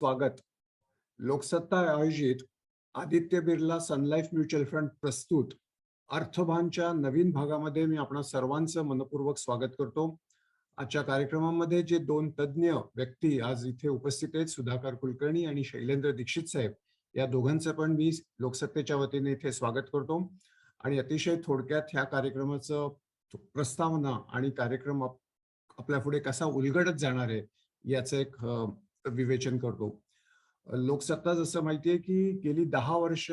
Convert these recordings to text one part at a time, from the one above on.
स्वागत. लोकसत्ता आयोजित आदित्य बिर्ला सन life mutual fund प्रस्तुत अर्थभानच्या नवीन भागामध्ये मी आपणा सर्वांचं मनपूर्वक स्वागत करतो. आजच्या कार्यक्रमामध्ये जे दोन तज्ञ व्यक्ती आज इथे उपस्थित आहेत, सुधाकर कुलकर्णी आणि शैलेंद्र दीक्षित साहेब, या दोघांचं पण मी लोकसत्तेच्या वतीने इथे स्वागत करतो. आणि अतिशय थोडक्यात ह्या कार्यक्रमाचं प्रस्तावना आणि कार्यक्रम आपल्या पुढे कसा उलगडत जाणार आहे याचं एक विवेचन करतो. लोकसत्ता जसं माहितीये की गेली 10 वर्ष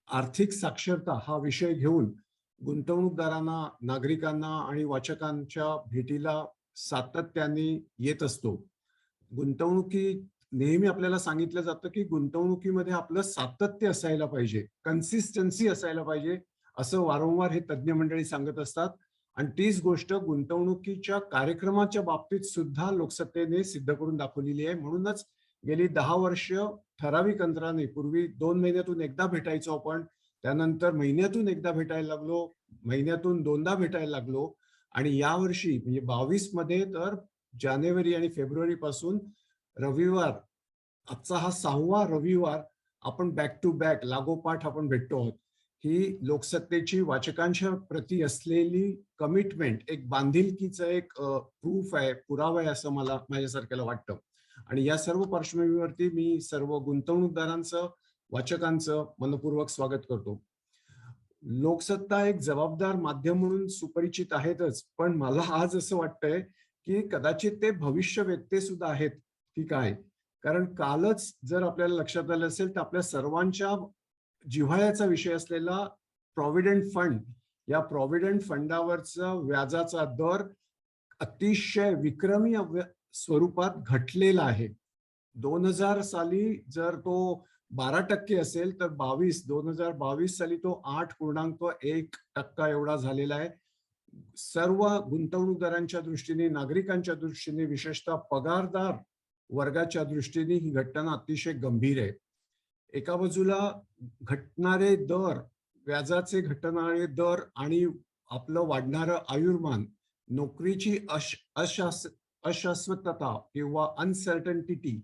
आर्थिक साक्षरता हा विषय घेऊन गुंतवणूकदारांना, नागरिकांना आणि वाचकांच्या भेटीला सातत्याने येत असतो. गुंतवणुकी नेहमी आपल्याला सांगितलं जातं की गुंतवणुकीमध्ये आपलं सातत्य असायला पाहिजे, कन्सिस्टन्सी असायला पाहिजे, असं वारंवार हे तज्ञ मंडळी सांगत असतात. आणि तीच गोष्ट गुंतवणुकीच्या कार्यक्रमाच्या बाबतीत सुद्धा लोकसत्तेने सिद्ध करून दाखवलेली आहे. म्हणूनच गेली 10 वर्ष ठराविक अंतराने, पूर्वी 2 महिन्यातून एकदा भेटायचो आपण, त्यानंतर महिन्यातून एकदा भेटायला लागलो, महिन्यातून दोनदा भेटायला लागलो, आणि यावर्षी म्हणजे 22 मध्ये तर जानेवारी आणि फेब्रुवारी पासून रविवार, आजचा हा 6वा रविवार आपण बॅक टू बॅक लागोपाठ आपण भेटतो आहोत. ही लोकसत्तेची वाचकांच्या प्रती असलेली कमिटमेंट, एक बांधिलकीचं एक प्रूफ आहे, पुरावा आहे असं मला माझ्यासारख्याला वाटतं. आणि या सर्व पार्श्वभूमीवरती मी सर्व गुंतवणूकदारांचं, वाचकांचं मनपूर्वक स्वागत करतो. लोकसत्ता एक जबाबदार माध्यम म्हणून सुपरिचित आहेतच, पण मला आज असं वाटतंय की कदाचित ते भविष्य वेत्ते सुद्धा आहेत की काय. कारण कालच जर आपल्याला लक्षात आलं असेल तर आपल्या सर्वांच्या जिव्हाळ्याचा विषय असलेला प्रॉव्हिडंट फंड, या प्रॉव्हिडंट फंडावरचा व्याजाचा दर अतिशय विक्रमी स्वरूपात घटलेला आहे. 2000 साली जर तो 12% असेल तर 2022 साली तो 8.1% एवढा झालेला आहे. सर्व गुंतवणूकदारांच्या दृष्टीने, नागरिकांच्या दृष्टीने, विशेषतः पगारदार वर्गाच्या दृष्टीने ही घटना अतिशय गंभीर आहे. एका बाजूला घटणारे दर, व्याजाचे घटणारे दर आणि आपलं वाढणारं आयुर्मान, नोकरीची अशाश्वतता किंवा अनसर्टनिटी,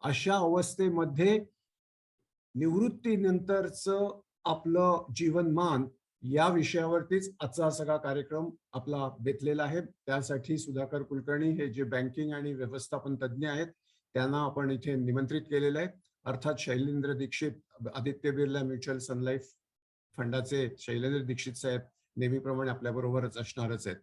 अशा अवस्थेमध्ये निवृत्तीनंतरचं आपलं जीवनमान, या विषयावरतीच आजचा सगळा कार्यक्रम आपला बेतलेला आहे. त्यासाठी सुधाकर कुलकर्णी हे जे बँकिंग आणि व्यवस्थापन तज्ञ आहेत त्यांना आपण इथे निमंत्रित केलेलं आहे. अर्थात शैलेंद्र दीक्षित, आदित्य बिर्ला म्युच्युअल सन लाईफ फंडाचे शैलेंद्र दीक्षित साहेब नेहमीप्रमाणे आपल्याबरोबरच असणारच आहेत.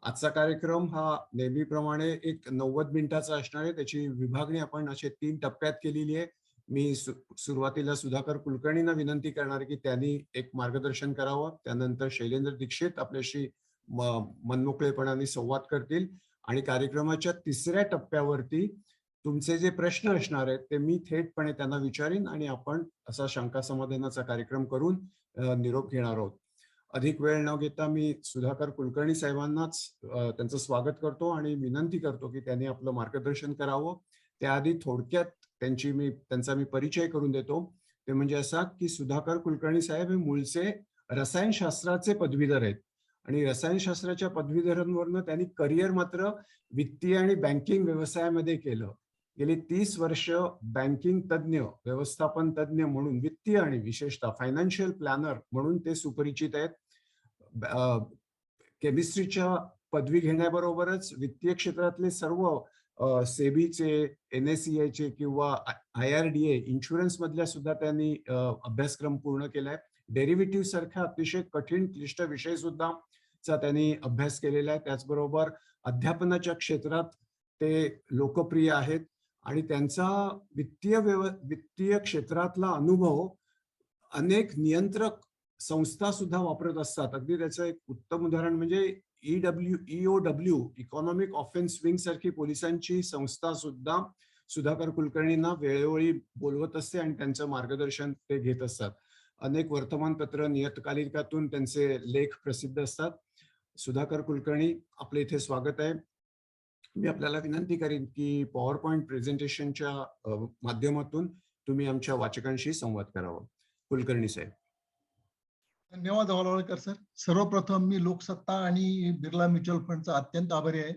आजचा कार्यक्रम हा नेहमीप्रमाणे एक 90 मिनिटाचा असणार आहे. त्याची विभागणी आपण असे 3 टप्प्यात केलेली आहे. मी सुरुवातीला सुधाकर कुलकर्णींना विनंती करणार की त्यांनी एक मार्गदर्शन करावं. त्यानंतर शैलेंद्र दीक्षित आपल्याशी मनमोकळेपणाने संवाद करतील आणि कार्यक्रमाच्या 3ऱ्या टप्प्यावरती तुमचे जे प्रश्न असणार आहेत ते मी थेटपणे त्यांना विचारीन आणि आपण असा शंका समाधानाचा कार्यक्रम करून निरोप घेणार आहोत. अधिक वेळ न घेता मी सुधाकर कुलकर्णी साहेबांनाच त्यांचं स्वागत करतो आणि विनंती करतो की त्यांनी आपलं मार्गदर्शन करावं. त्याआधी थोडक्यात त्यांचा मी परिचय करून देतो. ते म्हणजे असा की सुधाकर कुलकर्णी साहेब हे मूळचे रसायनशास्त्राचे पदवीधर आहेत आणि रसायनशास्त्राच्या पदवीधरांवरनं त्यांनी करिअर मात्र वित्तीय आणि बँकिंग व्यवसायामध्ये केलं. गेली 30 वर्ष बँकिंग तज्ञ, व्यवस्थापन तज्ञ म्हणून, वित्तीय आणि विशेषतः फायनान्शियल प्लॅनर म्हणून ते सुपरिचित आहेत. केमिस्ट्रीच्या पदवी घेण्याबरोबरच वित्तीय क्षेत्रातले सर्व सेबीचे, NSEIचे किंवा IRDA इन्शुरन्स मधल्या सुद्धा त्यांनी अभ्यासक्रम पूर्ण केलाय. डेरिव्हेटिव्ह सारखा अतिशय कठीण क्लिष्ट विषय सुद्धा त्यांनी अभ्यास केलेला आहे. त्याचबरोबर अध्यापनाच्या क्षेत्रात ते लोकप्रिय आहेत आणि त्यांचा वित्तीय क्षेत्रातला अनुभव अनेक नियंत्रक संस्था सुद्धा वापरत असतात. अगदी त्याचं एक उत्तम उदाहरण म्हणजे EOW, इकॉनॉमिक ऑफेन्स विंग सारखी पोलिसांची संस्था सुद्धा सुधाकर कुलकर्णींना वेळोवेळी बोलवत असते आणि त्यांचं मार्गदर्शन ते घेत असतात. अनेक वर्तमानपत्र, नियतकालिकातून त्यांचे लेख प्रसिद्ध असतात. सुधाकर कुलकर्णी, आपले इथे स्वागत आहे. मी आपल्याला विनंती करीन की पॉवर पॉइंट प्रेझेंटेशनच्या माध्यमातून तुम्ही आमच्या वाचकांशी संवाद करावा. कुलकर्णी साहेब. धन्यवाद अवलवळकर सर. सर्वप्रथम मी लोकसत्ता आणि बिर्ला म्युच्युअल फंडचा अत्यंत आभारी आहे.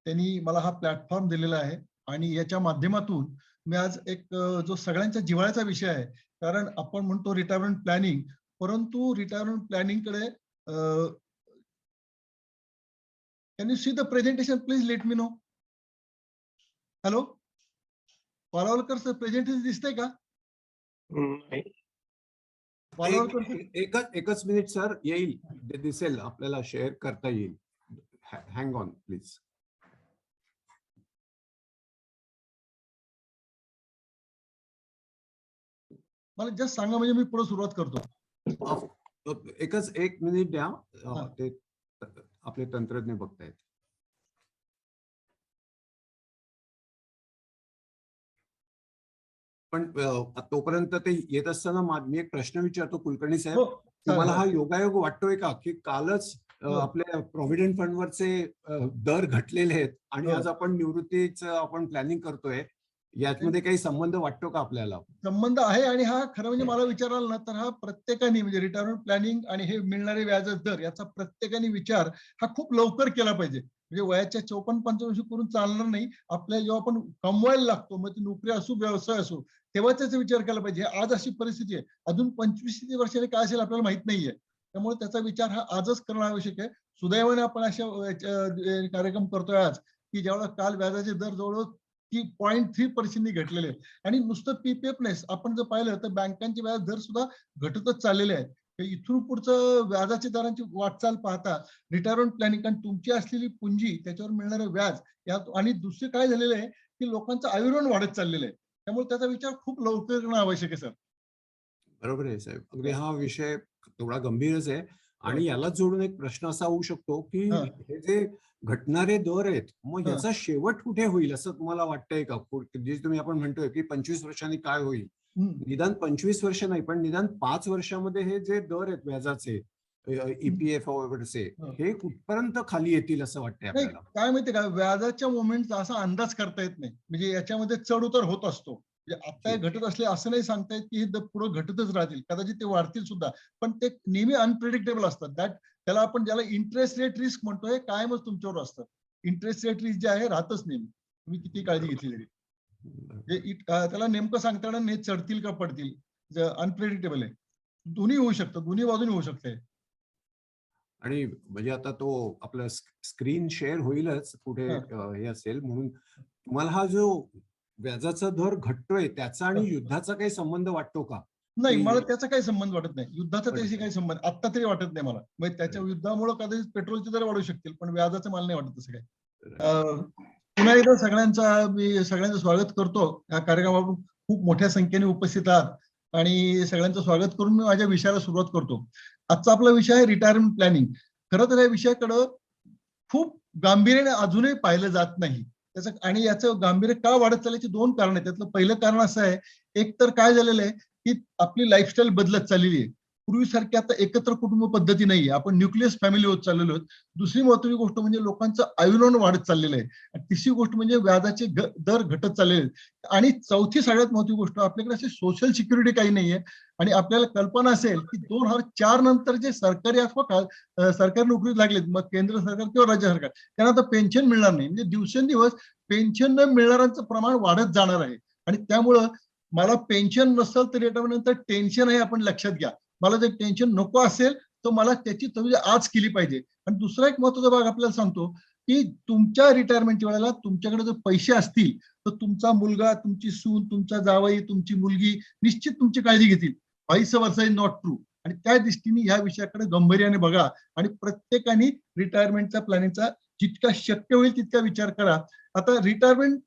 त्यांनी मला हा प्लॅटफॉर्म दिलेला आहे आणि याच्या माध्यमातून मी आज एक जो सगळ्यांच्या जिव्हाळ्याचा विषय आहे, कारण आपण म्हणतो रिटायरमेंट प्लॅनिंग, परंतु रिटायरमेंट प्लॅनिंग कडे can you see the presentation please let me know. Hello Palavalkar sir, presentation दिसतंय का? नाही. पालावलकर सर, एकच मिनिट सर, येईल, ते दिसेल, आपल्याला शेअर करता येईल. Hang on please. मला जस्ट सांगा म्हणजे मी पुढे सुरुवात करतो. एकच एक मिनिट द्या. ते आपले तंत्रज्ञ बघतायत. पण तोपर्यंत ते येत असताना मी एक प्रश्न विचारतो कुलकर्णी साहेब. हो, तुम्हाला हा योगायोग वाटतोय का की कालच हो. आपल्या प्रॉव्हिडंट फंडवरचे दर घटलेले आहेत आणि हो. आज आपण निवृत्तीचं आपण प्लॅनिंग करतोय, यामध्ये काही संबंध वाटतो का आपल्याला? संबंध आहे आणि हा खरं म्हणजे मला विचाराल ना तर हा प्रत्येकाने म्हणजे रिटायरमेंट प्लॅनिंग आणि हे मिळणारे व्याजाचे दर याचा प्रत्येकाने विचार हा खूप लवकर केला पाहिजे. म्हणजे वयाच्या 54-55 करून चालणार नाही. आपल्याला जेव्हा आपण कमवायला लागतो, मग ती नोकरी असो व्यवसाय असो, तेव्हा त्याचा विचार केला पाहिजे. आज अशी परिस्थिती आहे, अजून 25 वर्षांनी काय असेल आपल्याला माहित नाहीये. त्यामुळे त्याचा विचार हा आजच करणं आवश्यक आहे. सुदैवाने आपण अशा कार्यक्रम करतोय आज की ज्यावेळेला काल व्याजाचे दर जवळ 0.3% घटलेले आहेत. आणि नुसतं पीपीएफ नाही, आपण जर पाहिलं तर बँकांचे व्याज दर सुद्धा घटतच चाललेले आहेत. इथून पुढचं व्याजाच्या दरांची वाटचाल पाहता रिटायरमेंट प्लॅनिंग, कारण तुमची असलेली पुंजी त्याच्यावर मिळणारं व्याज यात, आणि दुसरे काय झालेलं आहे की लोकांचं आयुर्मान वाढत चाललेलं आहे. त्यामुळे त्याचा विचार खूप लवकर करणं आवश्यक आहे सर. बरोबर आहे साहेब. अगदी हा विषय थोडा गंभीरच आहे आणि यालाच जोडून एक प्रश्न असा होऊ शकतो की हा. हे जे घटणारे दर आहेत, मग हा. याचा शेवट कुठे होईल असं तुम्हाला वाटतंय का? जे तुम्ही आपण म्हणतोय की 25 वर्षांनी काय होईल, निदान 25 वर्ष नाही पण निदान 5 वर्षामध्ये हे जे दर आहेत व्याजाचे, ईपीएफओ वरचे, हा. हे कुठपर्यंत खाली येतील असं वाटतंय नाही, आपल्याला? काय माहितीये का, व्याजाच्या मोमेंटचा असा अंदाज करता येत नाही. म्हणजे याच्यामध्ये चढ उतार होत असतो. म्हणजे आता हे घटत असले असं नाही सांगता येत की हे पुढे घटतच राहतील, कदाचित ते वाढतील सुद्धा, पण ते नेहमी अनप्रिडिक्टेबल असतात. त्याला आपण ज्याला इंटरेस्ट रेट रिस्क म्हणतोय, कायमच तुमच्यावर असतं. इंटरेस्ट रेट रिस्क जे आहे राहतच नेहमी, तुम्ही किती काळजी घेतली तरी. त्याला नेमकं सांगता येणार नाही चढतील का पडतील, अनप्रिडिक्टेबल आहे. दोन्ही होऊ शकतं, दोन्ही बाजूने होऊ शकते. आणि म्हणजे आता तो आपला स्क्रीन शेअर होईलच कुठे हे असेल, म्हणून तुम्हाला हा जो व्याजाचा दर घटतोय त्याचा आणि युद्धाचा काही संबंध वाटतो का? नाही, मला त्याचा काही संबंध वाटत नाही. युद्धाचा त्याशी काही संबंध आता तरी वाटत नाही मला. म्हणजे त्याच्या युद्धामुळे कदाचित पेट्रोलचे दर वाढू शकतील, पण व्याजाचं मला नाही वाटत तसं काय. पुन्हा एकदा सगळ्यांचं स्वागत करतो. या कार्यक्रमावर खूप मोठ्या संख्येने उपस्थित आहात आणि सगळ्यांचं स्वागत करून मी माझ्या विषयाला सुरुवात करतो. आजचा आपला विषय आहे रिटायरमेंट प्लॅनिंग. खरं तर या विषयाकडं खूप गांभीर्याने अजूनही पाहिलं जात नाही. आणि याचं गांभीर्य का वाढत चालल्याची दोन कारण आहेत. त्यातलं पहिलं कारण असं आहे, एक तर काय झालेलं आहे की आपली लाईफस्टाईल बदलत चाललेली आहे. पूर्वीसारखी आता एकत्र कुटुंब पद्धती नाहीये, आपण न्यूक्लियस फॅमिली होत चाललेलो आहोत. दुसरी महत्त्वाची गोष्ट म्हणजे लोकांचं आयुर्मान वाढत चाललेलं आहे. आणि तिसरी गोष्ट म्हणजे व्याजाचे दर घटत चाललेले आहेत. आणि चौथी सगळ्यात महत्त्वाची गोष्ट, आपल्याकडे अशी सोशल सिक्युरिटी काही नाहीये. आणि आपल्याला कल्पना असेल की 2004 नंतर जे सरकारी अथवा सरकारी नोकरीत लागलेत, मग केंद्र सरकार किंवा राज्य सरकार, त्यांना आता पेन्शन मिळणार नाही. म्हणजे दिवसेंदिवस पेन्शन न मिळणाऱ्यांचं प्रमाण वाढत जाणार आहे. आणि त्यामुळं मला पेन्शन नसेल तर रिटायरमेंट टेन्शन आहे, आपण लक्षात घ्या. मला जर टेन्शन नको असेल तर मला त्याची तयारी आज केली पाहिजे. आणि दुसरा एक महत्त्वाचा भाग आपल्याला सांगतो की तुमच्या रिटायरमेंटच्या वेळेला तुमच्याकडे जर पैसे असतील तर तुमचा मुलगा, तुमची सून, तुमचा जावई, तुमची मुलगी निश्चित तुमची काळजी घेतील. Vice versa is not true. आणि त्या दृष्टीने या विषयाकडे गांभीर्याने बघा आणि प्रत्येकाने रिटायरमेंटचा प्लॅनिंगचा जितका शक्य होईल तितका विचार करा. आता रिटायरमेंट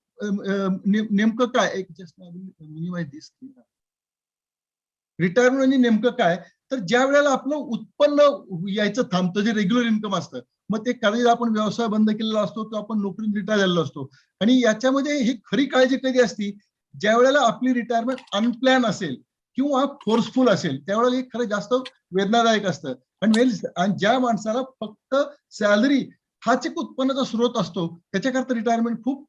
नेमकं काय, एक जस्ट मिनिमाइज दिस. रिटायरमेंट म्हणजे नेमकं काय, तर ज्या वेळेला आपलं उत्पन्न यायचं थांबतं, जे रेग्युलर इन्कम असतं, मग ते कधी आपण व्यवसाय बंद केलेला असतो किंवा आपण नोकरीत रिटायर झालेलो असतो. आणि याच्यामध्ये ही खरी काळजी कधी असती, ज्या वेळेला आपली रिटायरमेंट अनप्लॅन असेल किंवा फोर्सफुल असेल, त्यावेळेला हे खरं जास्त वेदनादायक असतं. आणि ज्या माणसाला फक्त सॅलरी हाच एक उत्पन्नाचा स्रोत असतो, त्याच्याकरता रिटायरमेंट खूप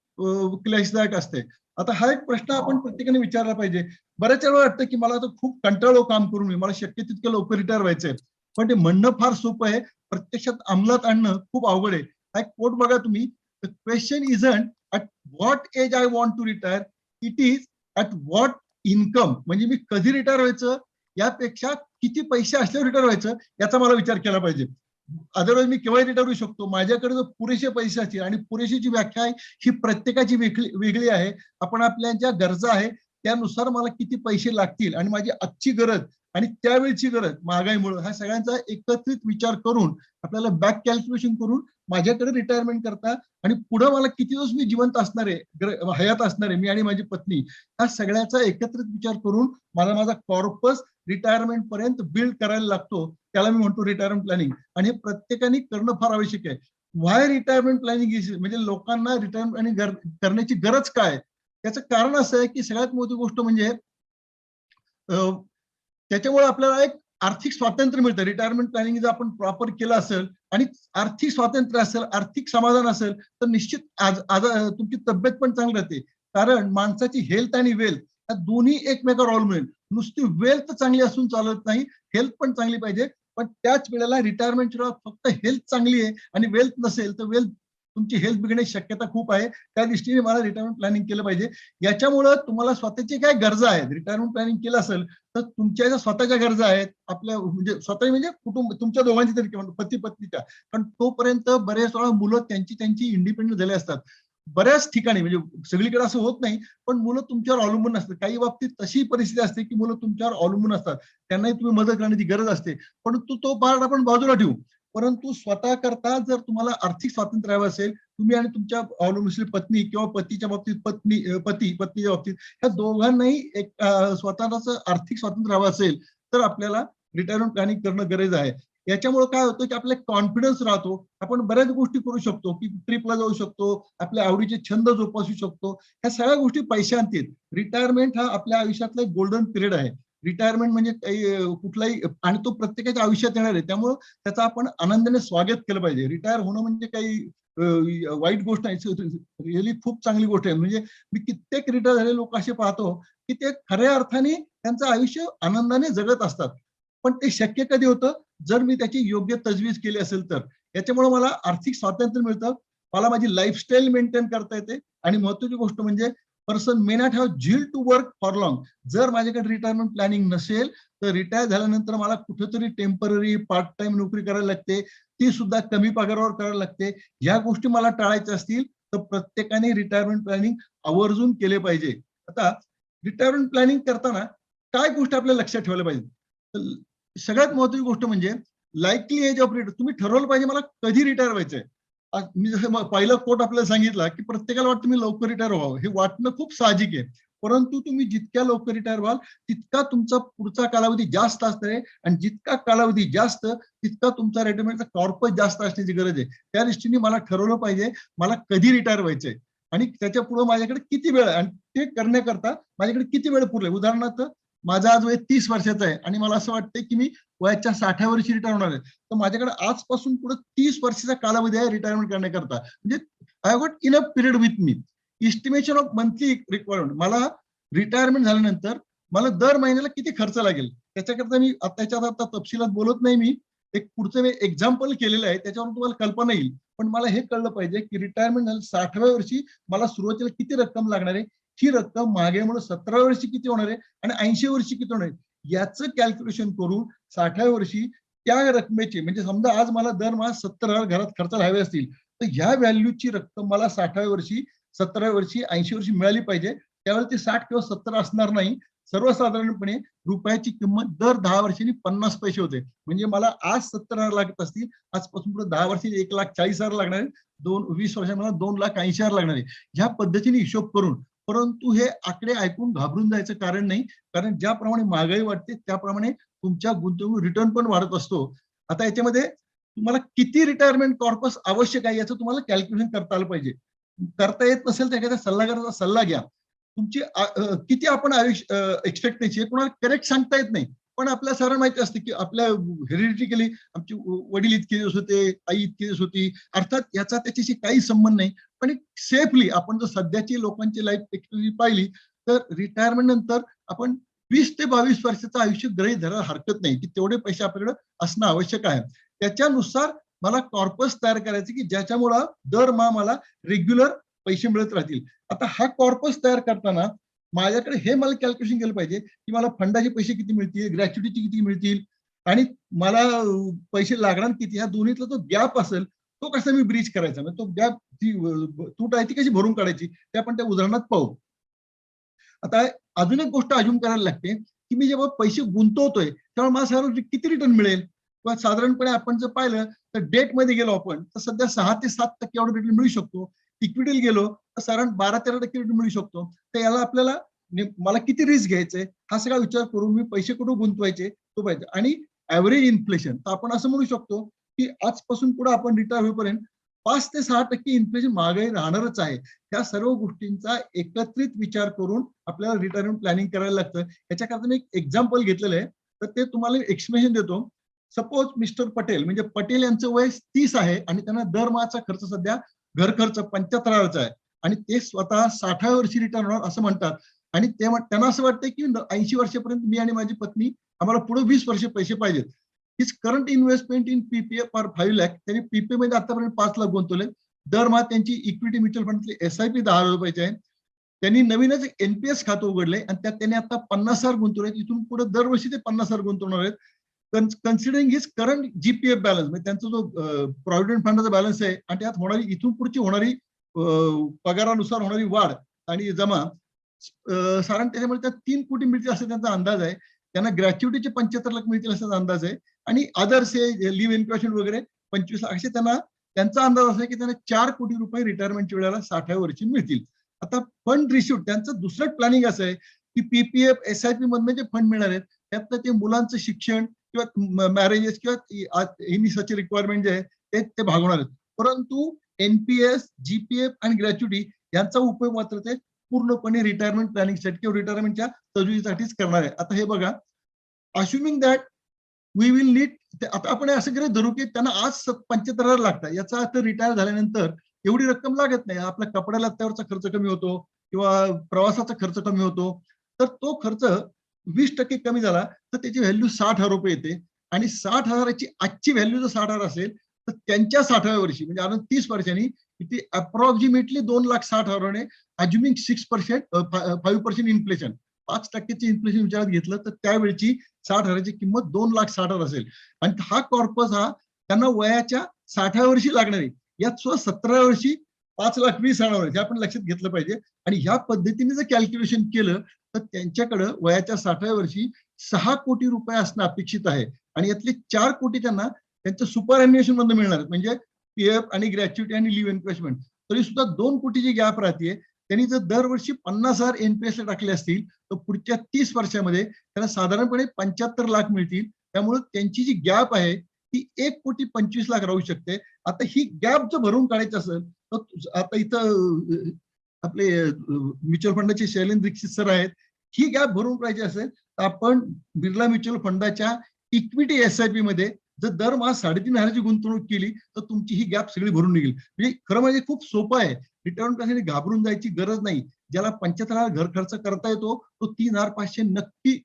क्लेशदायक असते. आता हा एक प्रश्न आपण प्रत्येकाने विचारला पाहिजे. बऱ्याच वेळा वाटतं की मला तर खूप कंटाळलो काम करून, मला शक्य तितकं लवकर रिटायर व्हायचंय. पण ते म्हणणं फार सोपं आहे, प्रत्यक्षात अंमलात आणणं खूप अवघड आहे. हा एक कोट बघा तुम्ही, the question isn't at what age I want to retire, it is at what income, म्हणजे मी कधी रिटायर व्हायचं यापेक्षा किती पैसे असल्यावर रिटायर व्हायचं याचा मला विचार केला पाहिजे. अदरवाईज मी केव्हा रिटायर होऊ शकतो, माझ्याकडे जर पुरेसे पैसे असतील, आणि पुरेशीची व्याख्या आहे ही प्रत्येकाची वेगळी आहे. आपण आपल्या ज्या गरजा आहे त्यानुसार मला किती पैसे लागतील आणि माझी आजची गरज आणि त्यावेळची गरज महागाईमुळे ह्या सगळ्यांचा एकत्रित विचार करून आपल्याला बॅक कॅल्क्युलेशन करून माझ्याकडे रिटायरमेंट करता आणि पुढे मला किती दिवस मी जिवंत असणार आहे, हयात असणार आहे, मी आणि माझी पत्नी, ह्या सगळ्याचा एकत्रित विचार करून मला माझा कॉर्पस रिटायरमेंट पर्यंत बिल्ड करायला लागतो. त्याला मी म्हणतो रिटायरमेंट प्लॅनिंग. आणि हे प्रत्येकाने करणं फार आवश्यक आहे. व्हाय रिटायरमेंट प्लॅनिंग इज, म्हणजे लोकांना रिटायरमेंट प्लॅनिंग करण्याची गरज काय? त्याचं कारण असं आहे की सगळ्यात मोठी गोष्ट म्हणजे त्याच्यामुळे आपल्याला एक आर्थिक स्वातंत्र्य मिळतं. रिटायरमेंट प्लॅनिंग जर आपण प्रॉपर केलं असेल आणि आर्थिक स्वातंत्र्य असेल, आर्थिक समाधान असेल, तर निश्चित आज तुमची तब्येत पण चांगली राहते. कारण माणसाची हेल्थ आणि वेल्थ या दोन्ही एकमेकावर अवलंबून. नुसती वेल्थ चांगली असून चालत नाही, हेल्थ पण चांगली पाहिजे. पण त्याच वेळेला रिटायरमेंटच्या फक्त हेल्थ चांगली आहे आणि वेल्थ नसेल तर तुमची हेल्थ बिघडण्याची शक्यता खूप आहे. त्या दृष्टीने मला रिटायरमेंट प्लॅनिंग केलं पाहिजे. याच्यामुळं तुम्हाला स्वतःची काय गरजा आहेत, रिटायरमेंट प्लॅनिंग केलं असेल तर तुमच्या ज्या स्वतःच्या गरजा आहेत, आपल्या म्हणजे स्वतः म्हणजे कुटुंब तुमच्या दोघांची तरी किंवा पती पत्नीच्या, कारण तोपर्यंत बरेच वेळा मुलं त्यांची इंडिपेंडंट झाले असतात. बऱ्याच ठिकाणी म्हणजे सगळीकडे असं होत नाही, पण मुलं तुमच्यावर अवलंबून असतात. काही बाबतीत तशी परिस्थिती असते की मुलं तुमच्यावर अवलंबून असतात, त्यांनाही तुम्ही मदत करण्याची गरज असते. परंतु तो पार्ट आपण बाजूला ठेवू. परंतु स्वतः करता जर तुम्हाला आर्थिक स्वातंत्र्य हवं असेल, तुम्ही आणि तुमच्या अवलंबून पत्नी किंवा पतीच्या बाबतीत पत्नीच्या बाबतीत ह्या दोघांनाही एक स्वतःच आर्थिक स्वातंत्र्य हवं असेल तर आपल्याला रिटायरमेंट प्लॅनिंग करणं गरज आहे. याच्यामुळे काय होतं की आपला कॉन्फिडन्स राहतो, आपण बऱ्याच गोष्टी करू शकतो, की ट्रिपला जाऊ शकतो, आपल्या आवडीचे छंद जोपासू शकतो. ह्या सगळ्या गोष्टी पैसे आणतील. रिटायरमेंट हा आपल्या आयुष्यातला एक गोल्डन पिरियड आहे. रिटायरमेंट म्हणजे काही कुठलाही, आणि तो प्रत्येकाच्या आयुष्यात येणार आहे, त्यामुळं त्याचं आपण आनंदाने स्वागत केलं पाहिजे. रिटायर होणं म्हणजे काही वाईट गोष्ट नाही, रिअली खूप चांगली गोष्ट आहे. म्हणजे मी कित्येक रिटायर झालेले लोक असे पाहतो की ते खऱ्या अर्थाने त्यांचं आयुष्य आनंदाने जगत असतात. पण ते शक्य कधी होतं, जर मी त्याची योग्य तजवीज केली असेल तर. याच्यामुळे मला आर्थिक स्वातंत्र्य मिळतं, मला माझी लाईफस्टाईल मेंटेन करता येते, आणि महत्वाची गोष्ट म्हणजे पर्सन मे नॉट हॅव झील टू वर्क फॉर लॉंग. जर माझ्याकडे रिटायरमेंट प्लॅनिंग नसेल तर रिटायर झाल्यानंतर मला कुठेतरी टेम्पररी पार्ट टाइम नोकरी करायला लागते, ती सुद्धा कमी पगारावर करायला लागते. या गोष्टी मला टाळायच्या असतील तर प्रत्येकाने रिटायरमेंट प्लॅनिंग आवर्जून केले पाहिजे. आता रिटायरमेंट प्लॅनिंग करताना काय गोष्टी आपल्याला लक्षात ठेवल्या पाहिजे, तर सगळ्यात महत्वाची गोष्ट म्हणजे लाईकली एज ऑफ रिटायर. तुम्ही ठरवलं पाहिजे मला कधी रिटायर व्हायचंय. मी जसं पहिला कोट आपल्याला सांगितला की प्रत्येकाला वाटतं मी लवकर रिटायर व्हावं, हे वाटणं खूप साहजिक आहे. परंतु तुम्ही जितक्या लवकर रिटायर व्हाल तितका तुमचा पुढचा कालावधी जास्त असणार आहे, आणि जितका कालावधी जास्त तितका तुमचा रिटायरमेंटचा कॉर्पस जास्त असण्याची गरज आहे. त्या दृष्टीने मला ठरवलं पाहिजे मला कधी रिटायर व्हायचंय आणि त्याच्या पुढे माझ्याकडे किती वेळ आहे, आणि ते करण्याकरता माझ्याकडे किती वेळ पुरले. उदाहरणार्थ माझा आज वय 30 वर्षाचा आहे आणि मला असं वाटतंय की मी वयाच्या 60व्या वर्षी रिटायर होणार आहे, तर माझ्याकडे आजपासून पुढे 30 वर्षाचा कालावधी आहे रिटायरमेंट करण्याकरता. म्हणजे I have got enough period with me. Estimation of monthly requirement, मला रिटायरमेंट झाल्यानंतर मला दर महिन्याला किती खर्च लागेल त्याच्याकरता मी त्याच्यात आता तपशिलात बोलत नाही. मी एक पुढचं मी एक्झाम्पल केलेलं आहे, त्याच्यावर तुम्हाला कल्पना येईल. पण मला हे कळलं पाहिजे की रिटायरमेंट झालं 60व्या वर्षी मला सुरुवातीला किती रक्कम लागणार आहे, ही रक्कम महागाईमुळे 17व्या वर्षी किती होणार आहे आणि 80 वर्षी किती होणार आहे, याचं कॅल्क्युलेशन करून 60व्या वर्षी त्या रकमेची, म्हणजे समजा आज मला दरमहा 70,000 घरात खर्चाला हवे असतील तर ह्या व्हॅल्यूची रक्कम मला 60व्या वर्षी, 17व्या वर्षी, 80 वर्षी मिळाली पाहिजे. त्यावेळी ती 60 किंवा 70 असणार नाही. सर्वसाधारणपणे रुपयाची किंमत दर 10 वर्षांनी 50 पैसे होते. म्हणजे मला आज 70,000 लागत असतील, आजपासून पुढे 10 वर्षांनी 1,40,000 लागणार आहे, 20 वर्षांनी मला 2,80,000 लागणार आहे. ह्या पद्धतीने हिशोब करून. परंतु हे आकडे ऐकून घाबरून जायचं कारण नाही, कारण ज्याप्रमाणे महागाई वाढते त्याप्रमाणे तुमच्या गुंतवणूक रिटर्न पण वाढत असतो. आता याच्यामध्ये तुम्हाला किती रिटायरमेंट कॉर्पस आवश्यक आहे याचं तुम्हाला कॅल्क्युलेशन करता आलं पाहिजे. करता येत नसेल तर एखाद्या सल्लागाराचा सल्ला घ्या. तुमची किती आपण आयुष्य एक्सपेक्टेन्सी आहे कोणाला करेक्ट सांगता येत नाही, पण आपल्याला सारं माहिती असते की आपल्या हेरिडिटिकली आमचे वडील इतके दिवस होते, आई इतके दिवस होती. अर्थात याचा त्याच्याशी काही संबंध नाही, पण एक सेफली आपण जर सध्याची लोकांची लाईफ एक्सपेक्टन्सी पाहिली तर रिटायरमेंट नंतर आपण 20 ते 22 वर्षाचं आयुष्य गृहीत धरायला हरकत नाही, की तेवढे पैसे आपल्याकडे असणं आवश्यक आहे. त्याच्यानुसार मला कॉर्पस तयार करायचे की ज्याच्यामुळं दरमहा मला रेग्युलर पैसे मिळत राहतील. आता हा कॉर्पस तयार करताना माझ्याकडे हे मला कॅल्क्युलेशन केलं पाहिजे की मला फंडाचे पैसे किती मिळतील, ग्रॅच्युटीचे किती मिळतील आणि मला पैसे लागणार किती, ह्या दोन्हीतला जो गॅप असेल तो कसा मी ब्रीच करायचा, म्हणजे तो गॅप ती तूट आहे ती कशी भरून काढायची ते आपण त्या उदाहरणात पाहू. आता अजून एक गोष्ट अजून करायला लागते की मी जेव्हा पैसे गुंतवतोय तेव्हा मला साधारण किती रिटर्न मिळेल, किंवा साधारणपणे आपण जर पाहिलं तर डेटमध्ये गेलो आपण तर सध्या 6 ते 7% एवढं रिटर्न मिळू शकतो. इक्विटीला गेलो तर साधारण 12-13% रिटर्न मिळू शकतो. तर याला आपल्याला मला किती रिस्क घ्यायचंय हा सगळा विचार करून मी पैसे कुठे गुंतवायचे तो पाहिजे. आणि ऍव्हरेज इन्फ्लेशन तर आपण असं म्हणू शकतो की आजपासून पुढे आपण रिटायर होईपर्यंत 5 ते 6% इन्फ्लेशन महागाई राहणारच आहे. त्या सर्व गोष्टींचा एकत्रित विचार करून आपल्याला रिटायरमेंट प्लॅनिंग करायला लागतं. याच्याकरता मी एक एक्झाम्पल घेतलेलं आहे तर ते तुम्हाला एक्सप्लेनेशन देतो. सपोज मिस्टर पटेल, म्हणजे पटेल यांचं वय 30 आहे आणि त्यांना दरमहाचा खर्च सध्या घर खर्च 75,000 आहे आणि ते स्वतः 60व्या वर्षी रिटायर होणार असं म्हणतात. आणि त्यांना असं वाटतं की 80 वर्षापर्यंत मी आणि माझी पत्नी आम्हाला पुढे 20 वर्ष पैसे पाहिजेत. His current investment in PPA for 5 lakh, त्यांनी पीपीए मध्ये आतापर्यंत 5 लाख गुंतवले. दरमहा त्यांची इक्विटी म्युच्युअल फंडची एसआयपी 10,000 रुपयाची आहे. त्यांनी नवीनच एनपीएस खातं उघडलंय आणि त्यात त्यांनी आता 50,000 गुंतवले. इथून पुढे दरवर्षी ते 50,000 गुंतवणार आहेत. Considering his current GPF balance, म्हणजे त्यांचा जो प्रॉव्हिडंट फंडाचा बॅलन्स आहे आणि त्यात होणारी इथून पुढची होणारी पगारानुसार होणारी वाढ आणि जमा साधारण त्याच्यामुळे त्या 3 कोटी मिळतील असा त्यांचा अंदाज आहे. त्यांना ग्रॅच्युटीचे 75 लाख मिळतील असा अंदाज आहे आणि अदर्स लिव्ह इन्क्युरेशन वगैरे 25 लाख असे त्यांचा अंदाज असा आहे की त्यांना 4 कोटी रुपये रिटायरमेंटच्या वेळेला 60व्या वर्षी मिळतील. आता फंड रिसिव्ह त्यांचं दुसरं प्लॅनिंग असं आहे की पीपीएफ एसआयपी मधनं जे फंड मिळणार आहेत त्यातनं ते मुलांचं शिक्षण किंवा मॅरेजेस किंवा इनिशियल रिक्वायरमेंट जे आहे ते भागवणार आहेत. परंतु एनपीएस, जीपीएफ आणि ग्रॅच्युटी यांचा उपयोग मात्र ते पूर्णपणे रिटायरमेंट प्लॅनिंगसाठी किंवा रिटायरमेंटच्या तजवीजासाठीच करणार आहे. आता हे बघा, अश्युमिंग दॅट वी विल नीड, आता आपण असं गृहीत धरू की त्यांना आज 75,000 लागतात, याचा अर्थ रिटायर झाल्यानंतर एवढी रक्कम लागत नाही. आपल्या कपड्या लत्त्यावरचा खर्च कमी होतो किंवा प्रवासाचा खर्च कमी होतो. तर तो खर्च 20% कमी झाला तर त्याची व्हॅल्यू 60,000 रुपये येते आणि 60,000ची आजची व्हॅल्यू जर 60,000 असेल तर त्यांच्या 60व्या वर्षी म्हणजे अजून 30 वर्षांनी ती अप्रॉक्सिमेटली 2,60,000 अज्युमिंग 5% इन्फ्लेशन, 5%चे इन्फ्लेशन विचारात घेतलं तर त्यावेळची 60,000ची किंमत 2,60,000 असेल. आणि हा कॉर्पस हा त्यांना वयाच्या 60व्या वर्षी लागणार आहे. यात सुद्धा 17व्या वर्षी 5,20,000 हे आपण लक्षात घेतलं पाहिजे. आणि ह्या पद्धतीने जर कॅल्क्युलेशन केलं तर त्यांच्याकडे वयाच्या 60व्या वर्षी 6 कोटी रुपये असणं अपेक्षित आहे आणि यातले 4 कोटी त्यांना त्यांच्या सुपर अॅन्युएशन मधून मिळणार आहेत, म्हणजे पीएफ आणि ग्रॅच्युटी आणि लिव्ह इन्व्हेस्टमेंट. तरी सुद्धा 2 कोटीची गॅप राहते. त्यांनी जर दरवर्षी 50,000 एनपीएस ला टाकले असतील तर पुढच्या 30 वर्षामध्ये त्यांना साधारणपणे 75 लाख मिळतील. त्यामुळे त्यांची जी गॅप आहे ती 1,25,00,000 राहू शकते. आता ही गॅप जर भरून काढायची असेल तर आता इथं आपले म्युच्युअल फंडाचे शैलेंद्र दीक्षित सर आहेत. ही गॅप भरून काढायची असेल तर आपण बिर्ला म्युच्युअल फंडाच्या इक्विटी एसआयपी मध्ये जर दरमहा 3,500ची गुंतवणूक केली तर तुमची ही गॅप सगळी भरून निघेल. म्हणजे खरं म्हणजे खूप सोपं आहे. रिटायरमेंट प्लॅनसाठी घाबरून जायची गरज नाही. ज्याला 75,000 घर खर्च करता येतो तो 3,500 नक्की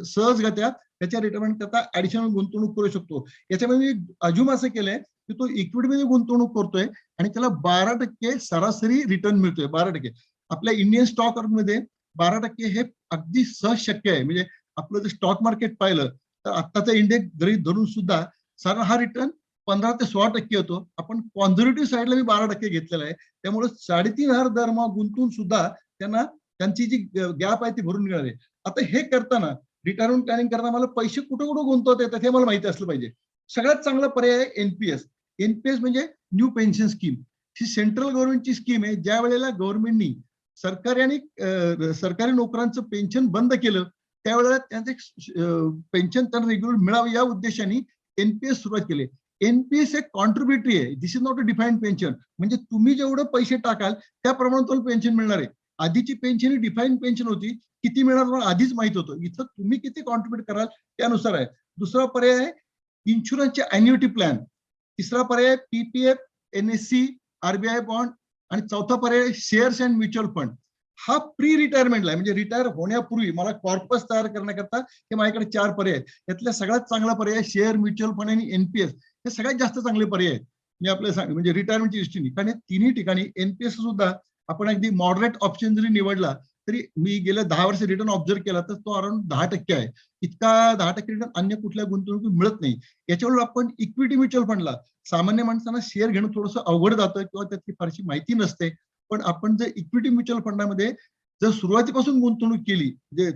सहजगत्या त्याच्या रिटायरमेंट करता ऍडिशनल गुंतवणूक करू शकतो. याच्यामध्ये मी अजून असं केलंय की तो इक्विटीमध्ये गुंतवणूक करतोय आणि त्याला 12% सरासरी रिटर्न मिळतोय. 12% आपल्या इंडियन स्टॉक मध्ये 12% हे अगदी सहज शक्य आहे. म्हणजे आपलं जर स्टॉक मार्केट पाहिलं तर आत्ताचा इंडेक्स गृहीत धरून सुद्धा साधारण हा रिटर्न 15 ते 16% होतो. आपण कॉन्झर्वेटिव्ह साईडला मी 12% घेतलेला आहे. त्यामुळे 3,500 दरमहा गुंतवून सुद्धा त्यांना त्यांची जी गॅप आहे ती भरून निघणार आहे. आता हे करताना रिटायरमेंट प्लॅनिंग करताना मला पैसे कुठं कुठं गुंतवता येतात हे मला माहिती असलं पाहिजे. सगळ्यात चांगला पर्याय आहे एनपीएस. एनपीएस म्हणजे न्यू पेन्शन स्कीम. ही सेंट्रल गव्हर्नमेंटची स्कीम आहे. ज्या वेळेला गव्हर्नमेंटनी सरकारी नोकरांचं पेन्शन बंद केलं त्यावेळेला त्यांचे पेन्शन त्यांना रेग्युलर मिळावं या उद्देशाने एनपीएस सुरुवात केली. एनपीएस एक कॉन्ट्रीब्युटरी आहे. This is not a defined pension. म्हणजे तुम्ही जेवढं पैसे टाकाल त्याप्रमाणे तुम्हाला पेन्शन मिळणार आहे. आधीची पेन्शन ही डिफाईन्ड पेन्शन होती. किती मिळणार तुम्हाला आधीच माहित होतं. इथं तुम्ही किती कॉन्ट्रीब्युट कराल त्यानुसार आहे. दुसरा पर्याय आहे इन्शुरन्सचे अॅन्युइटी प्लॅन. तिसरा पर्याय पीपीएफ, एनएससी, आरबीआय बॉन्ड आणि चौथा पर्याय शेअर्स अँड म्युच्युअल फंड. हा प्री रिटायरमेंटला आहे. म्हणजे रिटायर होण्यापूर्वी मला कॉर्पस तयार करण्याकरता हे माझ्याकडे 4 पर्याय आहेत. यातल्या सगळ्यात चांगला पर्याय शेअर, म्युच्युअल फंड आणि एनपीएस हे सगळ्यात जास्त चांगले पर्याय आहेत. मी आपल्याला सांग म्हणजे रिटायरमेंटच्या दृष्टीने. कारण तिन्ही ठिकाणी एनपीएस सुद्धा आपण अगदी मॉडरेट ऑप्शन जरी निवडला तरी मी गेल्या 10 वर्ष रिटर्न ऑब्झर्व केला तर तो अराउंड 10% आहे. इतका 10% रिटर्न अन्य कुठल्या गुंतवणुकीत मिळत नाही. याच्यावर आपण इक्विटी म्युच्युअल फंडला सामान्य माणसांना शेअर घेणं थोडंसं अवघड जातं किंवा त्याची फारशी माहिती नसते. पण आपण जर इक्विटी म्युच्युअल फंडामध्ये जर सुरुवातीपासून गुंतवणूक केली जे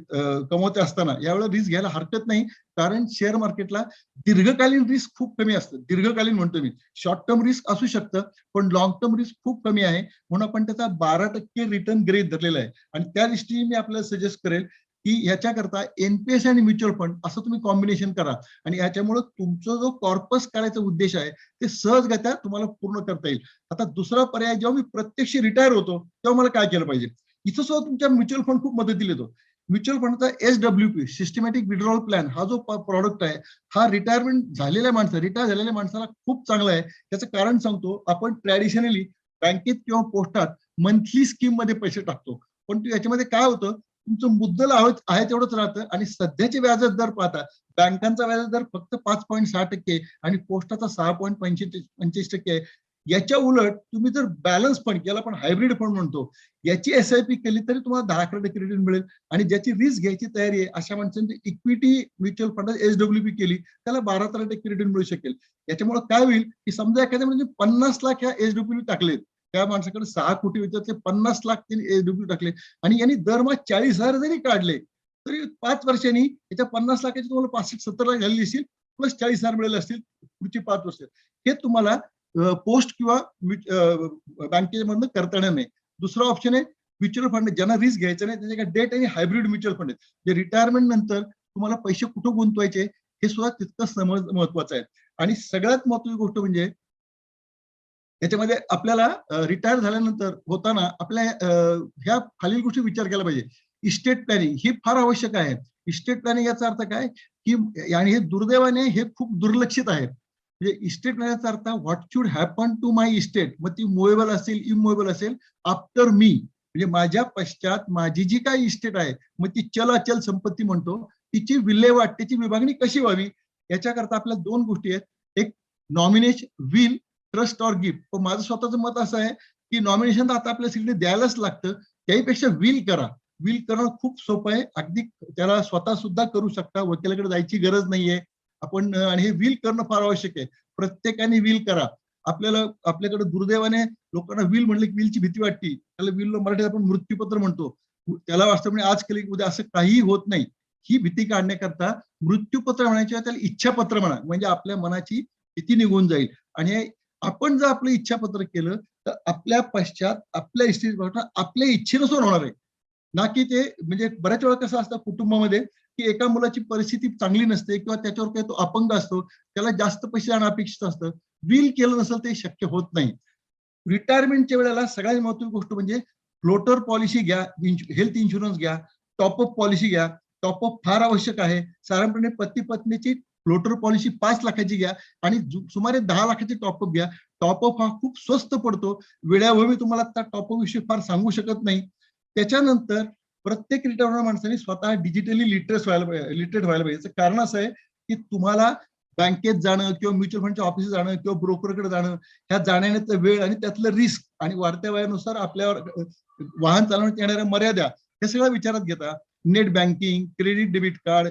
कमवते असताना, यावेळेला रिस्क घ्यायला हरकत नाही. कारण शेअर मार्केटला दीर्घकालीन रिस्क खूप कमी असतं. दीर्घकालीन म्हणतो मी, शॉर्ट टर्म रिस्क असू शकतं पण लॉंग टर्म रिस्क खूप कमी आहे. म्हणून आपण त्याचा 12% रिटर्न गृहीत धरलेला आहे. आणि त्या दृष्टीने मी आपल्याला सजेस्ट करेल की याच्याकरता एनपीएस आणि म्युच्युअल फंड असं तुम्ही कॉम्बिनेशन करा. आणि याच्यामुळे तुमचा जो कॉर्पस करायचा उद्देश आहे ते सहजगत्या तुम्हाला पूर्ण करता येईल. आता दुसरा पर्याय, जेव्हा मी प्रत्यक्ष रिटायर होतो तेव्हा मला काय केलं पाहिजे, इथं सुद्धा तुमच्या म्युच्युअल फंड खूप मदतीला येतो. म्युच्युअल फंडचा SWP सिस्टमॅटिक विड्रॉल प्लॅन हा जो प्रॉडक्ट आहे, हा रिटायरमेंट झालेल्या रिटायर झालेल्या माणसाला खूप चांगला आहे. त्याचं कारण सांगतो, आपण ट्रॅडिशनली बँकेत किंवा पोस्टात मंथली स्कीम मध्ये पैसे टाकतो. पण याच्यामध्ये काय होतं, तुमचं मुद्दल आहे तेवढंच राहतं आणि सध्याचे व्याज दर पाहता बँकांचा व्याज दर फक्त 5.6% आणि पोस्टाचा 6.25% आहे. याच्या उलट तुम्ही जर बॅलन्स फंड, याला आपण हायब्रिड फंड म्हणतो, याची SIP केली तरी तुम्हाला 10% रिटर्न मिळेल. आणि ज्याची रिस्क घ्यायची तयारी आहे अशा माणसांची इक्विटी म्युच्युअल फंडात SWP केली त्याला 12-13% रिटर्न मिळू शकेल. याच्यामुळे काय होईल की समजा एखाद्या म्हणजे 50 लाख ह्या SWP टाकलेत, त्या माणसाकडे 6 कोटी होते, त्यातले 50 लाख त्यांनी SWP टाकले आणि यांनी दरमहा 40,000 जरी काढले तरी 5 वर्षांनी याच्या 50 लाखाची तुम्हाला 65-70 लाख झालेली असतील, प्लस 40,000 मिळाले असतील पुढची 5 वर्ष. हे तुम्हाला पोस्ट किंवा बँकेमधून करता येणार नाही. दुसरा ऑप्शन आहे म्युच्युअल फंड, ज्यांना रिस्क घ्यायचं नाही त्याच्या डेट आणि हायब्रिड म्युच्युअल फंड आहेत, जे रिटायरमेंट नंतर तुम्हाला पैसे कुठं गुंतवायचे हे सुद्धा तितकंच महत्वाचं आहे. आणि सगळ्यात महत्वाची गोष्ट म्हणजे याच्यामध्ये आपल्याला रिटायर झाल्यानंतर होताना आपल्या ह्या खालील गोष्टी विचार केला पाहिजे. इस्टेट प्लॅनिंग ही फार आवश्यक आहे. इस्टेट प्लॅनिंग याचा अर्थ काय की, आणि हे दुर्दैवाने हे खूप दुर्लक्षित आहे. म्हणजे इस्टेट प्लॅनचा अर्थ what should happen to my estate, मग ती मुव्हेबल असेल इममुव्हेबल असेल, आफ्टर मी, म्हणजे माझ्या पश्चात माझी जी काही इस्टेट आहे, मग ती चल अचल संपत्ती म्हणतो, तिची विल्हेवाट, त्याची विभागणी कशी व्हावी, याच्याकरता आपल्या 2 गोष्टी आहेत. एक nomination, will, trust or gift. पण माझं स्वतःचं मत असं आहे की नॉमिनेशन आता आपल्या सिटीने द्यायलाच लागतं, त्याहीपेक्षा विल करा. विल करणं खूप सोपं आहे, अगदी त्याला स्वतः सुद्धा करू शकता, वकिलाकडे जायची गरज नाहीये आपण. आणि हे विल करणं फार आवश्यक आहे. प्रत्येकाने विल करा. आपल्याकडे दुर्दैवाने लोकांना विल म्हणलं की विलची भीती वाटते. त्याला विल मराठीत आपण मृत्यूपत्र म्हणतो. त्याला वास्तवपणे आज केली उद्या असं काहीही होत नाही. ही भीती काढण्याकरता मृत्यूपत्र म्हणायचे त्याला इच्छापत्र म्हणा, म्हणजे आपल्या मनाची भीती निघून जाईल. आणि आपण जर आपलं इच्छापत्र केलं तर आपल्या पश्चात आपल्या इस्टेट आपल्या इच्छेनुसार होणार आहे, ना की ते, म्हणजे बऱ्याच वेळा कसं असतं कुटुंबामध्ये की एका मुलाची परिस्थिती चांगली नसते किंवा त्याच्यावर काही तो अपंग असतो, त्याला जास्त पैसे आणणं अपेक्षित असतं. विल केलं नसेल ते शक्य होत नाही. रिटायरमेंटच्या वेळेला सगळ्यात महत्त्वाची गोष्ट म्हणजे फ्लोटर पॉलिसी घ्या, हेल्थ इन्शुरन्स घ्या, टॉपअप पॉलिसी घ्या. टॉपअप फार आवश्यक आहे. साधारणपणे पती पत्नीची फ्लोटर पॉलिसी 5 लाखाची घ्या आणि सुमारे 10 लाखाची टॉपअप घ्या. टॉपअप हा खूप स्वस्त पडतो. वेळोवेळी तुम्हाला त्या टॉपअप विषयी फार सांगू शकत नाही. त्याच्यानंतर प्रत्येक रिटायर माणसाने स्वतः डिजिटली लिटरेट व्हायला पाहिजे. कारण असं आहे की तुम्हाला बँकेत जाणं किंवा म्युच्युअल फंडच्या ऑफिस जाणं किंवा ब्रोकरकडे जाणं, ह्या जाण्याचा वेळ आणि त्यातलं रिस्क आणि वाढत्या वयानुसार आपल्यावर वाहन चालवण्यात येणाऱ्या मर्यादा, हे सगळं विचारात घेता net banking, credit debit card,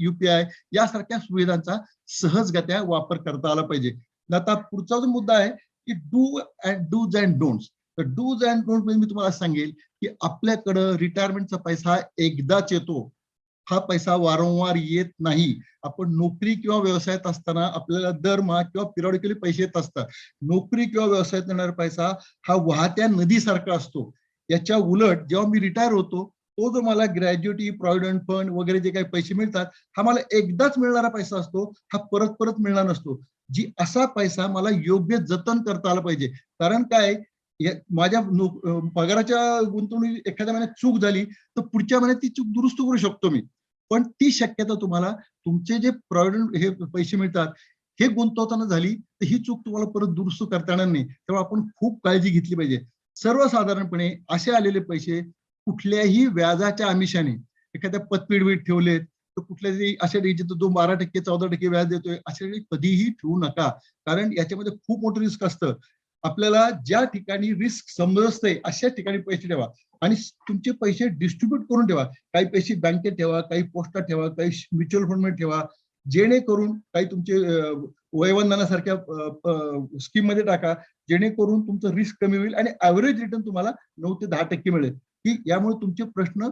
UPI यासारख्या सुविधांचा सहजगत्या वापर करता आला पाहिजे. आता पुढचा जो मुद्दा आहे की डूज अँड डोंट्स. तर डूज अँड डोंट्स म्हणजे मी तुम्हाला सांगेल की आपल्याकडं रिटायरमेंटचा पैसा एकदाच येतो, हा पैसा वारंवार येत नाही. आपण नोकरी किंवा व्यवसायात असताना आपल्याला दरमहा किंवा पिरियडिकली पैसे येत असतात. नोकरी किंवा व्यवसायात येणारा पैसा हा वाहत्या नदीसारखा असतो. याच्या उलट जेव्हा मी रिटायर होतो, तो जो मला ग्रॅज्युटी, प्रॉव्हिडंट फंड वगैरे जे काही पैसे मिळतात, हा मला एकदाच मिळणारा पैसा असतो, हा परत परत मिळणार नसतो. असा पैसा मला योग्य जतन करता आला पाहिजे. कारण काय, माझ्या पगाराच्या गुंतवणुकीत एखाद्या महिन्यात चूक झाली तर पुढच्या महिन्यात ती चूक दुरुस्त करू शकतो मी. पण ती शक्यता तुम्हाला तुमचे जे प्रॉव्हिडंट हे पैसे मिळतात हे गुंतवताना झाली तर ही चूक तुम्हाला परत दुरुस्त करता येणार नाही. तेव्हा आपण खूप काळजी घेतली पाहिजे. सर्वसाधारणपणे असे आलेले पैसे कुठल्याही व्याजाच्या आमिषाने, एखाद्या पतपेढीत ठेवलेत तर कुठल्या तरी अशा जिथं तो 12%, 14% व्याज देतोय, अशा कधीही ठेवू नका. कारण याच्यामध्ये खूप मोठं रिस्क असतं. आपल्याला ज्या ठिकाणी रिस्क समजते अशा ठिकाणी पैसे ठेवा आणि तुमचे पैसे डिस्ट्रीब्यूट करून ठेवा. काही पैसे बँकेत ठेवा, काही पोस्टात ठेवा, काही म्युच्युअल फंड मध्ये ठेवा, जेणेकरून काही तुमचे वयवंदनासारख्या स्कीम मध्ये टाका, जेणेकरून तुमचं रिस्क कमी होईल आणि ऍव्हरेज रिटर्न तुम्हाला 9 ते 10% मिळेल. की यामुळे तुमचे प्रश्न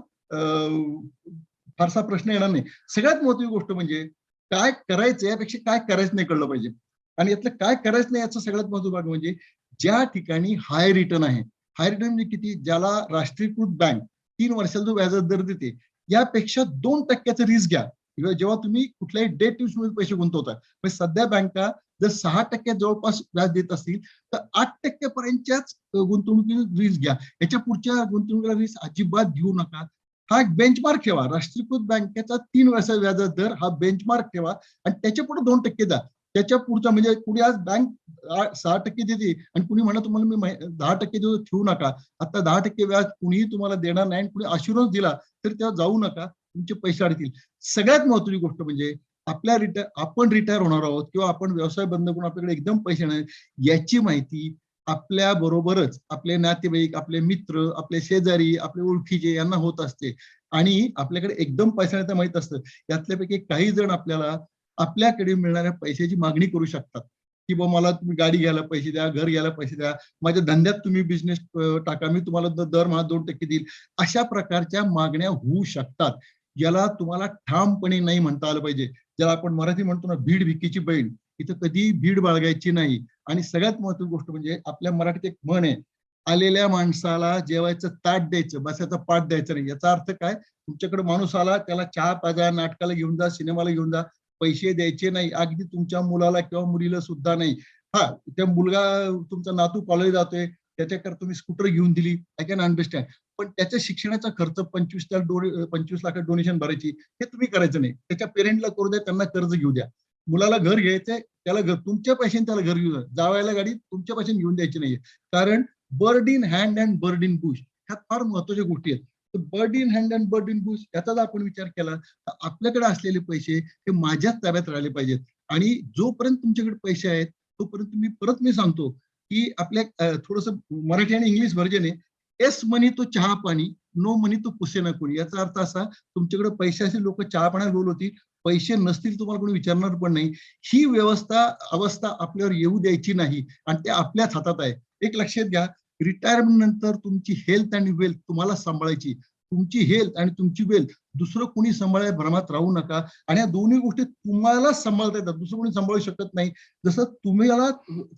फारसा प्रश्न येणार नाही. सगळ्यात महत्त्वाची गोष्ट म्हणजे काय करायचं यापेक्षा काय करायचं नाही कळलं पाहिजे. आणि यातलं काय करायचं नाही याचा सगळ्यात महत्त्वाचा भाग म्हणजे ज्या ठिकाणी हाय रिटर्न आहे, हाय रिटर्न म्हणजे किती, ज्याला राष्ट्रीयकृत बँक 3 वर्षाला जो व्याज दर देते यापेक्षा 2% रिस्क घ्या जेव्हा तुम्ही कुठल्याही डेट मध्ये पैसे गुंतवता. म्हणजे सध्या बँका जर 6% जवळपास व्याज देत असतील तर 8% पर्यंतच्याच गुंतवणुकीला रिस्क घ्या. याच्या पुढच्या गुंतवणुकीला रिस्क अजिबात घेऊ नका. हा एक बेंचमार्क ठेवा. राष्ट्रीयकृत बँकेचा 3 वर्षाचा व्याज दर हा बेंचमार्क ठेवा आणि त्याच्या पुढे 2% द्या. त्याच्या पुढचा म्हणजे कुणी आज बँक 6% देते आणि कुणी म्हणा तुम्हाला मी 10% देऊ, ठेवू नका. आता 10% व्याज कुणीही तुम्हाला देणार नाही. कुणी अश्युरन्स दिला तर तेव्हा जाऊ नका, तुमचे पैसे अडतील. सगळ्यात महत्त्वाची गोष्ट म्हणजे आपण रिटायर होणार आहोत किंवा आपण व्यवसाय बंद करून आपल्याकडे एकदम पैसे नाही याची माहिती आपल्या बरोबरच आपले नातेवाईक, आपले मित्र, आपले शेजारी, आपले ओळखीचे यांना होत असते आणि आपल्याकडे एकदम पैसा नाही तर माहित असतं. यातल्यापैकी काही जण आपल्याकडे मिळणाऱ्या पैशाची मागणी करू शकतात की बा मला तुम्ही गाडी घ्यायला पैसे द्या, घर घ्यायला पैसे द्या, माझ्या धंद्यात तुम्ही बिझनेस टाका, मी तुम्हाला दरमहा 2% देईल. अशा प्रकारच्या मागण्या होऊ शकतात. याला तुम्हाला ठामपणे नाही म्हणता आलं पाहिजे. ज्याला आपण मराठी म्हणतो ना, भीड भिकीची बैल, इथं कधी भीड बाळगायची नाही. आणि सगळ्यात महत्त्वाची गोष्ट म्हणजे आपल्या मराठीत एक म्हण आहे, आलेल्या माणसाला जेवायचं ताट द्यायचं, बसायचा पाठ द्यायचा नाही. याचा अर्थ काय, तुमच्याकडे माणूस आला त्याला चहा पाजा, नाटकाला घेऊन जा, सिनेमाला घेऊन जा, पैसे द्यायचे नाही. अगदी तुमच्या मुलाला किंवा मुलीला सुद्धा नाही. हा, त्या मुलगा तुमचा नातू कॉलेज जातोय, त्याच्याकरता तुम्ही स्कूटर घेऊन दिली, आय कॅन अंडरस्टँड. पण त्याच्या शिक्षणाचा खर्च 25 लाख डोनेशन भरायची, हे तुम्ही करायचं नाही. त्याच्या पेरेंटला करू द्या, त्यांना कर्ज घेऊ द्या. मुलाला घर घ्यायचंय, त्याला घर तुमच्या पैशाने त्याला घर घेऊ द्या. जावायला गाडी तुमच्या पैशाने घेऊन द्यायची नाहीये. कारण bird in hand and bird in Bush ह्या फार महत्वाच्या गोष्टी आहेत. तर bird in hand and bird in Bush याचा जर आपण विचार केला तर आपल्याकडे असलेले पैसे हे माझ्याच ताब्यात राहिले पाहिजेत. आणि जोपर्यंत तुमच्याकडे पैसे आहेत तोपर्यंत मी सांगतो की आपल्या थोडस मराठी आणि इंग्लिश व्हर्जन आहे, एस मनी तो चहा पाणी, नो मनी तो पुसे ना कोणी. याचा अर्थ असा, तुमच्याकडे पैसे असेल लोक चहा पाण्याला बोलवतील, पैसे नसतील तुम्हाला कोणी विचारणार पण नाही. ही अवस्था आपल्यावर येऊ द्यायची नाही आणि ते आपल्याच हातात आहे. एक लक्षात घ्या, रिटायरमेंट नंतर तुमची हेल्थ आणि वेल्थ तुम्हाला सांभाळायची. तुमची हेल्थ आणि तुमची वेल्थ दुसरं कोणी सांभाळायला भ्रमात राहू नका. आणि या दोन्ही गोष्टी तुम्हालाच सांभाळता येतात, दुसरं कोणी सांभाळू शकत नाही. जसं तुम्हाला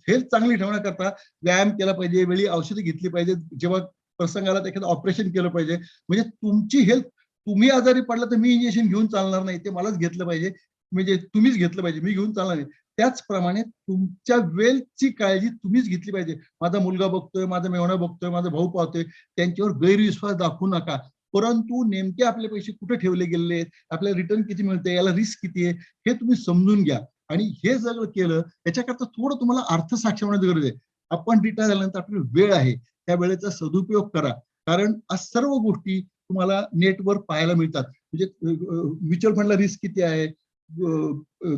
हेल्थ चांगली ठेवण्याकरता व्यायाम केला पाहिजे, वेळी औषधी घेतली पाहिजे, जेव्हा प्रसंगाला एखादं ऑपरेशन केलं पाहिजे. म्हणजे तुमची हेल्थ, तुम्ही आजारी पडला तर मी इंजेक्शन घेऊन चालणार नाही, ते मलाच घेतलं पाहिजे, म्हणजे तुम्हीच घेतलं पाहिजे, मी घेऊन चालणार नाही. त्याचप्रमाणे तुमच्या वेल्थची काळजी तुम्हीच घेतली पाहिजे. माझा मुलगा बघतोय, माझा मेवणा बघतोय, माझा भाऊ पाहतोय, त्यांच्यावर गैरविश्वास दाखवू नका. परंतु नेमके आपले पैसे कुठे ठेवले गेले आहेत, आपल्याला रिटर्न किती मिळते, याला रिस्क किती आहे, हे तुम्ही समजून घ्या. आणि हे सगळं केलं त्याच्याकरता थोडं तुम्हाला अर्थसाक्षर होण्याची गरज आहे. आपण रिटायर झाल्यानंतर आपली वेळ आहे, त्या वेळेचा सदुपयोग करा. कारण आज सर्व गोष्टी तुम्हाला नेटवर पाहायला मिळतात. म्हणजे म्युच्युअल फंडला रिस्क किती आहे,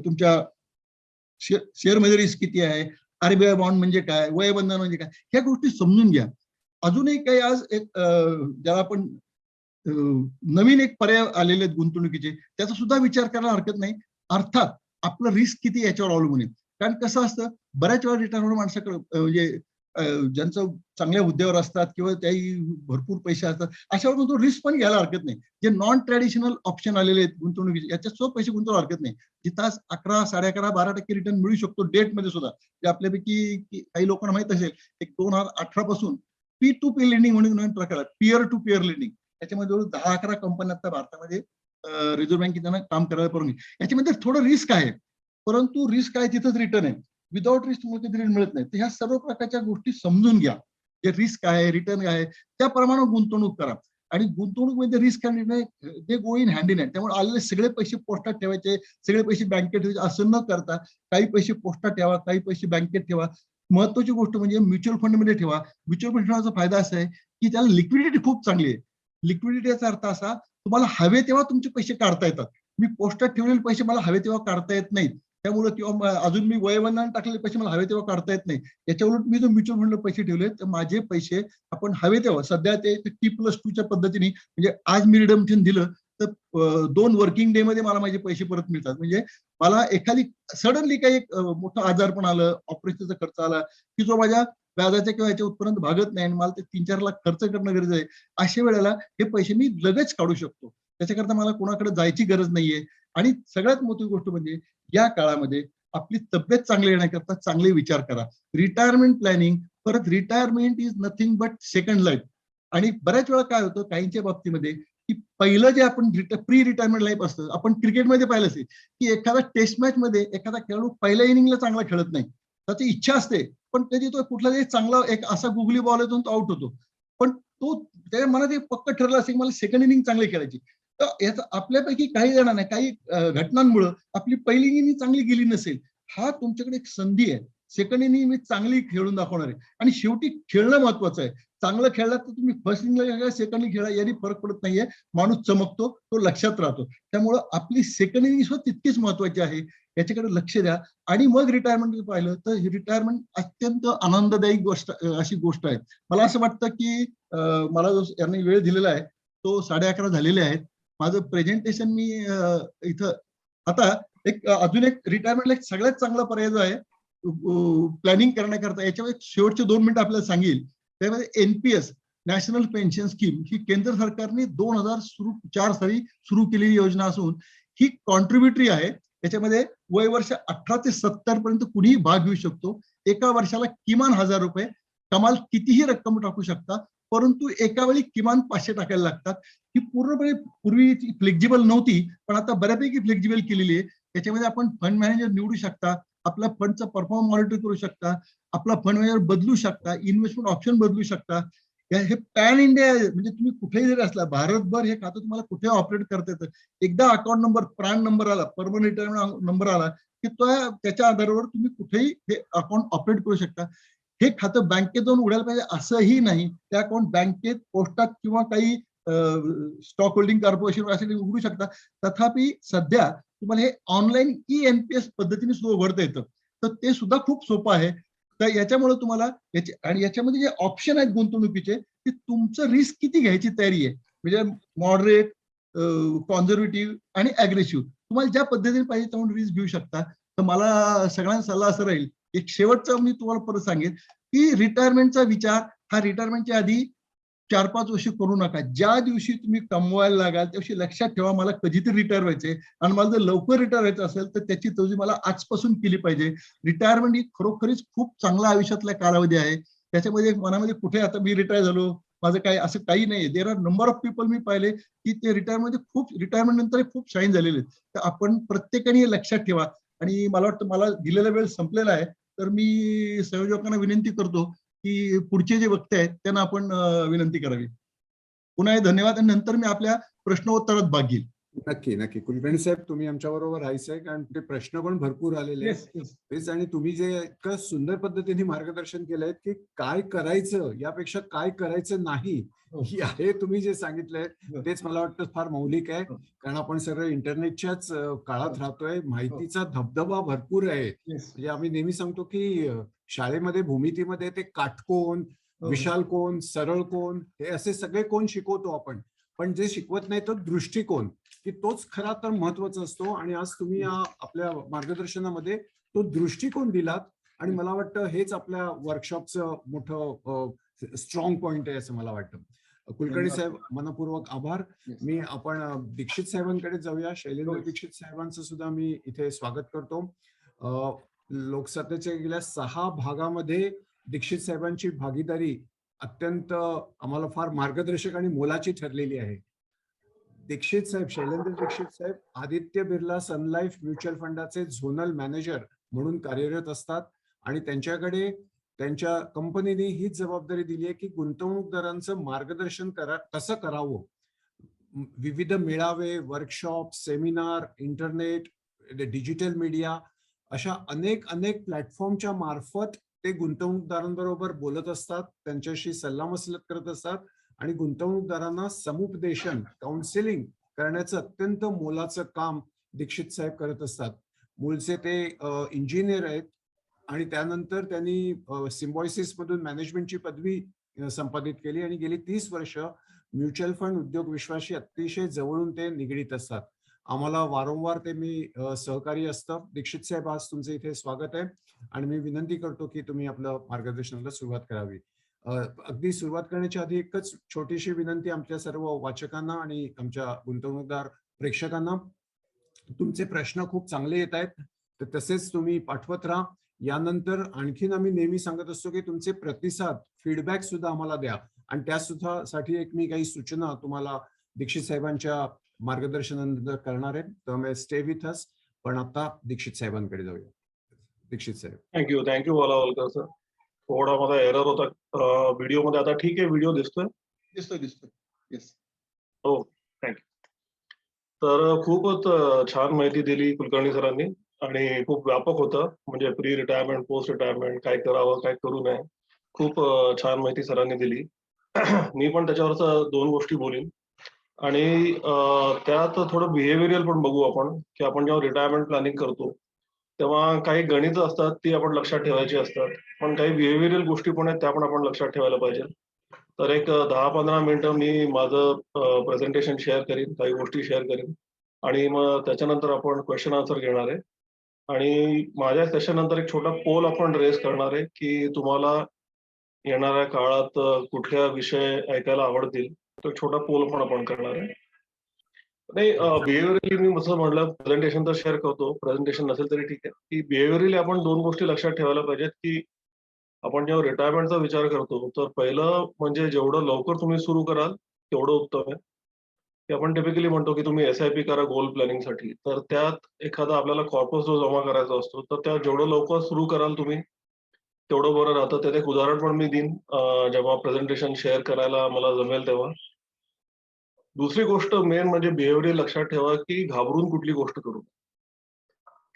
तुमच्या शेअरमध्ये रिस्क किती आहे, आरबीआय बॉन्ड म्हणजे काय, वयबंधन म्हणजे काय, ह्या गोष्टी समजून घ्या. अजूनही काही आज एक ज्याला आपण नवीन एक पर्याय आलेले आहेत गुंतवणुकीचे, त्याचा सुद्धा विचार करायला हरकत नाही. अर्थात आपलं रिस्क किती याच्यावर अवलंबून आहे. कारण कसं असतं, बऱ्याच वेळा रिटायर होणाऱ्या माणसाकडे म्हणजे ज्यांचं चांगल्या हुद्द्यावर असतात किंवा त्याही भरपूर पैसे असतात, अशावर तो रिस्क पण घ्यायला हरकत नाही. जे नॉन ट्रॅडिशनल ऑप्शन आलेले आहेत गुंतवणुकीचे, याच्यात सुद्धा पैसे गुंतवायला हरकत नाही. जिथं 11, 11.5, 12% रिटर्न मिळू शकतो डेटमध्ये सुद्धा. जे आपल्यापैकी काही लोकांना माहित असेल, एक 2018 पासून पी टू पी लेंडिंग म्हणून नवीन प्रकार आहे, पिअर टू पिअर लेंडिंग. त्याच्यामध्ये 10-11 कंपन्या आता भारतामध्ये रिझर्व्ह बँकेने त्यांना काम करायला परवानगी. याच्यामध्ये थोडं रिस्क आहे, परंतु रिस्क आहे तिथंच रिटर्न आहे. विदाउट रिस्क तुम्हाला कधी रिटर्न मिळत नाही. तर ह्या सर्व प्रकारच्या गोष्टी समजून घ्या. जे रिस्क आहे, रिटर्न आहे, त्याप्रमाणे गुंतवणूक करा. आणि गुंतवणूक म्हणजे रिस्क आणि रिटर्न ते गो इन हँड इन हँड. त्यामुळे आलेले सगळे पैसे पोस्टात ठेवायचे, सगळे पैसे बँकेत ठेवायचे असं न करता काही पैसे पोस्टात ठेवा, काही पैसे बँकेत ठेवा. महत्वाची गोष्ट म्हणजे म्युच्युअल फंडमध्ये ठेवा. म्युच्युअल फंड ठेवण्याचा फायदा असा आहे की त्याला लिक्विडिटी खूप चांगली आहे. लिक्विडिटी याचा अर्थ असा, तुम्हाला हवे तेव्हा तुमचे पैसे काढता येतात. मी पोस्टात ठेवलेले पैसे मला हवे तेव्हा काढता येत नाहीत. त्यामुळे किंवा अजून मी वयवंदाने टाकलेले पैसे मला हवे तेव्हा काढता येत नाही. याच्या उलट मी जो म्युच्युअल फंडला पैसे ठेवले तर माझे पैसे आपण हवे तेव्हा सध्या ते T+2 पद्धतीने म्हणजे आज मी रिडम्पशन दिलं तर 2 वर्किंग डे मध्ये मला माझे पैसे परत मिळतात. म्हणजे मला एखादी सडनली काही एक मोठं आजारपण आलं, ऑपरेशनचा खर्च आला की जो माझ्या व्याजाच्या किंवा याच्या उत्पन्नात भागत नाही आणि मला ते 3-4 लाख खर्च करणं गरजेचं आहे. अशा वेळेला हे पैसे मी लगेच काढू शकतो. त्याच्याकरता मला कोणाकडे जायची गरज नाहीये. आणि सगळ्यात मोठी गोष्ट म्हणजे या काळामध्ये आपली तब्येत चांगली येण्याकरता चांगले विचार करा. रिटायरमेंट प्लॅनिंग, परत retirement is nothing but second life. आणि बऱ्याच वेळा काय होतं काहींच्या बाबतीमध्ये की पहिलं जे आपण प्री रिटायरमेंट लाईफ असतं, आपण क्रिकेटमध्ये पाहिलं असेल की एखादा टेस्ट मॅच मध्ये एखादा खेळाडू पहिल्या इनिंगला चांगला खेळत नाही. त्याची इच्छा असते पण कधी तो कुठला तरी चांगला एक असा गुगली बॉल येतो तो आउट होतो. पण तो त्याच्या मनात एक पक्क ठरलं असेल की मला सेकंड इनिंग चांगली खेळायची. तर याचा आपल्यापैकी काही जणांना काही घटनांमुळे आपली पहिली इनिंग चांगली गेली नसेल. हा तुमच्याकडे एक संधी आहे. सेकंड इनिंग मी चांगली खेळून दाखवणार आहे आणि शेवटी खेळणं महत्वाचं आहे. चांगलं खेळला तर तुम्ही फर्स्ट इनिंगला खेळा, सेकंड इनिंग खेळा याने फरक पडत नाहीये. माणूस चमकतो, तो लक्षात राहतो. त्यामुळं आपली सेकंड इनिंग सुद्धा तितकीच महत्वाची आहे. याच्याकडे लक्ष द्या. आणि मग रिटायरमेंट पाहिलं तर रिटायरमेंट अत्यंत आनंददायी गोष्ट अशी गोष्ट आहे. मला असं वाटतं की मला जो यांनी वेळ दिलेला आहे तो 11:30 झालेले आहेत. माझं प्रेझेंटेशन मी इथं आता अजून एक रिटायरमेंटला एक सगळ्यात चांगला पर्याय जो आहे प्लॅनिंग करण्याकरता याच्यामध्ये शेवटचे 2 मिनिटं आपल्याला सांगेल. त्यामध्ये NPS नॅशनल पेन्शन स्कीम ही केंद्र सरकारने 2004 साली सुरू केलेली योजना असून ही कॉन्ट्रीब्युटरी आहे. याच्यामध्ये वय वर्ष 18 ते 70 पर्यंत कुणीही भाग घेऊ शकतो. एका वर्षाला किमान ₹1000 कमाल कितीही रक्कम टाकू शकता. परंतु एका वेळी किमान 500 टाकायला लागतात. ही पूर्णपणे पूर्वी फ्लेक्झिबल नव्हती पण आता बऱ्यापैकी फ्लेक्झिबल केलेली आहे. त्याच्यामध्ये आपण फंड मॅनेजर निवडू शकता, आपल्या फंडचा परफॉर्मन्स मॉनिटर करू शकता, आपला फंड मॅनेजर बदलू शकता, इन्व्हेस्टमेंट ऑप्शन बदलू शकता. हे पॅन इंडिया म्हणजे तुम्ही कुठेही जरी असला भारतभर हे खातं तुम्हाला कुठे ऑपरेट करता येतं. एकदा अकाउंट नंबर प्राण नंबर आला, परमनंट रिटायरमेंट नंबर आला की त्याच्या आधारावर तुम्ही कुठेही हे अकाउंट ऑपरेट करू शकता. हे खातं बँकेत जाऊन उडायला पाहिजे असंही नाही. ते अकाउंट बँकेत, पोस्टात किंवा काही स्टॉक होल्डिंग कॉर्पोरेशन असे उघडू शकता. तथापि सध्या तुम्हाला हे ऑनलाईन NPS पद्धतीने सुद्धा उघडता येतं. तर ते सुद्धा खूप सोपं आहे. तर याच्यामुळे तुम्हाला आणि याच्यामध्ये जे ऑप्शन आहेत गुंतवणुकीचे ते तुमचं रिस्क किती घ्यायची तयारी आहे. म्हणजे मॉडरेट, कॉन्झर्वेटिव्ह आणि अग्रेसिव्ह तुम्हाला ज्या पद्धतीने पाहिजे त्यामुळे रिस्क घेऊ शकता. तर मला सगळ्यांना सल्ला असं राहील एक शेवटचा मी तुम्हाला परत सांगेन की रिटायरमेंटचा विचार हा रिटायरमेंटच्या आधी 4-5 वर्ष करू नका. ज्या दिवशी तुम्ही कमवायला लागाल त्या दिवशी लक्षात ठेवा मला कधीतरी रिटायर व्हायचंय आणि मला जर लवकर रिटायर व्हायचं असेल तर त्याची तजवीज मला आजपासून केली पाहिजे. रिटायरमेंट ही खरोखरीच खूप चांगला आयुष्यातला कालावधी आहे. त्याच्यामध्ये मनामध्ये कुठे आता मी रिटायर झालो माझं काही असं काही नाही. There are number of people मी पाहिले की ते रिटायरमेंट नंतर खूप शाईन झालेले आहेत. तर आपण प्रत्येकाने हे लक्षात ठेवा. आणि मला वाटतं मला दिलेला वेळ संपलेला आहे. तर मी संयोजकांना विनंती करतो की पुढचे जे वक्ते आहेत त्यांना आपण विनंती करावी. पुन्हा धन्यवाद आणि नंतर मी आपल्या प्रश्नोत्तरात भाग घेईल. नक्की नक्की कुलकर्णी साहेब तुम्ही आमच्या बरोबर राहायचंय कारण ते प्रश्न पण भरपूर आलेले आहेत. तेच आणि तुम्ही जे इतकं सुंदर पद्धतीने मार्गदर्शन केलंय की काय करायचं यापेक्षा काय करायचं नाही ही आहे तुम्ही जे सांगितलंय तेच मला वाटतं फार मौलिक आहे. कारण आपण सगळं इंटरनेटच्याच काळात राहतोय. माहितीचा धबधबा भरपूर आहे. म्हणजे आम्ही नेहमी सांगतो की शाळेमध्ये भूमितीमध्ये ते काटकोन, विशाल कोण, सरळ कोण हे असे सगळे कोण शिकवतो आपण. पण जे शिकवत नाही तो दृष्टिकोन की तोच खरा तर महत्वाचा असतो. आणि आज तुम्ही आपल्या मार्गदर्शनामध्ये तो दृष्टिकोन दिलात आणि मला वाटतं हेच आपल्या वर्कशॉपचं मोठं स्ट्रॉंग पॉइंट आहे असं मला वाटतं. कुलकर्णी साहेब मनपूर्वक आभार. आपण दीक्षित साहेबांकडे जाऊया. शैलेंद्र दीक्षित साहेबांचं सुद्धा मी इथे स्वागत करतो. लोकसत्तेच्या गेल्या 6 भागामध्ये दीक्षित साहेबांची भागीदारी अत्यंत आम्हाला फार मार्गदर्शक आणि मोलाची ठरलेली आहे. दीक्षित साहेब, शैलेंद्र दीक्षित साहेब आदित्य बिर्ला सन लाईफ म्युच्युअल फंडाचे झोनल मॅनेजर म्हणून कार्यरत असतात आणि त्यांच्याकडे त्यांच्या कंपनीने हीच जबाबदारी दिली आहे की गुंतवणूकदारांचं मार्गदर्शन कसं करावं. विविध मेळावे, workshop, seminar, internet, digital media अशा अनेक प्लॅटफॉर्मच्या मार्फत ते गुंतवणूकदारांबरोबर बोलत असतात, त्यांच्याशी सल्लामसलत करत असतात आणि गुंतवणूकदारांना समुपदेशन, काउन्सिलिंग करण्याचं अत्यंत मोलाचं काम दीक्षित साहेब करत असतात. मूळचे ते इंजिनियर आहेत आणि त्यानंतर त्यांनी सिम्बॉयसिस मधून मॅनेजमेंटची पदवी संपादित केली आणि गेली 30 वर्ष म्युच्युअल फंड उद्योग विश्वाशी अतिशय जवळून ते निगडीत असतात. आम्हाला वारंवार ते सहकारी असतं. दीक्षित साहेब, आज तुमचं इथे स्वागत आहे आणि मी विनंती करतो की तुम्ही आपलं मार्गदर्शनाला सुरुवात करावी. अगदी सुरुवात करण्याच्या आधी एकच छोटीशी विनंती आमच्या सर्व वाचकांना आणि आमच्या गुंतवणूकदार प्रेक्षकांना. तुमचे प्रश्न खूप चांगले येत आहेत, तर तसेच तुम्ही पाठवत राहा. यानंतर आणखीन आम्ही नेहमी सांगत असतो की तुमचे प्रतिसाद, फीडबॅक सुद्धा आम्हाला द्या आणि त्या सुद्धा साठी मी काही सूचना तुम्हाला दीक्षित साहेबांच्या मार्गदर्शनानंतर करणार आहे. त्यामुळे स्टे विथ अस. पण आता दीक्षित साहेबांकडे जाऊया. दीक्षित साहेब. Thank you Walavalkar sir. थोडा माझा एरर होता व्हिडिओ मध्ये. आता ठीक आहे, व्हिडिओ दिसतोय. दिसतोय. येस. हो, थँक्यू. तर खूपच छान माहिती दिली कुलकर्णी सरांनी आणि खूप व्यापक होतं. म्हणजे प्री रिटायरमेंट, पोस्ट रिटायरमेंट, काय करावं, काय करू नये, खूप छान माहिती सरांनी दिली. मी पण त्याच्यावरच 2 गोष्टी बोलीन आणि त्यात थोडं बिहेवियरल पण बघू आपण, की आपण जेव्हा रिटायरमेंट प्लॅनिंग करतो तेव्हा काही गणित असतात ती आपण लक्षात ठेवायची असतात, पण काही बिहेवियरल गोष्टी पण आहेत त्या पण आपण लक्षात ठेवायला पाहिजे. तर एक 10-15 मिनिटं मी माझं प्रेझेंटेशन शेअर करीन, काही गोष्टी शेअर करीन आणि मग त्याच्यानंतर आपण क्वेश्चन आन्सर घेणार आहे आणि माझ्या सेशन नंतर एक छोटा पोल आपण रेस करणार आहे की तुम्हाला येणाऱ्या काळात कुठल्या विषय ऐकायला आवडतील. तो छोटा पोल पण आपण करणार आहे. नाही, बिहेवियरली मी असं म्हटलं, प्रेझेंटेशन तर शेअर करतो, प्रेझेंटेशन नसेल तरी ठीक आहे, की बिहेवियरली आपण 2 गोष्टी लक्षात ठेवायला पाहिजेत, की आपण जेव्हा रिटायरमेंटचा विचार करतो, तर पहिलं म्हणजे जेवढं लवकर तुम्ही सुरू कराल, तेवढं उत्तम आहे. की आपण टिपिकली म्हणतो, की तुम्ही एस-आय-पी करा गोल प्लॅनिंगसाठी. तर त्यात एखादा आपल्याला कॉर्पस जो जमा करायचा असतो, तर त्या जेवढं लवकर सुरू कराल तुम्ही, तेवढं बरं राहतं. त्यात एक उदाहरण पण मी देईन जेव्हा प्रेझेंटेशन शेअर करायला मला जमेल तेव्हा. दुसरी गोष्ट मेन म्हणजे बिहेवियर लक्षात ठेवा, की घाबरून कुठली गोष्ट करू नये.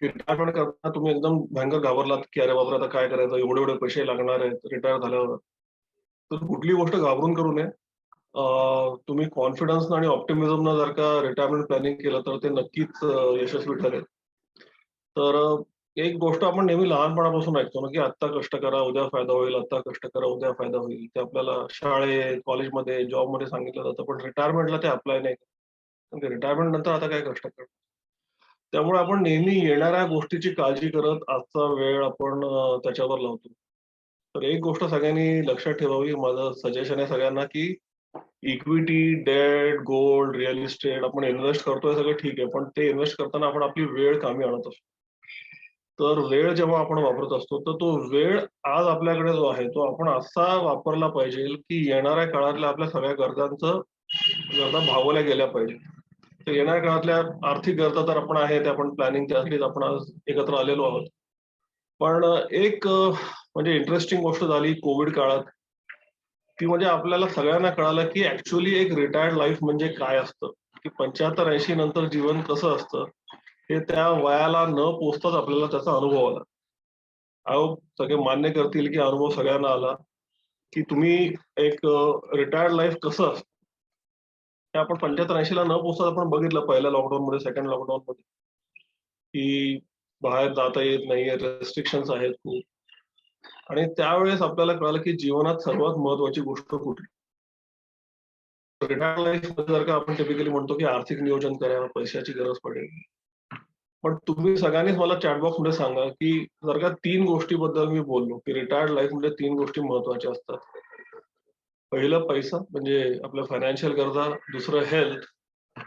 की रिटायरमेंट करताना तुम्ही एकदम भयंकर घाबरलात, की अरे बापरे आता काय करायचं, एवढे पैसे लागणार आहेत रिटायर झाल्यावर. तर कुठली गोष्ट घाबरून करू नये. तुम्ही कॉन्फिडन्स आणि ऑप्टिमिझम जर का रिटायरमेंट प्लॅनिंग केलं तर ते नक्कीच यशस्वी ठरेल. तर एक गोष्ट आपण नेहमी लहानपणापासून ऐकतो ना, की आत्ता कष्ट करा उद्या फायदा होईल, आत्ता कष्ट करा उद्या फायदा होईल. ते आपल्याला शाळेत, कॉलेजमध्ये, जॉबमध्ये सांगितलं जातं, पण रिटायरमेंटला ते अप्लाय नाही. रिटायरमेंट नंतर आता काय कष्ट करणार. त्यामुळे आपण नेहमी येणाऱ्या गोष्टीची काळजी करत आजचा वेळ आपण त्याच्यावर लावतो. तर एक गोष्ट सगळ्यांनी लक्षात ठेवावी, माझं सजेशन आहे सगळ्यांना, की equity, debt, gold, real estate आपण इन्व्हेस्ट करतोय सगळं ठीक आहे, पण ते इन्व्हेस्ट करताना आपण आपली वेळ कामी आणत असतो. तर वेळ जेव्हा आपण वापरत असतो, तर तो वेळ आज आपल्याकडे जो आहे, तो आपण असा वापरला पाहिजे, की येणाऱ्या काळातल्या आपल्या सगळ्या गरजा भागवल्या गेल्या पाहिजे. तर येणाऱ्या काळातल्या आर्थिक गरजा तर आपण आहेत, आपण प्लॅनिंग त्यासाठीच आपण आज एकत्र आलेलो आहोत. पण एक म्हणजे इंटरेस्टिंग गोष्ट झाली कोविड काळात, ती म्हणजे आपल्याला सगळ्यांना कळालं, की ऍक्च्युअली एक रिटायर्ड लाईफ म्हणजे काय असतं, की 75-80 नंतर जीवन कसं असतं, हे त्या वयाला न पोचताच आपल्याला त्याचा अनुभव आला. अहो, सगळे मान्य करतील, की अनुभव सगळ्यांना आला, की तुम्ही एक रिटायर्ड लाईफ कसं असतं, हे आपण 75-80 ला न पोचताच आपण बघितलं पहिल्या लॉकडाऊनमध्ये, सेकंड लॉकडाऊनमध्ये, की बाहेर जाता येत नाहीये, रेस्ट्रिक्शन्स आहेत खूप. आणि त्यावेळेस आपल्याला कळालं, की जीवनात सर्वात महत्वाची गोष्ट कुठली. रिटायर्ड लाईफ मध्ये जर का आपण टिपिकली म्हणतो, की आर्थिक नियोजन करा, पैशाची गरज पडेल. पण तुम्ही सगळ्यांनीच मला चॅट बॉक्स मध्ये सांगा, की जर का 3 गोष्टीबद्दल मी बोललो, की रिटायर्ड लाईफ मध्ये 3 गोष्टी महत्वाच्या असतात. पहिलं पैसा म्हणजे आपल्या फायनान्शियल गरजा, दुसरं हेल्थ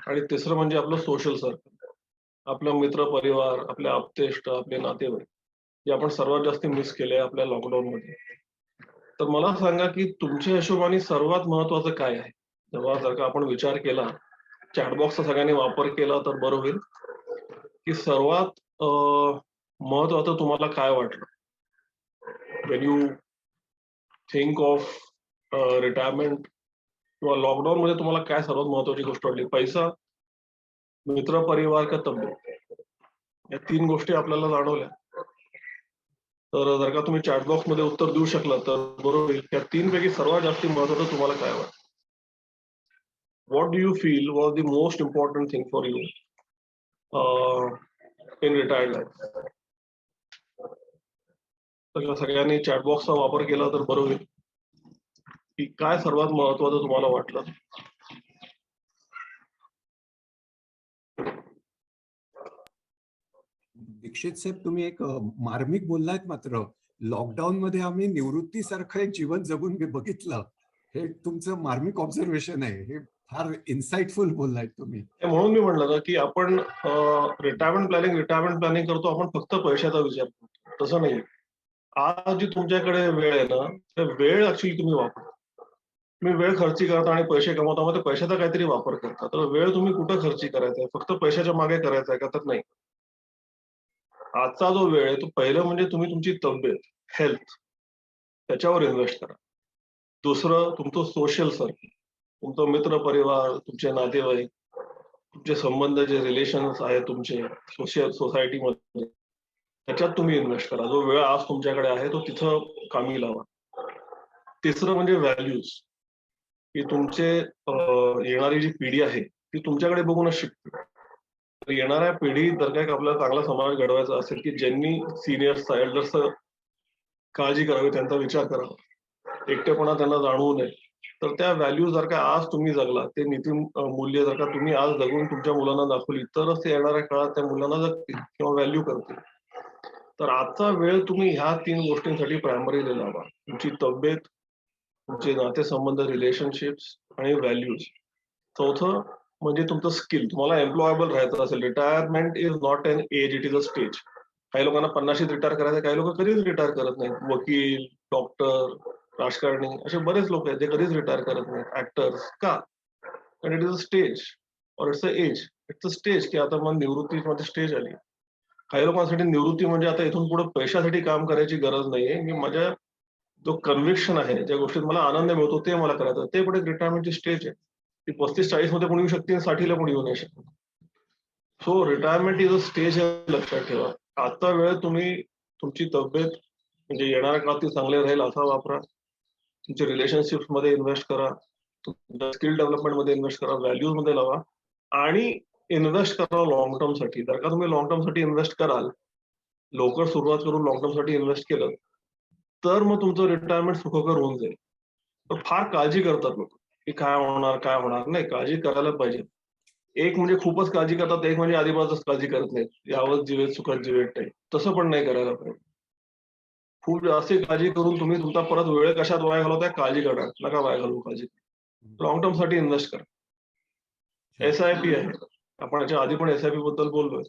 आणि तिसरं म्हणजे आपलं सोशल सर्कल. आपलं मित्र परिवार, आपले आप्तेष्ट, आपले नातेवाईक, जे आपण सर्वात जास्त मिस केले आपल्या लॉकडाऊन मध्ये. तर मला सांगा, की तुमच्या हिशोबाने सर्वात महत्वाचं काय आहे? जेव्हा जर का आपण विचार केला, चॅटबॉक्सचा सगळ्यांनी वापर केला तर बरं होईल, की सर्वात महत्वाचं तुम्हाला काय वाटलं? When you think of retirement किंवा लॉकडाऊन मध्ये तुम्हाला काय सर्वात महत्वाची गोष्ट वाटली? पैसा, मित्र परिवार का तब्येत? या 3 गोष्टी आपल्याला जाणवल्या. तर जर का तुम्ही चॅट बॉक्स मध्ये उत्तर देऊ शकला तर बरोबर होईल. त्या 3 पैकी सर्वात जास्त महत्वाचं तुम्हाला काय वाटतं? What do you feel was the most important thing for you? In retired life. तर सगळ्यांनी चॅटबॉक्सचा वापर केला तर बरं होईल. की काय सर्वात महत्वाचं तुम्हाला वाटलं? दीक्षित साहेब, तुम्ही एक मार्मिक बोललात. मात्र लॉकडाऊन मध्ये आम्ही निवृत्तीसारखं एक जीवन जगून बघितलं. हे तुमचं मार्मिक ऑब्झर्वेशन आहे. हे फार इन्साइटफुल बोललात तुम्ही. म्हणून मी म्हणलं ना की आपण रिटायरमेंट प्लॅनिंग करतो, आपण फक्त पैशाचा विचार करतो. तसं नाही. आज जी तुमच्याकडे वेळ आहे ना, त्या वेळ ऍक्च्युली तुम्ही वापरा. तुम्ही वेळ खर्ची करता आणि पैसे कमवता, मग ते पैशाचा काहीतरी वापर करता. तर वेळ तुम्ही कुठं खर्ची करायचा आहे? फक्त पैशाच्या मागे करायचा आहे का? तर नाही. आजचा जो वेळ आहे तो पहिलं म्हणजे तुम्ही तुमची तब्येत, हेल्थ त्याच्यावर इन्व्हेस्ट करा. दुसरं तुमचं सोशल सर्कल, तुमचं मित्र परिवार, तुमचे नातेवाईक, तुमचे संबंध, जे रिलेशन्स आहेत तुमचे सोसायटीमध्ये, त्याच्यात तुम्ही इन्व्हेस्ट करा. जो वेळ आज तुमच्याकडे आहे तो तिथं कामी लावा. तिसरं म्हणजे व्हॅल्यूज, की तुमचे येणारी जी पिढी आहे ती तुमच्याकडे बघूनच शिकते. तर येणाऱ्या पिढी जर काही आपल्याला चांगला समाज घडवायचा असेल, की ज्यांनी सिनियर्सचा, एल्डर्सचा काळजी करावी, त्यांचा विचार करावा, एकटेपणा त्यांना जाणवू नये, तर त्या व्हॅल्यू जर का आज तुम्ही जगला, ते नीती मूल्य जर का तुम्ही आज जगून तुमच्या मुलांना दाखवली, तरच ते येणाऱ्या काळात त्या मुलांना जगतील किंवा व्हॅल्यू करतील. तर आजचा वेळ तुम्ही ह्या 3 गोष्टींसाठी प्रायमरीली लावा. तुमची तब्येत, तुमचे नातेसंबंध, रिलेशनशिप्स आणि व्हॅल्यूज. चौथं म्हणजे तुमचं स्किल. तुम्हाला एम्प्लॉयबल राहायचं असेल, retirement is not an age, it is a stage. काही लोकांना 50शीत रिटायर करायचं, काही लोक कधीच रिटायर करत नाहीत. वकील, डॉक्टर, राजकारणी, असे बरेच लोक आहेत जे कधीच रिटायर करत नाहीत. ऍक्टर्स. का? कारण इट इज अ स्टेज और it's a age. It's a stage, की आता मग निवृत्तीमध्ये स्टेज आली. काही लोकांसाठी निवृत्ती म्हणजे आता इथून पुढे पैशासाठी काम करायची गरज नाहीये. मी माझ्या जो कन्व्हिक्शन आहे, ज्या गोष्टीत मला आनंद मिळतो ते मला करायचं. ते पण एक रिटायरमेंटची स्टेज आहे. ती 35-40 मध्ये पण येऊ शकते आणि 60ला पण येऊ नाही शकत. So retirement is a stage, हे लक्षात ठेवा. आता वेळ तुम्ही तुमची तब्येत, म्हणजे येणाऱ्या काळात ती चांगली राहील असा वापरा. तुमच्या रिलेशनशिप्स मध्ये इन्व्हेस्ट करा, तुमच्या स्किल डेव्हलपमेंट मध्ये इन्व्हेस्ट करा, व्हॅल्यूज मध्ये लावा आणि इन्व्हेस्ट करा लॉंग टर्म साठी. जर का तुम्ही लॉंग टर्म साठी इन्व्हेस्ट कराल, लवकर सुरुवात करून लॉंग टर्म साठी इन्व्हेस्ट केलं, तर मग तुमचं रिटायरमेंट सुखकर होऊन जाईल. तर फार काळजी करतात लोक, की काय होणार नाही. काळजी करायला पाहिजे. एक म्हणजे खूपच काळजी करतात, एक म्हणजे आधीपासूनच काळजी करत नाहीत. यावत जीवेत सुखात जीवेत टाईप. तसं पण नाही करायला पाहिजे. खूप जास्त काळजी करून तुम्ही तुमचा परत वेळ कशात वाया घालवताय, काळजी करणार. नका वाया घालवू काळजी. लॉंग टर्म साठी इन्व्हेस्ट करा. SIP आहे. आपण याच्या आधी पण SIP बद्दल बोललोय.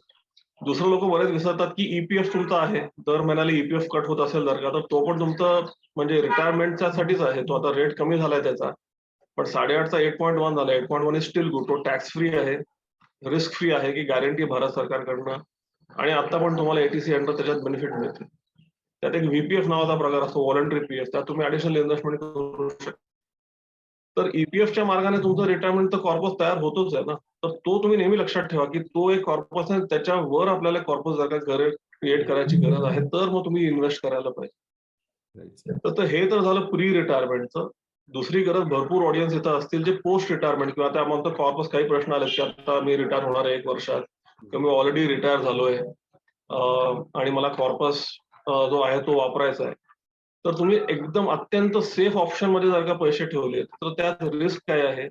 दुसरं लोक बरेच विसरतात की EPF तुमचा आहे. दर महिन्याला EPF कट होत असेल जर का, तर तो पण तुमचा म्हणजे रिटायरमेंटच्या साठीच आहे. तो आता रेट कमी झालाय त्याचा, पण 8.5चा 8.1 झाला. 8.1 इज स्टील गुड. तो टॅक्स फ्री आहे, रिस्क फ्री आहे, की गॅरंटी भारत सरकारकडनं. आणि आता पण तुम्हाला ATC अंडर त्याच्यात बेनिफिट मिळते. त्यात एक VPF नावाचा प्रकार असतो, व्हॉलंटरी PF. त्यात तुम्ही ऍडिशनल इन्व्हेस्टमेंट करू शकता. तर EPFच्या मार्गाने तुमचं रिटायरमेंट कॉर्पस तयार होतोच आहे ना. तर तो तुम्ही नेहमी लक्षात ठेवा, की तो एक कॉर्पस आहे, त्याच्यावर आपल्याला कॉर्पस जर का क्रिएट करायची गरज आहे, तर मग तुम्ही इन्व्हेस्ट करायला पाहिजे. तर हे तर झालं प्री रिटायरमेंटचं. दुसरी गरज भरपूर ऑडियन्स इथं असतील जे पोस्ट रिटायरमेंट किंवा त्या म्हणतो कॉर्पस, काही प्रश्न आले की आता मी रिटायर होणार आहे 1 वर्षात, किंवा मी ऑलरेडी रिटायर झालोय आणि मला कॉर्पस जो आहे तो वापरायचा आहे. तर तुम्ही एकदम अत्यंत सेफ ऑप्शन मध्ये जर का पैसे ठेवले, तर त्यात रिस्क काय आहे,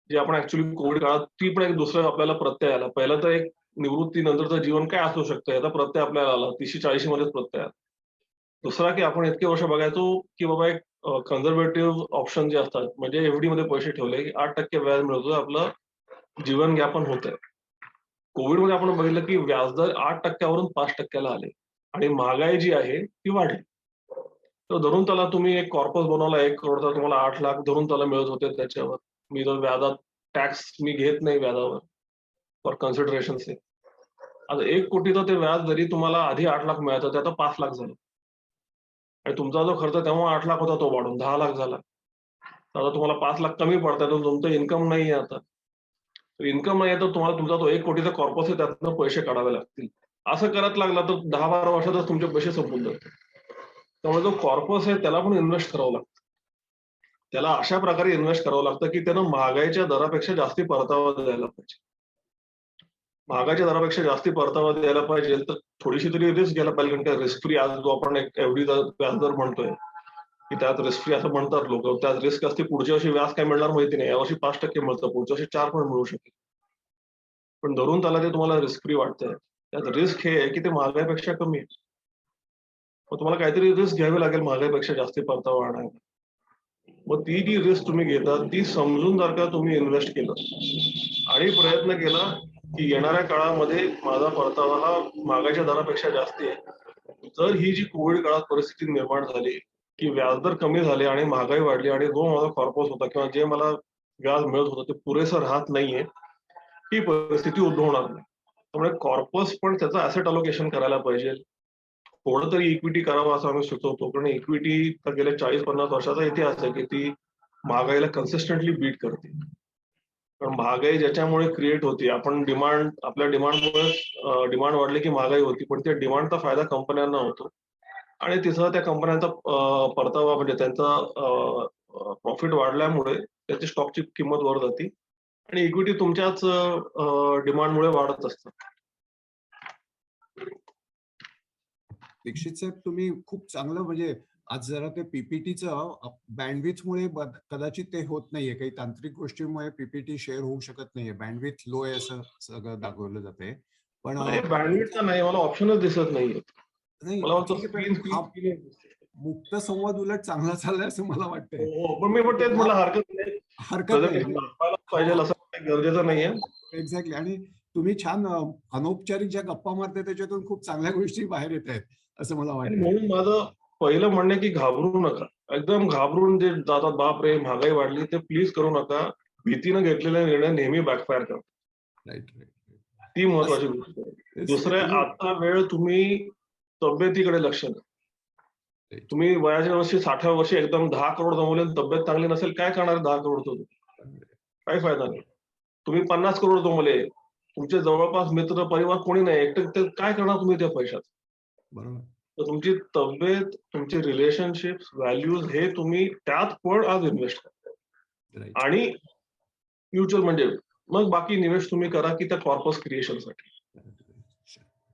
जे आपण ऍक्च्युली कोविड काळात, ती पण एक दुसरं आपल्याला प्रत्यय आला. पहिला तर एक निवृत्तीनंतरचं जीवन काय असू शकतं याचा प्रत्यय आपल्याला आला, 30-40 मध्येच प्रत्यय आला. दुसरा की आपण इतके वर्ष बघायचो की बाबा एक कन्झर्वेटिव्ह ऑप्शन जे असतात, म्हणजे FD मध्ये पैसे ठेवले की 8% व्याज मिळतोय, आपलं जीवन ज्ञापन होतंय. कोविडमध्ये आपण बघितलं की व्याजदर 8%वरून 5%ला आले आणि महागाई जी आहे ती वाढली. तर धरून त्याला तुम्ही एक कॉर्पस बनवला 1 करोडचा, तुम्हाला 8 लाख धरून त्याला मिळत होते त्याच्यावर. मी जर व्याजात टॅक्स मी घेत नाही व्याजावर, फॉर कन्सिडरेशन से. आता 1 कोटीचं ते व्याज जरी तुम्हाला आधी 8 लाख मिळायचं, ते आता 5 लाख झालं. आणि तुमचा जो खर्च तेव्हा 8 लाख होता तो वाढून 10 लाख झाला. आता तुम्हाला 5 लाख कमी पडतात, तुमचं इन्कम नाहीये आता. इन्कम नाही आहे तर तुम्हाला तुमचा तो 1 कोटीचा कॉर्पस आहे, त्यातनं पैसे काढावे लागतील. असं करत लागला तर 10-12 वर्षातच तुमचे पैसे संपून जातील. त्यामुळे जो कॉर्पस आहे त्याला पण इन्व्हेस्ट करावं लागतं. त्याला अशा प्रकारे इन्व्हेस्ट करावं लागतं की त्यानं महागाईच्या दरापेक्षा जास्ती परतावा द्यायला पाहिजे. महागाईच्या दरापेक्षा जास्ती परतावा द्यायला पाहिजे तर थोडीशी तरी रिस्क घ्यायला पाहिजे, कारण का रिस्क फ्री आज जो आपण एक एवढी व्याजदर म्हणतोय की त्यात रिस्क फ्री असं म्हणतात लोक, त्यात रिस्क असते पुढच्या वर्षी व्याज काय मिळणार माहिती नाही, यावर्षी 5% मिळतं, पुढच्या वर्षी 4 पण मिळू शकेल, पण धरून त्याला ते तुम्हाला रिस्क फ्री वाटतंय. त्यात रिस्क हे आहे की ते महागाईपेक्षा कमी आहे. मग तुम्हाला काहीतरी रिस्क घ्यावी लागेल महागाईपेक्षा जास्ती परतावा आणायला. मग ती जी रिस्क तुम्ही घेता ती समजून जर का तुम्ही इन्व्हेस्ट केलं आणि प्रयत्न केला की येणाऱ्या काळामध्ये माझा परतावा हा महागाईच्या दरापेक्षा जास्ती आहे, तर ही जी कोविड काळात परिस्थिती निर्माण झाली की व्याजदर कमी झाले आणि महागाई वाढली आणि जो माझा कॉर्पस होता किंवा जे मला व्याज मिळत होतं ते पुरेसं राहत नाहीये, ही परिस्थिती उद्भवणार नाही. त्यामुळे कॉर्पस पण त्याचं ऍसेट अलोकेशन करायला पाहिजे. थोडं तरी इक्विटी करावं असं आम्ही सुचवतो, कारण इक्विटी तर गेल्या 40-50 वर्षाचा इतिहास आहे की ती महागाईला कन्सिस्टंटली बीट करते. पण महागाई ज्याच्यामुळे क्रिएट होती, आपण आपल्या डिमांडमुळे डिमांड वाढली की महागाई होती, पण त्या डिमांडचा फायदा कंपन्यांना होतो आणि तिथं त्या कंपन्यांचा परतावा म्हणजे त्यांचा प्रॉफिट वाढल्यामुळे त्याची स्टॉकची किंमत वर जाते आणि इक्विटी तुमच्याच डिमांडमुळे वाढत असतात. दीक्षित साहेब, तुम्ही खूप चांगलं म्हणजे आज जरा ते पीपीटीचं बँडविथमुळे कदाचित ते होत नाहीये, काही तांत्रिक गोष्टीमुळे पीपीटी शेअर होऊ शकत नाहीये, बँडविथ लो आहे असं सगळं दाखवलं जाते. पण बँडविड्थचा नाही, मला ऑप्शनच दिसत नाहीये. नाही मला वाटतं ठीक आहे, पण हा मुक्त संवाद उलट चांगला चाललाय असं मला वाटतंय. पण मी पण तेच म्हटलं, हरकत नाही, हरकत नाही पाहिजे असं गरजेचं नाहीये. एक्झॅक्टली. आणि तुम्ही छान अनौपचारिक ज्या गप्पा मारताय त्याच्यातून खूप चांगल्या गोष्टी बाहेर येत आहेत असं मला वाटतं. म्हणून माझं पहिलं म्हणणं आहे की घाबरू नका, एकदम घाबरून जे जातात बाप रे महागाई वाढली, ते प्लीज करू नका. भीतीनं घेतलेला निर्णय नेहमी बॅकफायर करतो. Right right. ती महत्वाची गोष्ट आहे. दुसरं, आता वेळ तुम्ही तब्येतीकडे लक्ष द्या. तुम्ही वयाच्या वर्षी 60व्या वर्षी एकदम 10 करोड जमवले, तब्येत चांगली नसेल, काय करणार 10 करोड तो? काही फायदा नाही. तुम्ही 50 करोड जमवले, तुमचे जवळपास मित्र परिवार कोणी नाही, एकटे काय करणार तुम्ही त्या पैशात? बरोबर. तर तुमची तब्येत, तुमचे रिलेशनशिप, व्हॅल्यूज हे तुम्ही त्यात पण आज इन्व्हेस्ट करा. आणि म्युच्युअल म्हणजे मग बाकी निवेश तुम्ही करा की त्या कॉर्पस क्रिएशनसाठी.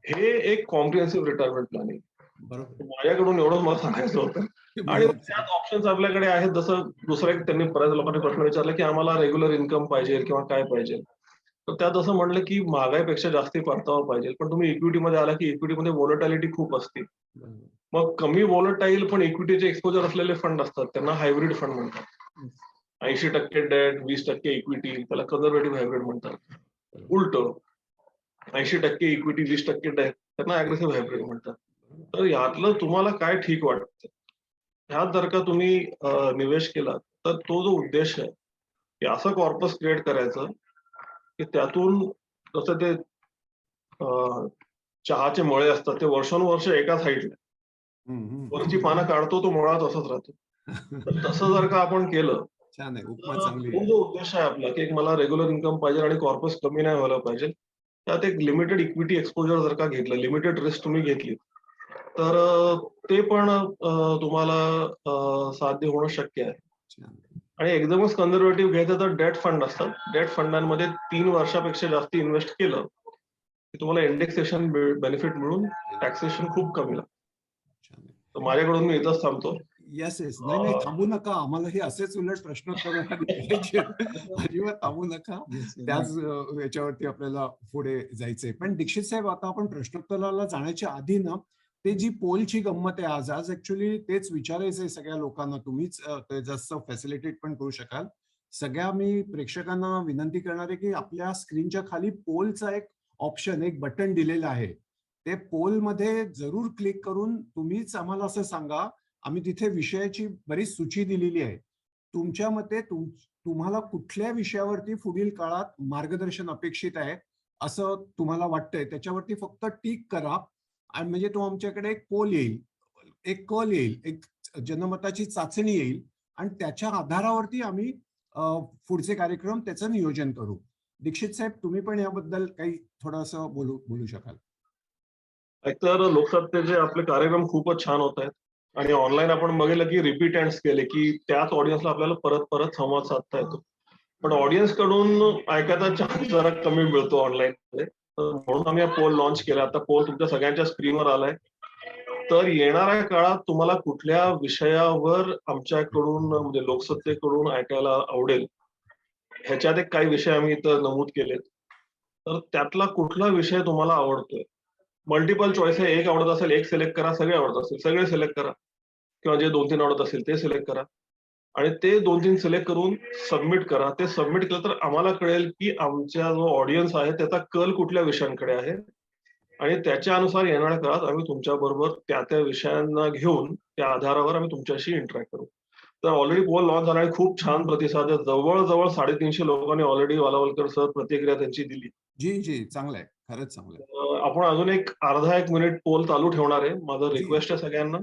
हे एक कॉम्प्रिहेन्सिव्ह रिटायरमेंट प्लॅनिंग. माझ्याकडून एवढंच मला सांगायचं होतं. आणि त्यात ऑप्शन्स आपल्याकडे आहेत, जसं दुसऱ्या त्यांनी बऱ्याच लोकांनी प्रश्न विचारला की आम्हाला रेग्युलर इन्कम पाहिजे किंवा काय पाहिजे, तर त्यात असं म्हणलं की महागाईपेक्षा जास्ती परतावा पाहिजे. पण तुम्ही इक्विटीमध्ये आला की इक्विटीमध्ये व्हॉलेटिलिटी खूप असते. मग कमी व्हॉलेटाईल पण इक्विटीचे एक्सपोजर असलेले फंड असतात, त्यांना हायब्रिड फंड म्हणतात. 80% डेट, 20% इक्विटी, त्याला कन्झर्वेटिव्ह हायब्रिड म्हणतात. उलट 80% इक्विटी, 20% डेट, त्यांना अग्रेसिव्ह हायब्रिड म्हणतात. तर यातलं तुम्हाला काय ठीक वाटतं, ह्यात जर का तुम्ही निवेश केला तर तो जो उद्देश आहे की असं कॉर्पस क्रिएट करायचं की त्यातून जसं ते चहाचे मळे असतात ते वर्षानुवर्ष एका साईडला वरची पानं काढतो, तो मुळा तसंच राहतो. तर तसं जर का आपण केलं, छान आहे, उपमा तर चांगली. तो जो उद्देश आहे आपला की मला रेग्युलर इन्कम पाहिजे आणि कॉर्पस कमी नाही व्हायला पाहिजे, त्यात एक लिमिटेड इक्विटी एक्सपोजर जर का घेतलं, लिमिटेड रिस्क तुम्ही घेतली, तर ते पण तुम्हाला साध्य होणं शक्य आहे. आणि एकदमच कन्झर्वेटिव्ह घ्यायचं तर डेट फंड असतात. डेट फंडांमध्ये 3 वर्षापेक्षा जास्त इन्व्हेस्ट केलं की तुम्हाला इंडेक्सेशन बेनिफिट मिळून टॅक्सेशन खूप कमी लागतं. तर माझ्याकडून मी इथंच थांबतो. Yes yes. नाही नाही, थांबू नका, आम्हाला हे असेच उलट प्रश्नोत्तर अजिबात थांबू नका. त्याच याच्यावरती आपल्याला पुढे जायचंय. पण दीक्षित साहेब, आता आपण प्रश्नोत्तराला जाण्याच्या आधी ना, ते जी पोलची गंमत आहे आज ऍक्च्युली तेच विचारायचंय सगळ्या लोकांना. तुम्हीच ते जास्त फॅसिलिटेट पण करू शकाल. सगळ्या मी प्रेक्षकांना विनंती करणार आहे की आपल्या स्क्रीनच्या खाली पोलचा एक ऑप्शन, एक बटन दिलेलं आहे. ते पोलमध्ये जरूर क्लिक करून तुम्हीच आम्हाला असं सांगा. आम्ही तिथे विषयाची बरीच सूची दिलेली आहे. तुमच्या मते तुम्हाला कुठल्या विषयावरती पुढील काळात मार्गदर्शन अपेक्षित आहे असं तुम्हाला वाटतंय, त्याच्यावरती फक्त टिक करा. आणि म्हणजे तो आमच्याकडे एक पोल येईल, एक कल येईल, एक जनमताची चाचणी येईल आणि त्याच्या आधारावरती आम्ही पुढचे कार्यक्रम त्याचं नियोजन करू. दीक्षित साहेब, तुम्ही पण याबद्दल काही थोडंसं बोलू शकाल? एकतर लोकसत्तेचे आपले कार्यक्रम खूपच छान होत आहेत आणि ऑनलाईन आपण बघितलं की रिपीट एंड्स केले की त्याच ऑडियन्सला आपल्याला परत परत संवाद साधता येतो. पण ऑडियन्स कडून ऐकायचा चान्स जरा कमी मिळतो ऑनलाईन मध्ये. तर म्हणून आम्ही हा पोल लॉन्च केला. आता पोल तुमच्या सगळ्यांच्या स्क्रीनवर आलाय. तर येणाऱ्या काळात तुम्हाला कुठल्या विषयावर आमच्याकडून म्हणजे लोकसत्तेकडून ऐकायला आवडेल, ह्याच्यात एक काही विषय आम्ही इथं नमूद केलेत. तर त्यातला कुठला विषय तुम्हाला आवडतोय? मल्टिपल चॉईस आहे. एक आवडत असेल, एक सिलेक्ट करा. सगळे आवडत असेल, सगळे सिलेक्ट करा. किंवा जे 2-3 आवडत असेल ते सिलेक्ट करा. आणि ते 2-3 सिलेक्ट करून सबमिट करा. ते सबमिट केलं तर आम्हाला कळेल की आमचा जो ऑडियन्स आहे त्याचा कल कुठल्या विषयांकडे आहे. आणि त्याच्या अनुसार येणाऱ्या काळात आम्ही तुमच्याबरोबर त्या विषयांना घेऊन त्या आधारावर आम्ही तुमच्याशी इंटरॅक्ट करू. तर ऑलरेडी पोल लॉन्च झाला आणि खूप छान प्रतिसाद आहे. जवळ-जवळ 350 लोकांनी ऑलरेडी वालावलकर सर प्रतिक्रिया त्यांची दिली. जी चांगलं आहे, खरंच चांगलं आहे. आपण अजून एक अर्धा 1 मिनिट पोल चालू ठेवणार आहे. माझं जी. रिक्वेस्ट आहे सगळ्यांना,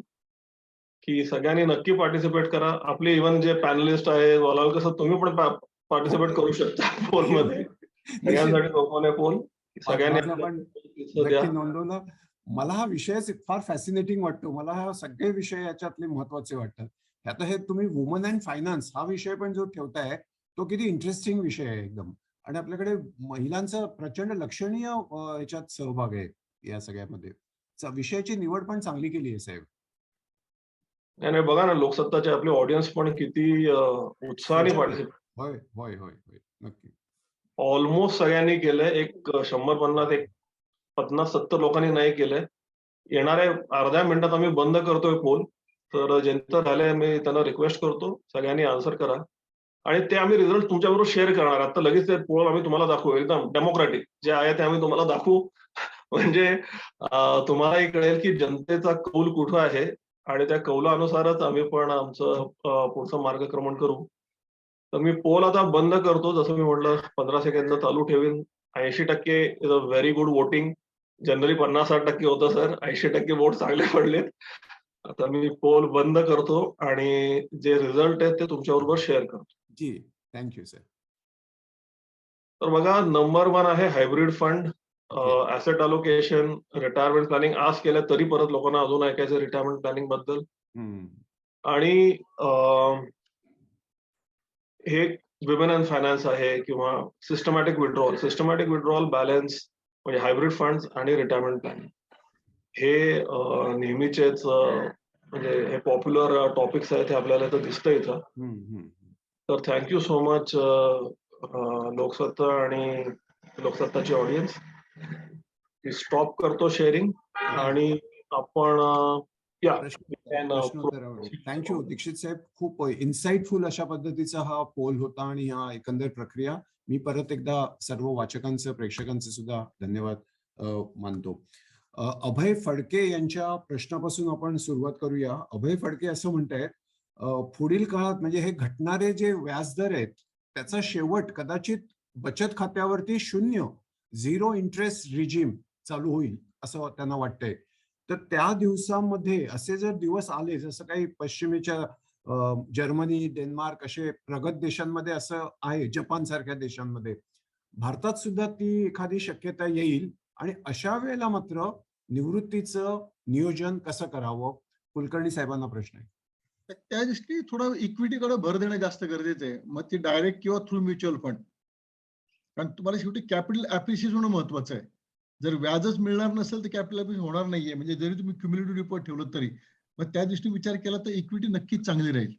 की सगळ्यांनी नक्की पार्टिसिपेट करा. आपले इव्हन जे पॅनलिस्ट आहेत, वालावलकर सर तुम्ही पण पार्टिसिपेट करू शकता पोलमध्ये. सगळ्यांसाठी ओपन आहे पोल. सगळ्यांनी माझा पण द्या. नक्की नोंदवलं. मला हा विषयच फार फॅसिनेटिंग वाटतो. मला हा सगळे विषय याच्यातले महत्वाचे वाटतात. आता हे तुम्ही वुमन अँड फायनान्स हा विषय पण जो ठेवताय तो किती इंटरेस्टिंग विषय आहे एकदम. आणि आपल्याकडे महिलांचा प्रचंड लक्षणीय याच्यात सहभाग आहे या सगळ्यामध्ये. विषयाची निवड पण चांगली केली आहे साहेब. नाही नाही, बघा ना, लोकसत्ताचे आपले ऑडियन्स पण किती उत्साहाने पार्टिसिपेट. होय होय होय होय नक्की. ऑलमोस्ट सगळ्यांनी केलंय. एक 100-50 एक 50-70 लोकांनी नाही केलंय. येणाऱ्या अर्ध्या मिनिटात आम्ही बंद करतोय पोल. तर ज्यांचं झालंय मी त्यांना रिक्वेस्ट करतो सगळ्यांनी आन्सर करा. आणि ते आम्ही रिझल्ट तुमच्याबरोबर शेअर करणार. आता लगेच ते पोल आम्ही तुम्हाला दाखवू. एकदम डेमोक्रॅटिक जे आहे ते आम्ही तुम्हाला दाखवू. म्हणजे तुम्हालाही कळेल की जनतेचा कौल कुठं आहे आणि त्या कौलानुसारच आम्ही पण आमचं पुढचं मार्गक्रमण करू. तर मी पोल आता बंद करतो. जसं मी म्हटलं 15 सेकंद चालू ठेवीन. 80% is a very good voting. Generally 50-60% होतं सर. 80% वोट चांगले पडलेत. आता मी पोल बंद करतो आणि जे रिझल्ट आहेत ते तुमच्याबरोबर शेअर करतो. जी थँक्यू सर. तर बघा, नंबर 1 आहे hybrid fund, asset allocation, retirement planning. आज केलं तरी परत लोकांना अजून ऐकायचं रिटायरमेंट प्लॅनिंग बद्दल. आणि हे विमेन अँड फायनान्स आहे किंवा सिस्टमॅटिक विड्रॉल बॅलन्स म्हणजे हायब्रिड फंड्स आणि रिटायरमेंट प्लॅनिंग. हे नेहमीचेच म्हणजे हे पॉप्युलर टॉपिक्स आहेत. हे आपल्याला इथं दिसतं इथं. तर थँक्यू सो मच लोकसत्ता आणि लोकसत्ताची ऑडियन्स. स्टॉप करतो शेअरिंग आणि आपण थँक्यू दीक्षित साहेब. खूप इन्साइटफुल अशा पद्धतीचा हा पोल होता आणि हा एकंदर प्रक्रिया. मी परत एकदा सर्व वाचकांचं प्रेक्षकांचे सुद्धा धन्यवाद मानतो. अभय फडके यांच्या प्रश्नापासून आपण सुरुवात करूया. अभय फडके असं म्हणतायत, पुढील काळात म्हणजे हे घटणारे जे व्याजदर आहेत त्याचा शेवट कदाचित बचत खात्यावरती 0 इंटरेस्ट रिजीम चालू होईल असं त्यांना वाटतंय. तर त्या दिवसामध्ये असे जर दिवस आले, जसं काही पश्चिमेच्या जर्मनी, डेन्मार्क असे प्रगत देशांमध्ये असं आहे, जपान सारख्या देशांमध्ये, भारतात सुद्धा ती एखादी शक्यता येईल. आणि अशा वेळेला मात्र निवृत्तीचं नियोजन कसं करावं? कुलकर्णी साहेबांना प्रश्न आहे. त्या दृष्टी थोडं इक्विटीकडे भर देणं जास्त गरजेचं आहे. मग ती डायरेक्ट किंवा थ्रू म्युच्युअल फंड. कारण तुम्हाला शेवटी कॅपिटल अप्रिशिएशन होणं महत्वाचं आहे. जर व्याजच मिळणार नसेल तर कॅपिटल अप्रिशिएशन होणार नाहीये. म्हणजे जरी तुम्ही क्युम्युलेटिव्ह रिपोर्ट ठेवलं तरी मग त्या दृष्टीने विचार केला तर इक्विटी नक्कीच चांगली राहील.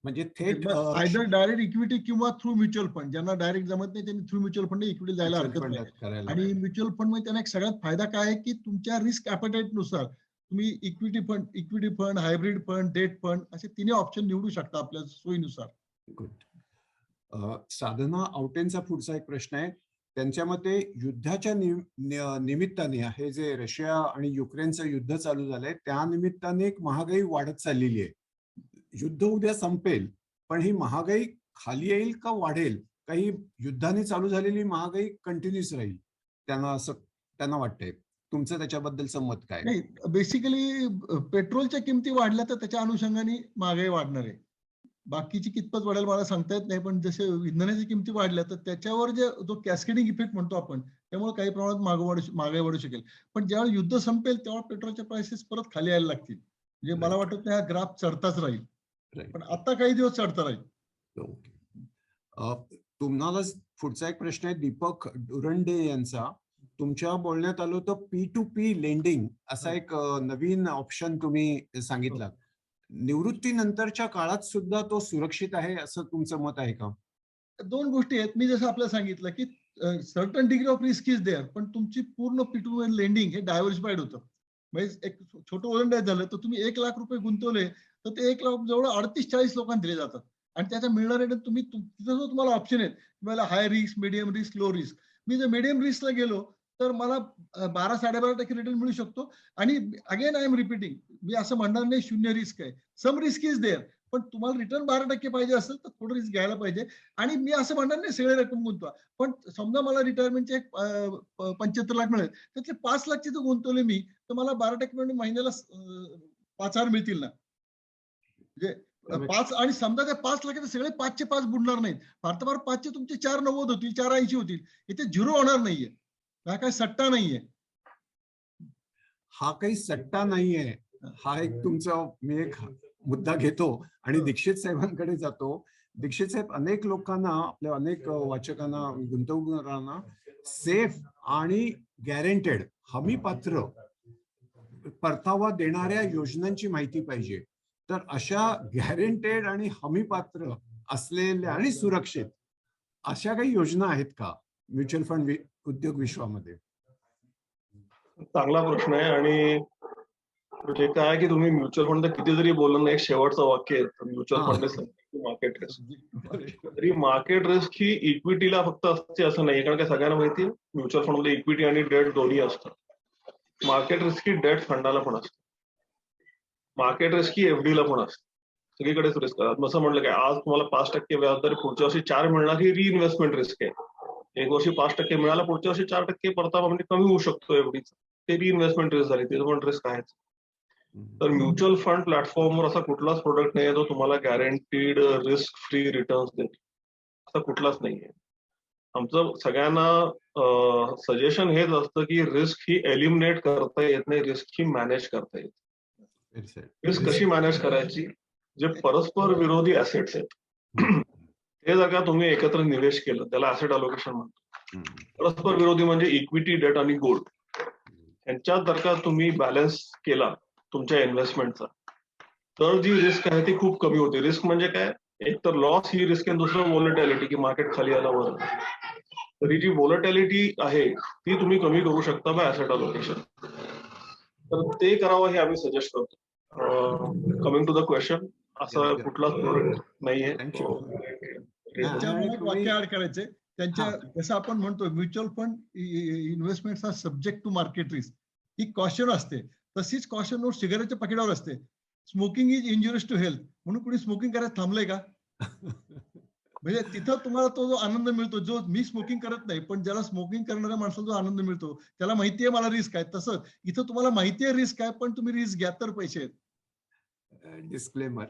म्हणजे थेट आयदर डायरेक्ट इक्विटी किंवा थ्रू म्युच्युअल फंड. ज्यांना डायरेक्ट जमत नाही त्यांनी थ्रू म्युच्युअल फंड इक्विटी जायला हरकत नाही. आणि म्युच्युअल फंड मध्ये त्यांना एक सगळ्यात फायदा काय आहे की तुमच्या रिस्क ॲपेटाईट नुसार तुम्ही equity fund, hybrid fund, debt fund असे तिन्ही ऑप्शन निवडू शकता आपल्या सोयीनुसार. गुड. साधना आवटेंचा पुढचा एक प्रश्न आहे. त्यांच्या मते युद्धाच्या निमित्ताने हे जे रशिया आणि युक्रेनचं युद्ध चालू झालंय त्या निमित्ताने एक महागाई वाढत चाललेली आहे. युद्ध उद्या संपेल पण ही महागाई खाली येईल का वाढेल? काही युद्धाने चालू झालेली महागाई कंटिन्यूस राहील त्यांना वाटतंय. तुमचं त्याच्याबद्दलचं मत काय? नाही, बेसिकली पेट्रोलच्या किमती वाढल्या तर त्याच्या अनुषंगाने महागाई वाढणार आहे. बाकीची कितपत वाढेल मला सांगता येत नाही. पण जसे इंधनाच्या किमती वाढल्या तर त्याच्यावर जो कॅस्केडिंग इफेक्ट म्हणतो आपण, त्यामुळे काही प्रमाणात महागाई वाढू शकेल. पण ज्यावेळी युद्ध संपेल तेव्हा पेट्रोलच्या प्राइसेस परत खाली यायला लागतील. म्हणजे मला वाटत नाही हा ग्राफ चढताच राहील. पण आता काही दिवस चढता राहील. तुम्हाला पुढचा एक प्रश्न आहे दीपक डुरंडे यांचा. तुमच्या बोलण्यात आलं होतं P2P लेंडिंग असा एक नवीन ऑप्शन तुम्ही सांगितला. निवृत्तीनंतरच्या काळात सुद्धा तो सुरक्षित आहे असं तुमचं मत आहे का? दोन गोष्टी आहेत. मी जसं आपल्याला सांगितलं की certain degree of risk is there, पण तुमची पूर्ण P2P लेंडिंग हे डायव्हर्सिफाईड होतं. म्हणजे एक छोटं उदाहरण द्यायचं झालं तर तुम्ही 1 लाख रुपये गुंतवले तर ते 1 लाख जवळ 38-40 लोकांना दिले जातात आणि त्याच्या मिळणारे तुम्ही तिथं तुम्हाला ऑप्शन आहेत तुम्हाला high risk, medium risk, low risk. मी जर मीडियम रिस्कला गेलो तर मला 12-12.5% रिटर्न मिळू शकतो. आणि अगेन आय एम रिपीटिंग, मी असं म्हणणार नाही शून्य रिस्क आहे. सम रिस्क इज देअर, पण तुम्हाला रिटर्न 12% पाहिजे असेल तर थोडं रिस्क घ्यायला पाहिजे. आणि मी असं म्हणणार नाही सगळे रक्कम गुंतवा, पण समजा मला रिटायरमेंटचे 75 लाख मिळेल त्यातले 5 लाखची जर गुंतवले मी तर मला 12% महिन्याला 5,000 मिळतील ना. म्हणजे 5 आणि समजा त्या 5 लाखाचे सगळे 5चे 5 बुडणार नाहीत. फार 5चे तुमचे 4,90 होतील, 4,80 होतील. इथे झिरो होणार नाहीये. हा काय सट्टा नाहीये. हा काही सट्टा नाहीये. हा एक तुमचा मी एक मुद्दा घेतो आणि दीक्षित साहेबांकडे जातो. दीक्षित साहेब, अनेक लोकांना, आपल्या अनेक वाचकांना, गुंतवणूकदारांना सेफ आणि गॅरंटेड हमीपात्र परतावा देणाऱ्या योजनांची माहिती पाहिजे. तर अशा गॅरंटेड आणि हमीपात्र असलेल्या आणि सुरक्षित अशा काही योजना आहेत का म्युच्युअल फंड उद्योग विश्वामध्ये? चांगला प्रश्न आहे. आणि म्हणजे काय की तुम्ही म्युच्युअल फंड किती जरी बोललं ना, एक शेवटचं वाक्य आहे म्युच्युअल फंड मार्केट रिस्क. तरी मार्केट रिस्क ही इक्विटीला फक्त असते असं नाही, कारण की सगळ्यांना माहिती आहे म्युच्युअल फंडमध्ये इक्विटी आणि डेट दोन्ही असतं. मार्केट रिस्क ही डेट फंडाला पण असते. मार्केट रिस्क ही FD ला पण असते. सगळीकडेच रिस्क आहे. असं म्हणलं काय आज तुम्हाला 5% व्याज तर पुढच्या वर्षी 4 मिळणार ही रिइन्व्हेस्टमेंट रिस्क आहे. एक वर्षी 5% मिळाला, पुढच्या वर्षी 4% परतावा म्हणजे कमी होऊ शकतो FDचा. ते रिइन्व्हेस्टमेंट रिस्क झाली, ते पण रिस्क आहेच. तर म्युच्युअल फंड प्लॅटफॉर्मवर असा कुठलाच प्रोडक्ट नाही जो तुम्हाला गॅरंटीड रिस्क फ्री रिटर्न्स देतो, असा कुठलाच नाहीये. आमचं सगळ्यांना सजेशन हेच असतं की रिस्क ही एलिमिनेट करता येत नाही, रिस्क ही मॅनेज करता येते. रिस्क कशी मॅनेज करायची? जे परस्पर विरोधी ऍसेट्स आहेत ते जर का तुम्ही एकत्र निवेश केलं त्याला ऍसेट अलोकेशन म्हणतो. परस्पर विरोधी म्हणजे इक्विटी, डेट आणि गोल्ड. यांच्यात जर का तुम्ही बॅलन्स केला तुमच्या इन्व्हेस्टमेंटचा तर जी रिस्क आहे ती खूप कमी होते. रिस्क म्हणजे काय? एक तर लॉस ही रिस्क आहे, दुसरं व्होलॅटिलिटी की मार्केट खाली आलं वर. तरी जी व्होलॅटिलिटी आहे ती तुम्ही कमी करू शकता बाय ऍसेट अलोकेशन. तर ते करावं हे आम्ही सजेस्ट करतो. कमिंग टू द क्वेश्चन, असं कुठलाच प्रोडक्ट नाहीये. त्याच्यामध्ये एक वाक्य ऍड करायचंय. त्यांच्या जसं आपण म्हणतो mutual fund investment are subject to market risk, ही कॉशन असते. तशीच कॉशन नोट सिगारेटच्या पाकिटावर असते. Smoking is injurious to health, म्हणून कुणी स्मोकिंग करायला थांबलंय का? म्हणजे तिथं तुम्हाला तो जो आनंद मिळतो, जो मी स्मोकिंग करत नाही पण ज्याला स्मोकिंग करणाऱ्या माणसाला जो आनंद मिळतो त्याला माहितीये मला रिस्क आहे, तसं इथं तुम्हाला माहितीये रिस्क आहे पण तुम्ही रिस्क घ्या तर पैसे आहेत. डिस्क्लेमर.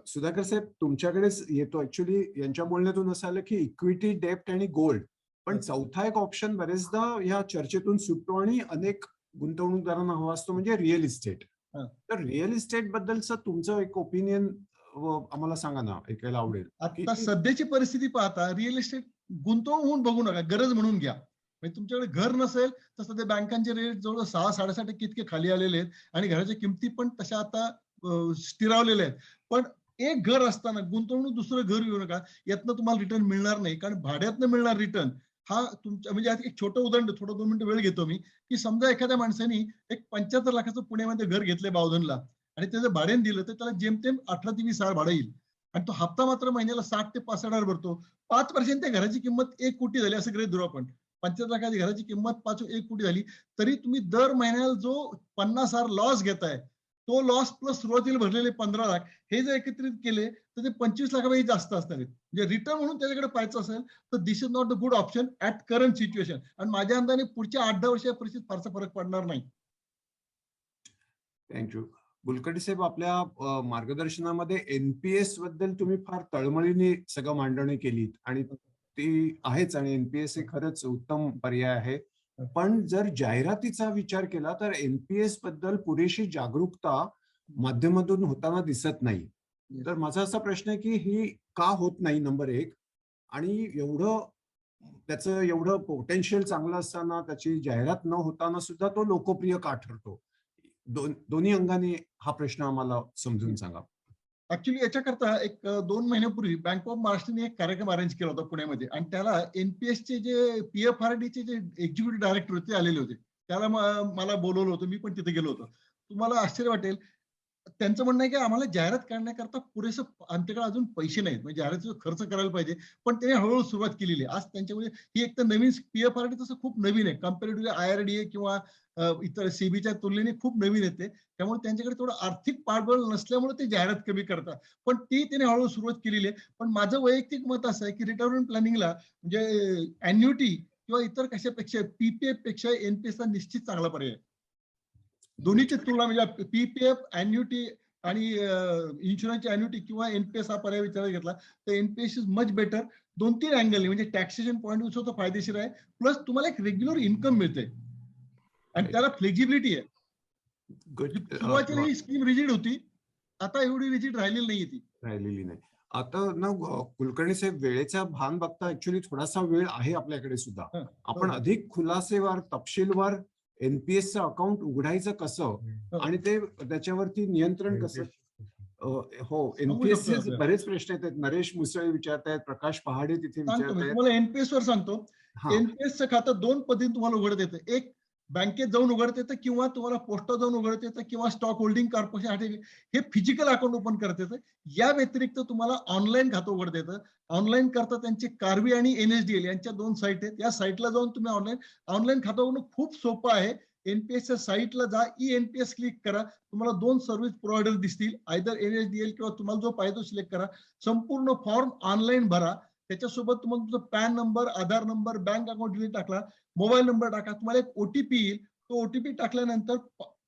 सुधाकर साहेब, तुमच्याकडेच येतो. ऍक्च्युली यांच्या बोलण्यातून असं आलं की इक्विटी, डेप्ट आणि गोल्ड, पण चौथा एक ऑप्शन बरेचदा या चर्चेतून सुटतो आणि अनेक गुंतवणूकदारांना हवा असतो, म्हणजे रिअल इस्टेट. तर रिअल इस्टेट बद्दलचं तुमचं एक ओपिनियन आम्हाला सांगा ना, ऐकायला आवडेल. आता सध्याची परिस्थिती पाहता रिअल इस्टेट गुंतवणूक म्हणून बघू नका, गरज म्हणून घ्या. म्हणजे तुमच्याकडे घर नसेल तर सध्या बँकांचे रेट जवळ 6-6.5% इतके खाली आलेले आहेत आणि घराच्या किमती पण तशा आता स्थिरावलेल्या आहेत. पण एक घर असताना गुंतवणूक दुसरं घर घेऊ नका, यातनं तुम्हाला रिटर्न मिळणार नाही. कारण भाड्यातनं मिळणार रिटर्न हा तुमच्या, म्हणजे एक छोटं उदाहरण, थोडं 2 मिनिटं वेळ घेतो मी, की समजा एखाद्या माणसाने एक 75 लाखाचं पुण्यामध्ये घर घेतलंय बावधनला आणि त्याचं भाड्याने दिलं तर त्याला जेमतेम 18 ते 20 हजार भाडं येईल आणि तो हप्ता मात्र महिन्याला 60 ते 65 हजार भरतो. 5% त्या घराची किंमत 1 कोटी झाली असं गृहीत धरू आपण. 75 लाखाची घराची किंमत 1 कोटी झाली तरी तुम्ही दर महिन्याला जो 50 हजार लॉस घेताय, तो लॉस प्लस सुरुवातीला भरलेले 15 लाख हे जर एकत्रित केले तर ते 25 लाखापेक्षा जास्त असणार आहेत. म्हणजे रिटर्न म्हणून त्याच्याकडे पाहायचं असेल तर this is not a good option at current situation. आणि माझ्या अंदाने पुढच्या 8-10 वर्षाच्या परिस्थितीत फारसा फरक पडणार नाही. थँक्यू. कुलकर्णी साहेब, आपल्या मार्गदर्शनामध्ये NPS बद्दल तुम्ही फार तळमळीने सगळं मांडणी केलीत आणि ती आहेच, आणि NPS हे खरंच उत्तम पर्याय आहे. पण जर जाहिरातीचा विचार केला तर NPS बद्दल पुरेशी जागरूकता माध्यमातून होताना दिसत नाही. तर माझा असा प्रश्न आहे की ही का होत नाही, नंबर 1. आणि त्याचं एवढं पोटेन्शियल चांगलं असताना त्याची जाहिरात न होताना सुद्धा तो लोकप्रिय का ठरतो? दोन्ही अंगाने हा प्रश्न आम्हाला समजून सांगा. ऍक्च्युली याच्याकरता एक 2 महिन्यापूर्वी बँक ऑफ महाराष्ट्रने एक कार्यक्रम अरेंज केला होता पुण्यामध्ये आणि त्याला एनपीएसचे जे पीएफआरडीचे जे एक्झिक्युटिव्ह डायरेक्टर होते ते आलेले होते. त्याला मला बोलवलं होतं, मी पण तिथे गेलो होतो. तुम्हाला आश्चर्य वाटेल, त्यांचं म्हणणं आहे की आम्हाला जाहिरात करण्याकरता पुरेसं आमच्याकडे अजून पैसे नाहीत, म्हणजे जाहिरातीचा खर्च करायला पाहिजे, पण त्याने हळूहळू सुरुवात केलेली आहे. आज त्यांच्यामध्ये ही एक तर नवीन पीएफआरडी तसं खूप नवीन आहे, कम्पॅरेटिव्हली आयआरडीए किंवा इतर सेबीच्या तुलनेने खूप नवीन येते. त्यामुळे त्यांच्याकडे थोडं आर्थिक पाठबळ नसल्यामुळे ते जाहिरात कमी करतात, पण ती त्याने हळूहळू सुरुवात केलेली आहे. पण माझं वैयक्तिक मत असं आहे की रिटायरमेंट प्लॅनिंगला म्हणजे अॅन्युटी किंवा इतर कशापेक्षा पीपीएफ पेक्षा एनपीएसचा निश्चित चांगला पर्याय आहे. दोन्हीची तुलना म्हणजे पीपीएफ अॅन्युटी आणि इन्शुरन्सची अॅन्युटी किंवा एनपीएस हा पर्याय विचारात घेतला तर NPS is much better. 2-3 angle म्हणजे टॅक्सेशन पॉईंट ऑफ व्ह्यू फायदेशीर आहे, प्लस तुम्हाला एक रेग्युलर इन्कम मिळते आणि त्याला फ्लेक्झिबिलिटी आहे. गुड. सुरुवातीला ही स्कीम रिजिड होती, आता एवढी रिजिड राहिलेली नाहीये ती. राहिलेली नाही. आता ना कुलकर्णी साहेब, वेळेचा भान बघता ऍक्च्युली थोडासा वेळ आहे आपल्याकडे सुद्धा. आपण अधिक खुलासेवार तपशीलवार एनपीएसचं अकाउंट उघडायचं कसं आणि त्याच्यावरती नियंत्रण कसं? हो, एनपीएसचे बरेच प्रश्न आहेत. नरेश मुसळे विचारतायत, प्रकाश पहाडे तिथे विचारतायत. तुम्हाला एनपीएस वर सांगतो. एनपीएसचं खातं 2 पद्धतीने तुम्हाला उघडता येतं. एक बँकेत जाऊन उघडता येतं किंवा तुम्हाला पोस्टात जाऊन उघडता येतं किंवा स्टॉक होल्डिंग कॉर्पोरेशन हे फिजिकल अकाउंट ओपन करता येतं. या व्यतिरिक्त तुम्हाला ऑनलाईन खातं उघडता येतं. ऑनलाईन करता त्यांचे कार्वी आणि एनएसडीएल यांच्या 2 साईट आहेत. या साईटला जाऊन तुम्ही ऑनलाईन खातं उघडणं खूप सोपं आहे. एनपीएसच्या साईटला जा, ई एनपीएस क्लिक करा, तुम्हाला 2 सर्व्हिस प्रोव्हायडर दिसतील, आयदर एनएसडीएल किंवा तुम्हाला जो पाहिजे तो सिलेक्ट करा. संपूर्ण फॉर्म ऑनलाईन भरा. त्याच्यासोबत तुम्हाला तुमचा पॅन नंबर, आधार नंबर, बँक अकाउंट डिटेल टाकला, मोबाईल नंबर टाका, तुम्हाला एक ओटीपी येईल. तो ओटीपी टाकल्यानंतर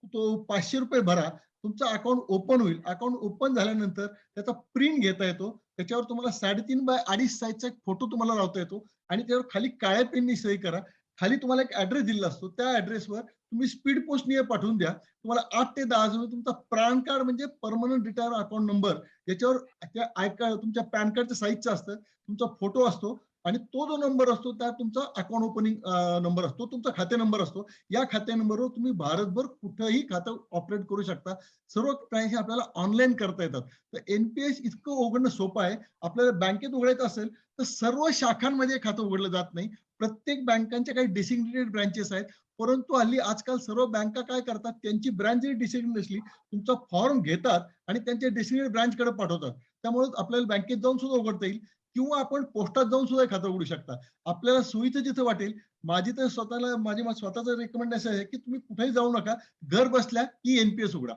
तो ₹500 भरा, तुमचं अकाउंट ओपन होईल. अकाउंट ओपन झाल्यानंतर त्याचा प्रिंट घेता येतो. त्याच्यावर तुम्हाला 3.5 बाय 2.5 साईजचा एक फोटो तुम्हाला लावता येतो आणि त्यावर खाली काळ्या पेननी सही करा. खाली तुम्हाला एक ऍड्रेस दिलेला असतो, त्या ऍड्रेसवर तुम्ही स्पीड पोस्टने पाठवून द्या. तुम्हाला 8 ते 10 दिवसात तुमचा पॅन कार्ड म्हणजे परमनंट रिटायर अकाउंट नंबर, याच्यावर तुमच्या पॅन कार्डच्या साईजचा असतं, तुमचा फोटो असतो आणि तो जो नंबर असतो त्यात तुमचा अकाउंट ओपनिंग नंबर असतो, तुमचा खाते नंबर असतो. या खाते नंबरवर तुम्ही भारतभर कुठेही खातं ऑपरेट करू शकता. सर्व ट्रान्झॅक्शन आपल्याला ऑनलाईन करता येतात. तर एनपीएस इतकं उघडणं सोपं आहे. आपल्याला बँकेत उघडायचं असेल तर सर्व शाखांमध्ये खातं उघडलं जात नाही. प्रत्येक बँकांच्या काही डेसिग्नेटेड ब्रँचेस आहेत, परंतु हल्ली आजकाल सर्व बँका काय करतात, त्यांची ब्रँच जरी डेसिग्नेटेड नसली, तुमचा फॉर्म घेतात आणि त्यांच्या डेसिग्नेटेड ब्रँचकडे पाठवतात. त्यामुळे आपल्याला बँकेत जाऊन सुद्धा उघडता येईल किंवा आपण पोस्टात जाऊन सुद्धा खातं उघडू शकता. आपल्याला सोयीचं जिथं वाटेल. माझी स्वतःचं रेकमेंडेशन आहे की तुम्ही कुठेही जाऊ नका, घर बसल्या ई एनपीएस उघडा.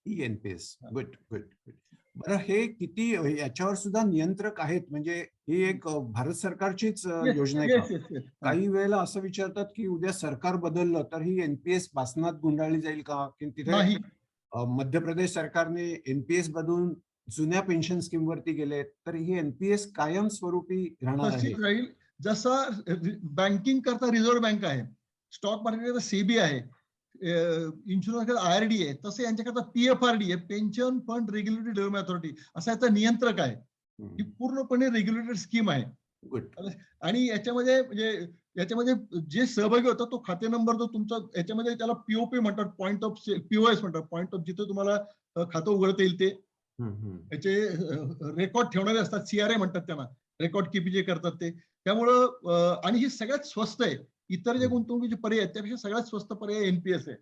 E NPS. Good good good. बरं, हे किती याच्यावर सुद्धा नियंत्रक आहेत? म्हणजे ही एक भारत सरकारचीच योजना आहे का? काही वेळेला असं विचारतात की उद्या सरकार बदललं तर ही एनपीएस बासनात गुंडाळली जाईल का? की तिथे मध्य प्रदेश सरकारने एनपीएस बदलून जुन्या पेन्शन स्कीम वरती गेले, तर ही एनपीएस कायम स्वरूपी राहणार आहे? राहील. जसं बँकिंग करता रिझर्व्ह बँक आहे, स्टॉक मार्केट सेबी आहे, इन्शुरन्स आयआरडी आहे, तसं यांच्याकरता पीएफआरडी आहे, pension fund regulatory development authority, असा याचा नियंत्रक आहे. ही पूर्णपणे रेग्युलेटेड स्कीम आहे. आणि याच्यामध्ये जे सहभागी होतात तो खाते नंबर जो तुमचा याच्यामध्ये त्याला पीओपी म्हणतात, पॉईंट ऑफ पीओएस म्हणतात, पॉईंट ऑफ जिथे तुम्हाला खातं उघडता येईल ते. याचे रेकॉर्ड ठेवणारे असतात, सीआरए म्हणतात त्यांना, रेकॉर्ड कीपिंग जे करतात ते. त्यामुळं आणि ही सगळ्यात स्वस्त आहे. इतर जे गुंतवणुकीचे पर्याय आहेत त्यापेक्षा सगळ्यात स्वस्त पर्याय एनपीएस आहे.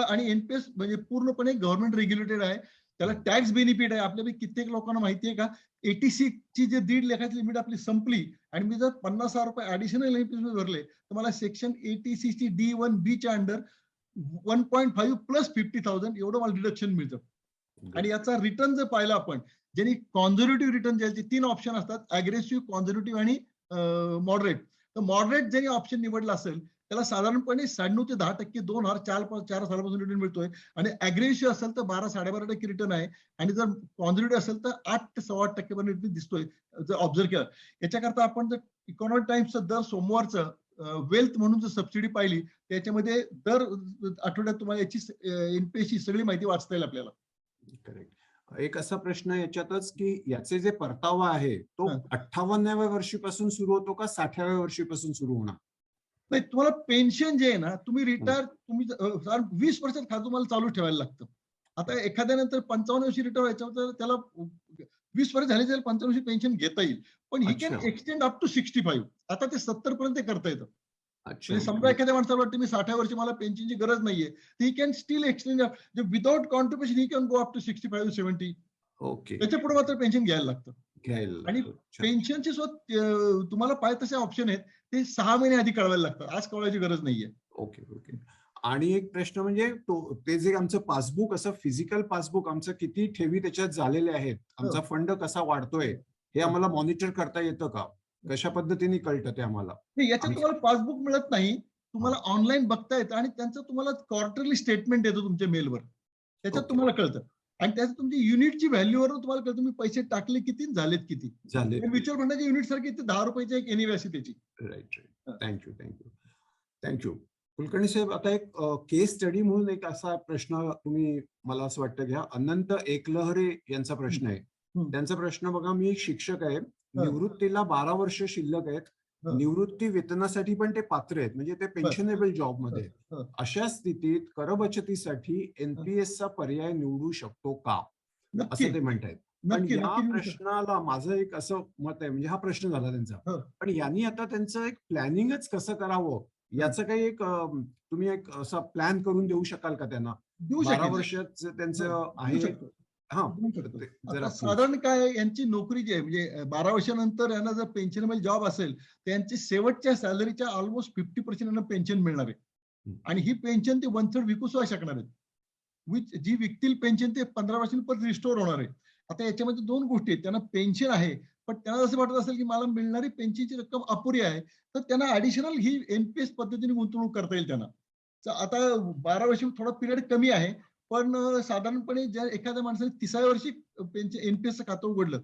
आणि एनपीएस म्हणजे पूर्णपणे गव्हर्नमेंट रेग्युलेटेड आहे. त्याला टॅक्स बेनिफिट आहे. आपल्यापैकी कित्येक लोकांना माहिती आहे का, 86 ची जे 1.5 लाखाची लिमिट आपली संपली आणि मी जर ₹50,000 ऍडिशनल एनपीएस भरले तर मला सेक्शन 86 ची D1B च्या अंडर 1.5 प्लस 50,000 एवढं मला डिडक्शन मिळतं. आणि याचा रिटर्न जर पाहिला आपण, ज्यांनी कॉन्झर्वेटिव्ह रिटर्न द्यायचे 3 ऑप्शन असतात, अग्रेसिव्ह, कॉन्झर्वेटिव्ह आणि मॉडरेट. तर मॉडरेट ज्यांनी ऑप्शन निवडला असेल त्याला साधारणपणे 9.5% ते 10% 4 सालापासून रिटर्न मिळतोय. आणि अग्रेसिव्ह असेल तर 12-12.5% रिटर्न आहे. आणि जर कॉन्झर्वेटिव्ह असेल तर 8 ते 6.8% पर्यंत दिसतोय जर ऑब्झर्व केलं. याच्याकरता आपण जर इकॉनॉमिक टाइम्सचं दर सोमवारचं वेल्थ म्हणून जर सबसिडी पाहिली, त्याच्यामध्ये दर आठवड्यात तुम्हाला याची एनपीएसची सगळी माहिती वाचता येईल आपल्याला. करेक्ट. एक असा प्रश्न आहे याच्यातच की याचे जे परतावा आहे तो हा. 58व्या वर्षीपासून सुरू होतो का 60व्या वर्षीपासून सुरू होणार? नाही, तुम्हाला पेन्शन जे आहे ना, तुम्ही रिटायर तुम्ही 20 वर्षात खातं तुम्हाला चालू ठेवायला लागतं. आता एखाद्यानंतर 55 वर्षी रिटायर व्हायचं तर त्याला 20 वर्ष झाले तर 55 वर्षी पेन्शन घेता येईल. पण ही कॅन अच्छा. Extend up to 65. आता ते 70 पर्यंत करता येतं. अच्छा. म्हणजे समजा एखाद्या माणसाला वाटतं मी 60व्या वर्षी मला पेन्शनची गरज नाहीये, he can still extend without contribution he can go up to 65 70. Okay. त्याच्या पुढे मात्र पेन्शन घ्यायला लागतं. घ्यायला आणि लागतं. अच्छा. पेन्शनचे तुम्हाला पाहिजे तसे ऑप्शन आहेत, ते 6 महिने आधी कळवायला लागतात. आज कळवायची गरज नाहीये. ओके. ओके. आणि एक प्रश्न म्हणजे ते जे आमचं पासबुक असं फिजिकल पासबुक आमचं किती ठेवी त्याच्यात झालेले आहेत, आमचा फंड कसा वाढतोय हे आम्हाला मॉनिटर करता येतं का? कशा पद्धतीने कळतं ते आम्हाला? नाही, याच्यात आमचं- तुम्हाला पासबुक मिळत नाही. तुम्हाला ऑनलाईन बघता येतं आणि त्यांचं तुम्हाला क्वार्टरली स्टेटमेंट येतो तुमच्या मेलवर. त्याच्यात ओके. तुम्हाला कळतं. आणि त्याच्यात तुमची युनिटची व्हॅल्यूवरून तुम्हाला कळतं तुम्ही पैसे टाकले किती आणि झालेत किती. झाले. म्युच्युअल फंडाच्या युनिट सारखी ते 10 रुपयाची एक एनईव्ही असते त्याची. राईट. थँक्यू. कुलकर्णी साहेब, आता एक केस स्टडी म्हणून एक असा प्रश्न तुम्ही मला असं वाटतं घ्या. अनंत एकलहरे यांचा प्रश्न आहे. हम्म. त्यांचा प्रश्न बघा, मी एक शिक्षक आहे, निवृत्तीला 12 वर्ष शिल्लक आहेत, हा. निवृत्ती वेतनासाठी पण ते पात्र आहेत, म्हणजे ते पेन्शनेबल जॉब मध्ये आहेत. हा. अशा स्थितीत करबचतीसाठी एनपीएस चा पर्याय निवडू शकतो का, नक्की असं ते म्हणतायत. पण नक्की या नक्की निवडू शकतो. प्रश्नाला माझं एक असं मत आहे, म्हणजे हा प्रश्न झाला त्यांचा, हो. पण यांनी आता त्यांचं एक प्लॅनिंगच कसं करावं याचं काही एक तुम्ही एक असा प्लॅन करून देऊ शकाल का त्यांना? देऊ 12 शकेल. वर्षाचं त्यांचं देऊ आहे. शकतो. हा, देऊ शकतो. ते आता जरा please. साधारण काय आहे, यांची नोकरी जी आहे म्हणजे 12 वर्षानंतर यांना जर पेन्शनेबल जॉब असेल त्यांची शेवटच्या सॅलरीच्या ऑलमोस्ट 50% यांना पेन्शन मिळणार आहे. आणि ही पेन्शन ते 1/3 विकू सुद्धा शकणार आहेत. जी विकतील पेन्शन ते 15 वर्षांनी परत रिस्टोर होणार आहे. आता याच्यामध्ये 2 गोष्टी आहेत. त्यांना पेन्शन आहे, पण त्यांना असं वाटत असेल की मला मिळणारी पेन्शनची रक्कम अपुरी आहे, तर त्यांना ऍडिशनल ही एनपीएस पद्धतीने गुंतवणूक करता येईल त्यांना. तर आता 12 वर्ष थोडा पिरियड कमी आहे, पण साधारणपणे ज्या एखाद्या माणसाने 30व्या वर्षी पेन्शन एनपीएसचं खातं उघडलं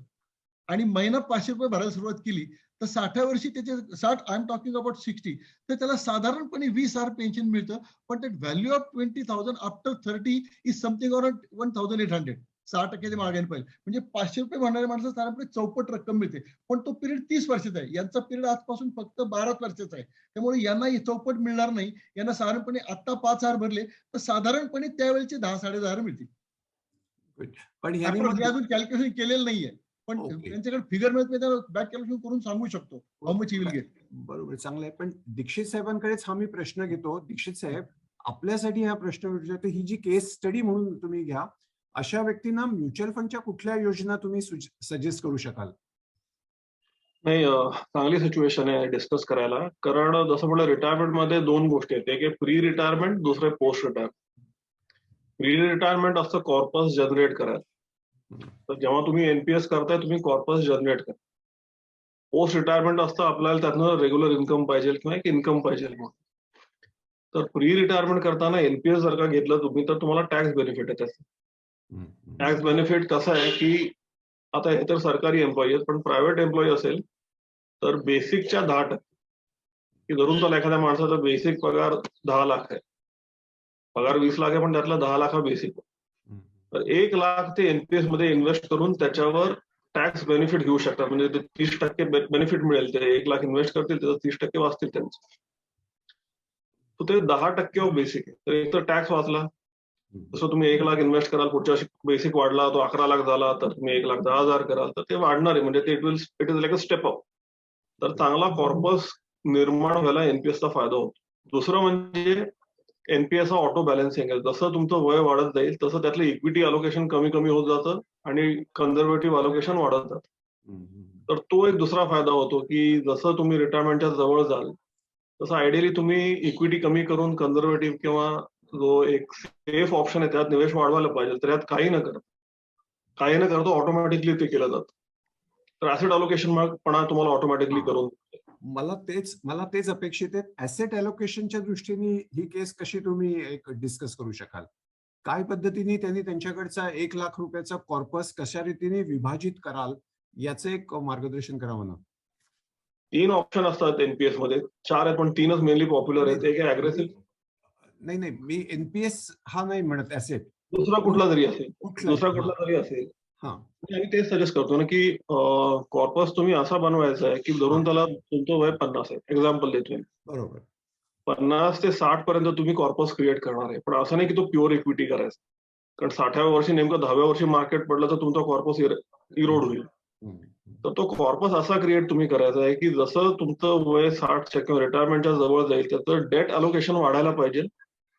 आणि महिना ₹500 भरायला सुरुवात केली, तर 60व्या वर्षी त्याचे 60 आय एम टॉकिंग अबाउट 60, तर त्याला साधारणपणे 20,000 पेन्शन मिळतं. पण त्यात value of 20,000 after 30 is something around 1,800. 6% मागायला पाहिजे. म्हणजे ₹500 भरणाऱ्या माणसाला साधारणपणे चौपट रक्कम मिळते. पण तो पिरियड 30 वर्षाचा आहे. यांचा पिरियड आजपासून फक्त 12 वर्षाचा आहे. त्यामुळे यांना ही चौपट मिळणार नाही. यांना साधारणपणे आता 5,000 भरले तर साधारणपणे त्यावेळेचे 10-10,500 मिळतील. पण यांनी आपण मग मी अजून कॅल्क्युलेशन केलेलं नाहीये, पण ओके. त्यांच्याकडे फिगर मिळत नाही, त्याला बॅक कॅल्क्युलेशन करून सांगू शकतो how much he will get. बरोबर, चांगलं आहे. पण दीक्षित साहेबांकडेच हा मी प्रश्न घेतो. दीक्षित साहेब, आपल्यासाठी हा प्रश्न विचारतो, ही जी केस स्टडी म्हणून तुम्ही घ्या, अशा व्यक्तींना म्युच्युअल फंडच्या कुठल्या योजना तुम्ही सजेस्ट करू शकाल? नाही, चांगली सिच्युएशन आहे डिस्कस करायला. कारण जसं म्हटलं रिटायरमेंटमध्ये 2 गोष्टी आहेत. एक आहे प्री रिटायरमेंट, दुसरं आहे पोस्ट रिटायरमेंट. प्री रिटायरमेंट असतं कॉर्पस जनरेट करायला. तर जेव्हा तुम्ही एनपीएस करताय तुम्ही कॉर्पस जनरेट करा. पोस्ट रिटायरमेंट असतं आपल्याला त्यातनं रेग्युलर इन्कम पाहिजे किंवा एक इन्कम पाहिजे म्हणून. तर प्री रिटायरमेंट करताना एनपीएस जर का घेतलं तुम्ही तर तुम्हाला टॅक्स बेनिफिट आहे त्याचं. टॅक्स बेनिफिट कसं आहे की आता हे तर सरकारी एम्प्लॉई आहेत, पण प्रायव्हेट एम्प्लॉई असेल तर बेसिकच्या 10%, की धरून चाल एखाद्या माणसाचा बेसिक पगार 10 लाख आहे, पगार 20 लाख आहे पण त्यातला 10 लाख हा बेसिक आहे. तर 1 लाख ते एनपीएस मध्ये इन्व्हेस्ट करून त्याच्यावर टॅक्स बेनिफिट घेऊ शकतात. म्हणजे ते 30% बेनिफिट मिळेल. ते 1 लाख इन्व्हेस्ट करतील त्याचं 30% वाचतील त्यांचं. तर ते 10% बेसिक आहे. तर एक तर टॅक्स वाचला. जसं तुम्ही 1 लाख इन्व्हेस्ट कराल, पुढच्या वर्षी बेसिक वाढला, तो 11 लाख झाला, तर तुम्ही 1,10,000 कराल, तर ते वाढणार आहे. म्हणजे ते it is like a step up. तर चांगला कॉर्पस निर्माण व्हायला एनपीएसचा फायदा होतो. दुसरं म्हणजे एनपीएस हा ऑटो बॅलन्सिंग आहे. जसं तुमचं वय वाढत जाईल तसं त्यातलं इक्विटी अलोकेशन कमी कमी होत जातं आणि कन्झर्वेटिव्ह अलोकेशन वाढत जातं. तर तो एक दुसरा फायदा होतो की जसं तुम्ही रिटायरमेंटच्या जवळ जाल तसं आयडियली तुम्ही इक्विटी कमी करून कन्झर्वेटिव्ह किंवा जो एक सेफ ऑप्शन आहे त्यात निवेश वाढवायला पाहिजे. तर यात काही न करता ऑटोमॅटिकली ते केलं जातं. तर ऍसेट अलोकेशन पण तुम्हाला ऑटोमॅटिकली करून मला तेच अपेक्षित आहे. ऍसेट अलोकेशनच्या दृष्टीने ही केस कशी तुम्ही एक डिस्कस करू शकाल? काय पद्धतीने त्यांनी त्यांच्याकडचा 1 लाख रुपयाचा कॉर्पस कशा रीतीने विभाजित कराल याचं एक मार्गदर्शन करावं ना. 3 ऑप्शन असतात एनपीएस मध्ये. 4 आहेत पण 3च मेनली पॉप्युलर आहेत. एक आहे अग्रेसिव्ह. नाही, मी एनपीएस हा नाही म्हणत, ऍसेट दुसरा कुठला जरी असेल. हा आम्ही तेच सजेस्ट करतो ना, की कॉर्पस तुम्ही असा बनवायचा आहे, की धरून त्याला तुमचं वय 50 आहे. एक्झाम्पल देतोय. बरोबर 50 ते 60 पर्यंत तुम्ही कॉर्पस क्रिएट करणार आहे. पण असं नाही की तो प्युअर इक्विटी करायचा. कारण 60व्या वर्षी नेमकं 10व्या वर्षी मार्केट पडलं तर तुमचा कॉर्पस इरोड होईल. हम्म. तर तो कॉर्पस असा क्रिएट तुम्ही करायचा आहे, की जसं तुमचं वय 60च्या किंवा रिटायरमेंटच्या जवळ जाईल, त्याचं डेट अलोकेशन वाढायला पाहिजे.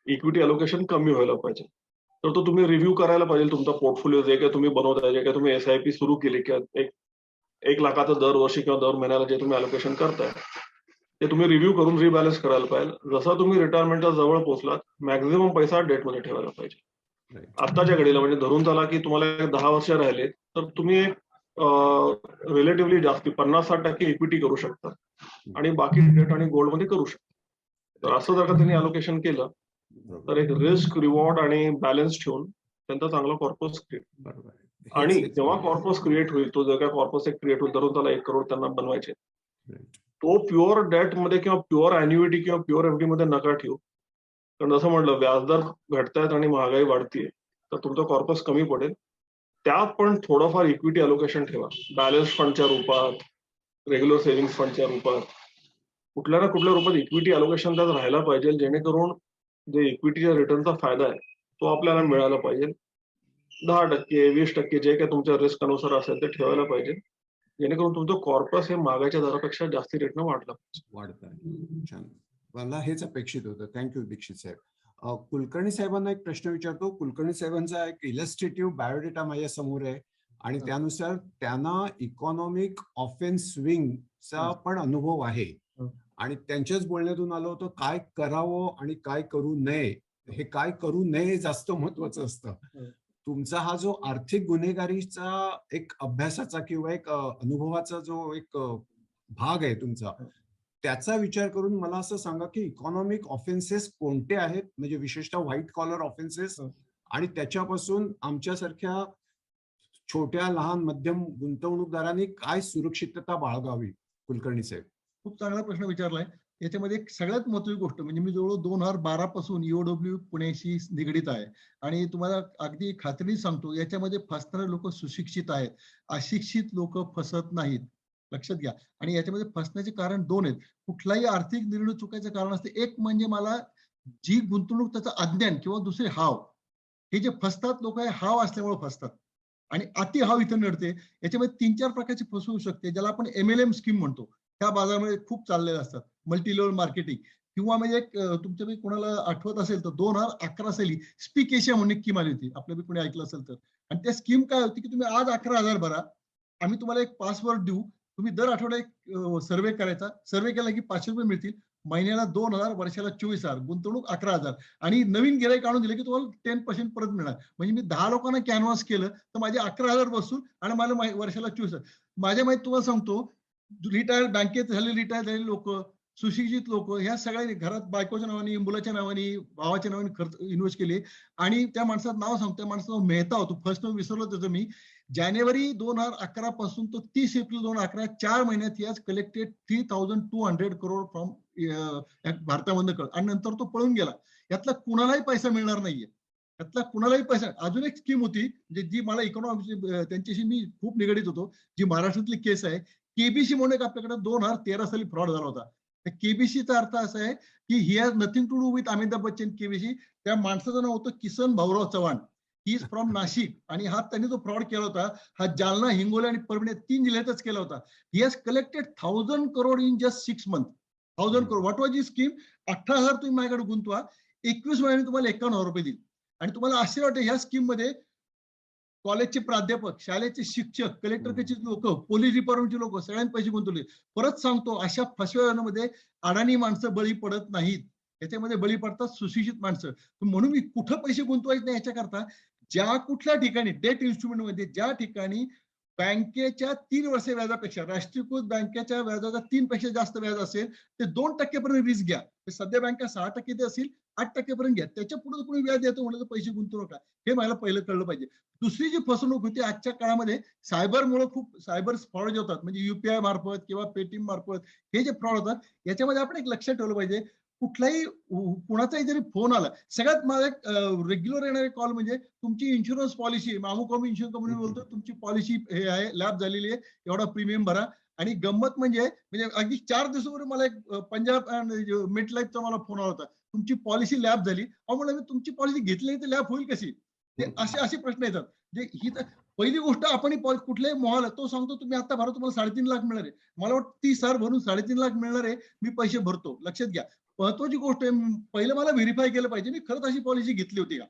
इक्विटी अलोकेशन कमी व्हायला पाहिजे. तर तो तुम्ही रिव्ह्यू करायला पाहिजे तुमचा पोर्टफोलिओ जे काही तुम्ही बनवताय, जे काही तुम्ही एस-आय-पी सुरू केली किंवा एक लाखाचं दरवर्षी किंवा दर महिन्याला जे तुम्ही अलोकेशन करताय, ते तुम्ही रिव्ह्यू करून रिबॅलन्स करायला पाहिजे. जसं तुम्ही रिटायरमेंटच्या जवळ पोहोचलात, मॅक्झिमम पैसा डेटमध्ये ठेवायला पाहिजे. राईट आत्ताच्या घडीला म्हणजे धरून चला, की तुम्हाला एक 10 वर्ष राहिले, तर तुम्ही रिलेटिव्हली जास्ती 50-60% इक्विटी करू शकता आणि बाकी डेट आणि गोल्डमध्ये करू शकता. तर असं जर का त्यांनी अलोकेशन केलं, तर एक रिस्क, रिवॉर्ड आणि बॅलन्स ठेवून त्यांचा चांगला कॉर्पस क्रिएट. बरोबर आहे. आणि हेच- जेव्हा कॉर्पस क्रिएट होईल, तो जर का कॉर्पस एक क्रिएट होईल, धरून त्याला 1 करोड त्यांना बनवायचे. राईट. तो प्युअर डेटमध्ये किंवा प्युअर अॅन्युइटी किंवा प्युअर एफडी मध्ये नका ठेवू. कारण जसं म्हटलं, व्याजदर घटतायत आणि महागाई वाढतीये, तर तुमचा कॉर्पस कमी पडेल. त्यात पण थोडंफार इक्विटी अलोकेशन ठेवा. बॅलन्स फंडच्या रूपात, रेग्युलर सेव्हिंग्स फंडच्या रूपात, कुठल्या ना कुठल्या रूपात इक्विटी अलोकेशन त्यात राहायला पाहिजे, जेणेकरून जे इक्विटीच्या रिटर्नचा फायदा आहे, तो आपल्याला मिळायला पाहिजे. 10%, 20% जे काही तुमच्या रिस्क अनुसार असेल ते ठेवायला पाहिजे, जेणेकरून तुमचं कॉर्पस हे महागाईच्या दरापेक्षा जास्ती रेटनं वाढलं पाहिजे. वाढत आहे. छान. मला हेच अपेक्षित होतं. थँक्यू दीक्षित साहेब. कुलकर्णी साहेबांना एक प्रश्न विचारतो. कुलकर्णी साहेबांचा एक इलस्ट्रेटिव्ह बायोडेटा माझ्या समोर आहे आणि त्यानुसार त्यांना इकॉनॉमिक ऑफेन्स स्विंगचा पण अनुभव आहे आणि त्यांच्याच बोलण्यातून आलं होतं काय करावं आणि काय करू नये. हे काय करू नये जास्त महत्वाचं असतं. तुमचा हा जो आर्थिक गुन्हेगारीचा एक अभ्यासाचा किंवा एक अनुभवाचा जो एक भाग आहे तुमचा, त्याचा विचार करून मला असं सांगा की इकॉनॉमिक ऑफेन्सेस कोणते आहेत, म्हणजे विशेषतः व्हाईट कॉलर ऑफेन्सेस, आणि त्याच्यापासून आमच्यासारख्या छोट्या लहान मध्यम गुंतवणूकदारांनी काय सुरक्षितता बाळगावी. कुलकर्णी साहेब. खूप चांगला प्रश्न विचारलाय. याच्यामध्ये एक सगळ्यात महत्त्वाची गोष्ट म्हणजे मी जवळ 2012 पासून ईओडब्ल्यू पुण्याशी निगडीत आहे आणि तुम्हाला अगदी खात्रीने सांगतो, याच्यामध्ये फसणारे लोक सुशिक्षित आहेत, अशिक्षित लोक फसत नाहीत. लक्षात घ्या. आणि याच्यामध्ये फसण्याचे कारण 2 आहेत. कुठलाही आर्थिक निर्णय चुकायचं कारण असते, एक म्हणजे मला जी गुंतवणूक त्याचं अज्ञान किंवा दुसरे हाव. हे जे फसतात लोक आहे हाव असल्यामुळे फसतात आणि अति हाव इथं नडते. याच्यामध्ये 3-4 प्रकारची फसवणूक होऊ शकते, ज्याला आपण MLM स्कीम म्हणतो. त्या बाजारामध्ये खूप चाललेले असतात. मल्टी लेवल मार्केटिंग किंवा म्हणजे एक तुमच्यापैकी कोणाला आठवत असेल तर 2011 साली स्पीक एशिया म्हणून एक स्कीम आली होती. आपल्यापैकी कोणी ऐकलं असेल तर. आणि त्या स्कीम काय होती की तुम्ही आज 11,000 भरा, आम्ही तुम्हाला एक पासवर्ड देऊ, तुम्ही दर आठवड्यात एक सर्व्हे करायचा, सर्व्हे केला की ₹500 मिळतील, महिन्याला 2,000, वर्षाला 24,000, गुंतवणूक 11,000 आणि नवीन गिराईक आणून दिले की तुम्हाला 10% परत मिळणार. म्हणजे मी 10 लोकांना कॅनव्हास केलं तर माझे 11,000 वसूल आणि मला वर्षाला 24,000. माझ्या माहिती तुम्हाला सांगतो, रिटायर बँकेत रिटायर झालेले लोक, सुशिक्षित लोक, ह्या सगळ्यांनी घरात बायकोच्या नावाने, मुलाच्या नावाने, भावाच्या नावाने खर्च इन्व्हेस्ट केले. आणि त्या माणसाचं नाव सांगतो, त्या माणसाचं नाव मेहता होतो. फर्स्ट नाव विसरलो त्याचं मी. जानेवारी 2011 पासून तो 30 एप्रिल 2011, 4 महिन्यात ही कलेक्टेड 3,200 करोड फ्रॉम भारतामधनं आणि नंतर तो पळून गेला. यातला कुणालाही पैसा मिळणार नाहीये. यातला कुणालाही पैसा. अजून एक स्कीम होती जी मला इकॉनॉमिक्स त्यांच्याशी मी खूप निगडीत होतो, जी महाराष्ट्रातली केस आहे. केबीसी म्हणून एक आपल्याकडे 2013 साली फ्रॉड झाला होता. केबीसीचा अर्थ असा आहे की he has nothing to do with Amitabh Bachchan. KBC त्या माणसाचं नाव होतं Kisan Bhaurao Chavan. He is from Nashik आणि हा त्यांनी जो फ्रॉड केला होता हा जालना, हिंगोली आणि परभणी 3 जिल्ह्यातच केला होता. He has collected 1,000 crore in just 6 month. 1,000 crore. What was he scheme? 18,000 तुम्ही माझ्याकडे गुंतवा, 21 महिन्याने तुम्हाला 51,000 रुपये देईल. आणि तुम्हाला आश्चर्य वाटेल, ह्या स्कीम मध्ये कॉलेजचे प्राध्यापक, शाळेचे शिक्षक, कलेक्टरचे लोक, पोलीस डिपार्टमेंटचे लोक सगळ्यांनी पैसे गुंतवले. परत सांगतो, अशा फसव्यामध्ये अडाणी माणसं बळी पडत नाहीत. याच्यामध्ये बळी पडतात सुशिक्षित माणसं. म्हणून मी कुठं पैसे गुंतवायचे नाही याच्याकरता, ज्या कुठल्या ठिकाणी डेट इन्स्ट्रुमेंटमध्ये ज्या ठिकाणी बँकेच्या 3 वर्ष व्याजापेक्षा, राष्ट्रीयकृत बँकेच्या व्याजाचा 3 पेक्षा जास्त व्याज असेल ते 2% पर्यंत रिस्क घ्या. सध्या बँका 6% देत असेल, 8% पर्यंत घ्या. त्याच्या पुढे कोणी व्याज देतो म्हणलं तर पैसे गुंतवू नका. हे मला पहिलं कळलं पाहिजे. दुसरी जी फसवणूक होती आजच्या काळामध्ये, सायबरमुळे खूप सायबर फ्रॉड जे होतात, म्हणजे UPI मार्फत किंवा पेटीएम मार्फत हे जे फ्रॉड होतात, याच्यामध्ये आपण एक लक्षात ठेवलं पाहिजे. कुठलाही कुणाचाही जरी फोन आला, सगळ्यात माझा एक रेग्युलर येणारे कॉल म्हणजे तुमची इन्शुरन्स पॉलिसी, अमुक इन्शुरन्स कंपनी बोलतो, तुमची पॉलिसी हे आहे, लॅब झालेली आहे, एवढा प्रीमियम भरा. आणि गंमत म्हणजे अगदी 4 दिवसापूर्वी मला एक पंजाब अँड मेट लाईफचा मला फोन आला होता. तुमची पॉलिसी लॅब झाली. अहो म्हणलं, मी तुमची पॉलिसी घेतली नाही तर लॅब होईल कशी? ते असे प्रश्न येतात. म्हणजे ही तर पहिली गोष्ट, आपण कुठल्याही मॉल तो सांगतो तुम्ही आता भरा, तुम्हाला 3.5 लाख मिळणार आहे. मला वाटतं ती सर भरून 3.5 लाख मिळणार आहे, मी पैसे भरतो. लक्षात घ्या, महत्वाची गोष्ट आहे, पहिलं मला व्हेरीफाय केलं पाहिजे मी खरंच अशी पॉलिसी घेतली होती का.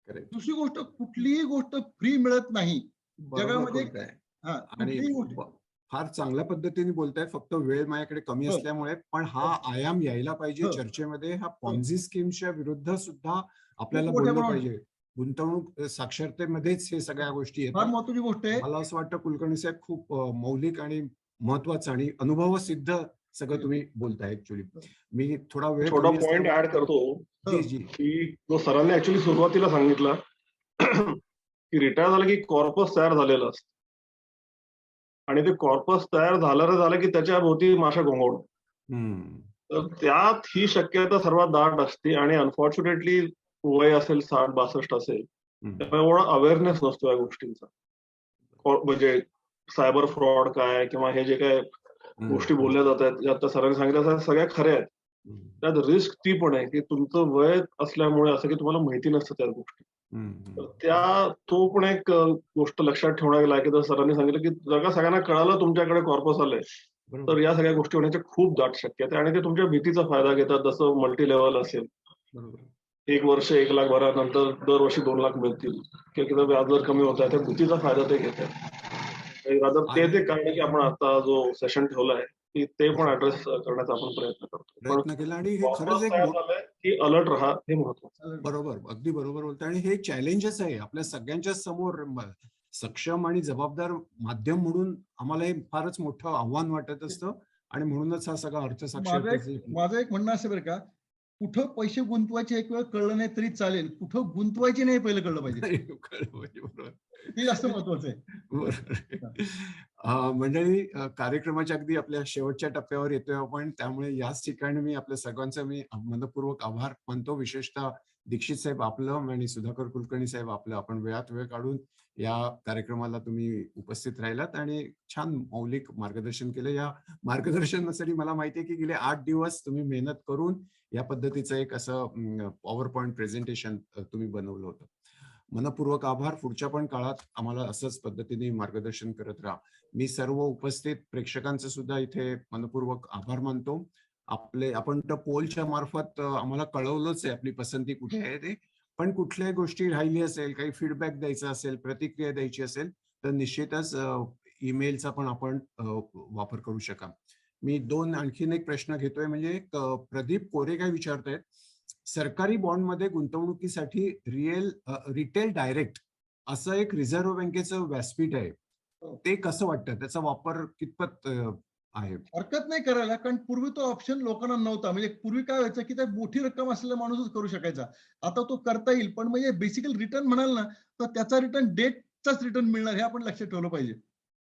Correct. दुसरी गोष्ट, कुठलीही गोष्ट फ्री मिळत नाही बरोबर जगामध्ये. बोलताय. हा, आणि कुठलीही गोष्ट. फार चांगल्या पद्धतीने बोलताय. फक्त वेळ माझ्याकडे कमी हो. असल्यामुळे, पण हा आयाम यायला पाहिजे हो. चर्चेमध्ये. हा पॉन्झी स्कीमच्या विरुद्ध सुद्धा आपल्याला खूप मोठ्या बोललं प्रमाणात. पाहिजे. गुंतवणूक साक्षरतेमध्येच हे सगळ्या गोष्टी फार येतात. महत्वाची गोष्ट आहे. मला असं वाटतं कुलकर्णी साहेब, खूप मौलिक आणि महत्वाचं आणि अनुभवसिद्ध सगळं तुम्ही बोलताय. ऍक्च्युली मी थोडा वेळ छोटा कमी पॉइंट असल्यामुळे- ऍड करतो जी जी की जो सरांनी ऍक्च्युली सुरुवातीला सांगितलं की रिटायर झालं की कॉर्पस तयार झालेलं असतं आणि ते कॉर्पस तयार झालं की त्याच्या भोवती माशा घोंगवणं. हम्म. तर त्यात ही शक्यता सर्वात दाट असते आणि अनफॉर्च्युनेटली वय असेल 60-62 असेल, हम्म. त्यामुळे एवढा अवेअरनेस नसतो या गोष्टींचा. म्हणजे सायबर फ्रॉड काय किंवा हे जे काय गोष्टी बोलल्या जात आहेत, ज्या आता सरांनी सांगितल्या त्या सगळ्या खऱ्या आहेत. हम्म. त्यात रिस्क ती पण आहे की तुमचं वय असल्यामुळे असं की तुम्हाला माहिती नसतं त्या गोष्टी. हम्म. तर तो पण एक गोष्ट लक्षात ठेवण्यात गेला की जर सरांनी सांगितलं की जर का सगळ्यांना कळालं तुमच्याकडे कॉर्पस आलंय, बरोबर. तर या सगळ्या गोष्टी होण्याच्या खूप दाट शक्यता आहे आणि ते तुमच्या भीतीचा फायदा घेतात. जसं मल्टी लेव्हल असेल, बरोबर. 1 वर्ष 1 लाख भरानंतर दरवर्षी 2 लाख मिळतील किंवा व्याज दर कमी होत आहे, त्या भीतीचा फायदा ते घेत आहेत. ते कारण की आपण आता जो सेशन ठेवलाय की ते पण ऍड्रेस करण्याचा आपण प्रयत्न करतो. प्रयत्न केला आणि हे खरंच कॉर्पस एक तयार झालंय की अलर्ट राहा, हे महत्वाचं. बरोबर, अगदी बरोबर बोलतोय. आणि हे चॅलेंजच आहे आपल्या सगळ्यांच्या समोर. सक्षम आणि जबाबदार माध्यम म्हणून आम्हाला हे फारच मोठं आव्हान वाटत असतं आणि म्हणूनच हा सगळा अर्थसाक्षरतेचा माझं एक म्हणणं असं बरं का, कुठं पैसे गुंतवायचे एक वेळ कळलं नाही तरी चालेल, कुठं गुंतवायचे नाही पहिलं कळलं पाहिजे. बरोबर. ते जास्त महत्वाचं आहे. बरोबर. मंडळी, कार्यक्रमाच्या अगदी आपल्या शेवटच्या टप्प्यावर येतोय आपण. त्यामुळे याच ठिकाणी मी आपल्या सर्वांचा मी मनपूर्वक आभार मानतो. विशेषतः दीक्षित साहेब आपलं आणि सुधाकर कुलकर्णी साहेब आपलं. आपण वेळात वेळ काढून या कार्यक्रमाला तुम्ही उपस्थित राहिलात आणि छान मौलिक मार्गदर्शन केलं. या मार्गदर्शनासाठी मला माहिती आहे की गेले 8 दिवस तुम्ही मेहनत करून या पद्धतीचं एक असं पॉवर पॉइंट प्रेझेंटेशन तुम्ही बनवलं होतं. मनपूर्वक आभार. पुढच्या पण काळात आम्हाला असंच पद्धतीने मार्गदर्शन करत राहा. मी सर्व उपस्थित प्रेक्षकांचे सुद्धा इथे मनपूर्वक आभार मानतो. आपण तर पोलच्या मार्फत आम्हाला कळवलंच आहे आपली पसंती कुठे आहे ते. पण कुठल्याही गोष्टी राहिली असेल, काही फीडबॅक द्यायचा असेल, प्रतिक्रिया द्यायची असेल, तर निश्चितच ईमेलचा पण आपण वापर करू शका. मी आणखीन एक प्रश्न घेतोय. म्हणजे प्रदीप कोरे काय विचारतायत, सरकारी बॉन्डमध्ये गुंतवणुकीसाठी रिटेल डायरेक्ट असं एक रिझर्व्ह बँकेचं व्यासपीठ आहे. ते कसं वाटतं, त्याचा वापर कितपत आहे? हरकत नाही करायला, कारण पूर्वी तो ऑप्शन लोकांना नव्हता. म्हणजे पूर्वी काय व्हायचं की त्या मोठी रक्कम असलेला माणूसच करू शकायचा. आता तो करता येईल, पण म्हणजे बेसिकली रिटर्न म्हणाल ना, तर त्याचा रिटर्न डेटचाच रिटर्न मिळणार, हे आपण लक्षात ठेवलं पाहिजे.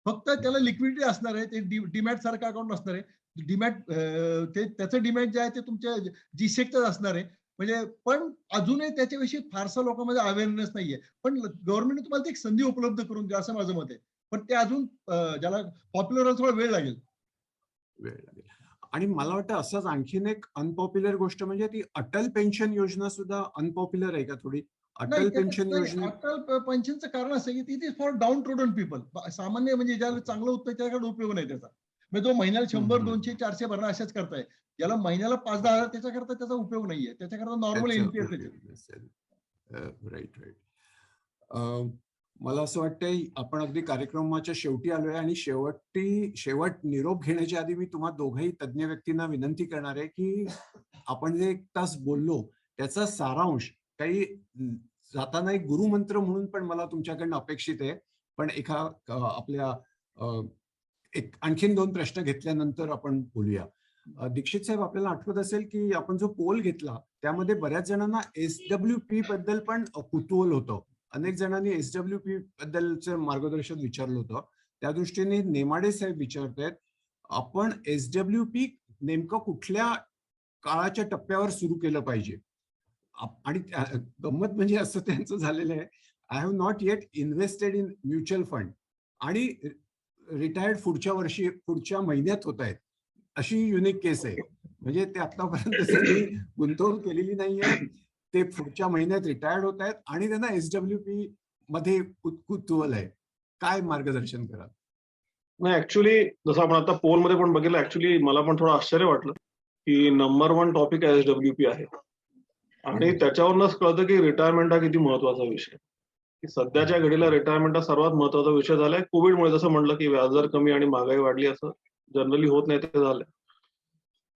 फक्त त्याला लिक्विडिटी असणार आहे, ते डीमॅट सारखं अकाउंट नसणार आहे. डीमॅट त्याचं डीमॅट जे आहे ते तुमच्या जीसेकच असणार आहे. म्हणजे पण अजूनही त्याच्याविषयी फारसा लोकांमध्ये अवेअरनेस नाहीये. पण गव्हर्नमेंटने तुम्हाला ती एक संधी उपलब्ध करून द्या, असं माझं मत आहे. पण ते अजून ज्याला पॉप्युलर व्हायला थोडा वेळ लागेल. वेळ लागेल. आणि मला वाटतं असंच आणखीन एक अनपॉप्युलर गोष्ट म्हणजे ती अटल पेन्शन योजना सुद्धा अनपॉप्युलर आहे का थोडी? अटल पेन्शन योजना अटल पेन्शनचं कारण असं की it is for down trodden people. सामान्य म्हणजे ज्याला चांगलं उत्तर त्याच्याकडे उपयोग नाही त्याचा. म्हणजे जो महिन्याला 100, 200, 400 भरणं अशाच करताय. ज्याला महिन्याला 5-10 हजार त्याच्याकरता त्याचा उपयोग नाहीये. त्याच्याकरता नॉर्मल एनपीएस त्याचे. Right right. मला असं वाटतंय आपण अगदी कार्यक्रमाच्या शेवटी आलोय आणि शेवट निरोप घेण्याच्या आधी मी तुम्हा दोघंही तज्ञ व्यक्तींना विनंती करणार आहे की आपण जे 1 तास बोललो त्याचा सारांश काही जाताना एक गुरुमंत्र म्हणून पण मला तुमच्याकडनं अपेक्षित आहे. पण आपल्या एक आणखीन 2 प्रश्न घेतल्यानंतर आपण बोलूया. दीक्षित साहेब, आपल्याला आठवत असेल की आपण जो पोल घेतला त्यामध्ये बऱ्याच जणांना SWP बद्दल पण कुतूहल होतं. अनेक जणांनी SWP बद्दलचं मार्गदर्शन विचारलं होतं. त्या दृष्टीने नेमाडे साहेब विचारतायत, आपण SWP नेमकं कुठल्या काळाच्या टप्प्यावर सुरू केलं पाहिजे. आणि गंमत म्हणजे असं त्यांचं झालेलं आहे, I have not eight invested in mutual fund आणि रिटायर्ड पुढच्या महिन्यात होत आहेत, अशी युनिक केस आहे. म्हणजे ते आतापर्यंत त्यांनी गुंतवणूक केलेली नाहीये, ते पुढच्या महिन्यात रिटायर्ड होत आहेत आणि त्यांना SWP मध्ये कुतूहल आहे. काय मार्गदर्शन कराल? नाही, ऍक्च्युली जसं आपण आता पोल मध्ये पण बघितलं, ऍक्च्युली मला पण थोडं आश्चर्य वाटलं की नंबर 1 टॉपिक SWP आहे आणि त्याच्यावरूनच कळतं की रिटायरमेंट हा किती महत्वाचा विषय. की सध्याच्या घडीला रिटायरमेंट हा सर्वात महत्वाचा विषय झालाय. कोविडमुळे जसं म्हणलं की व्याजदर कमी आणि महागाई वाढली, असं जनरली होत नाही ते झालंय.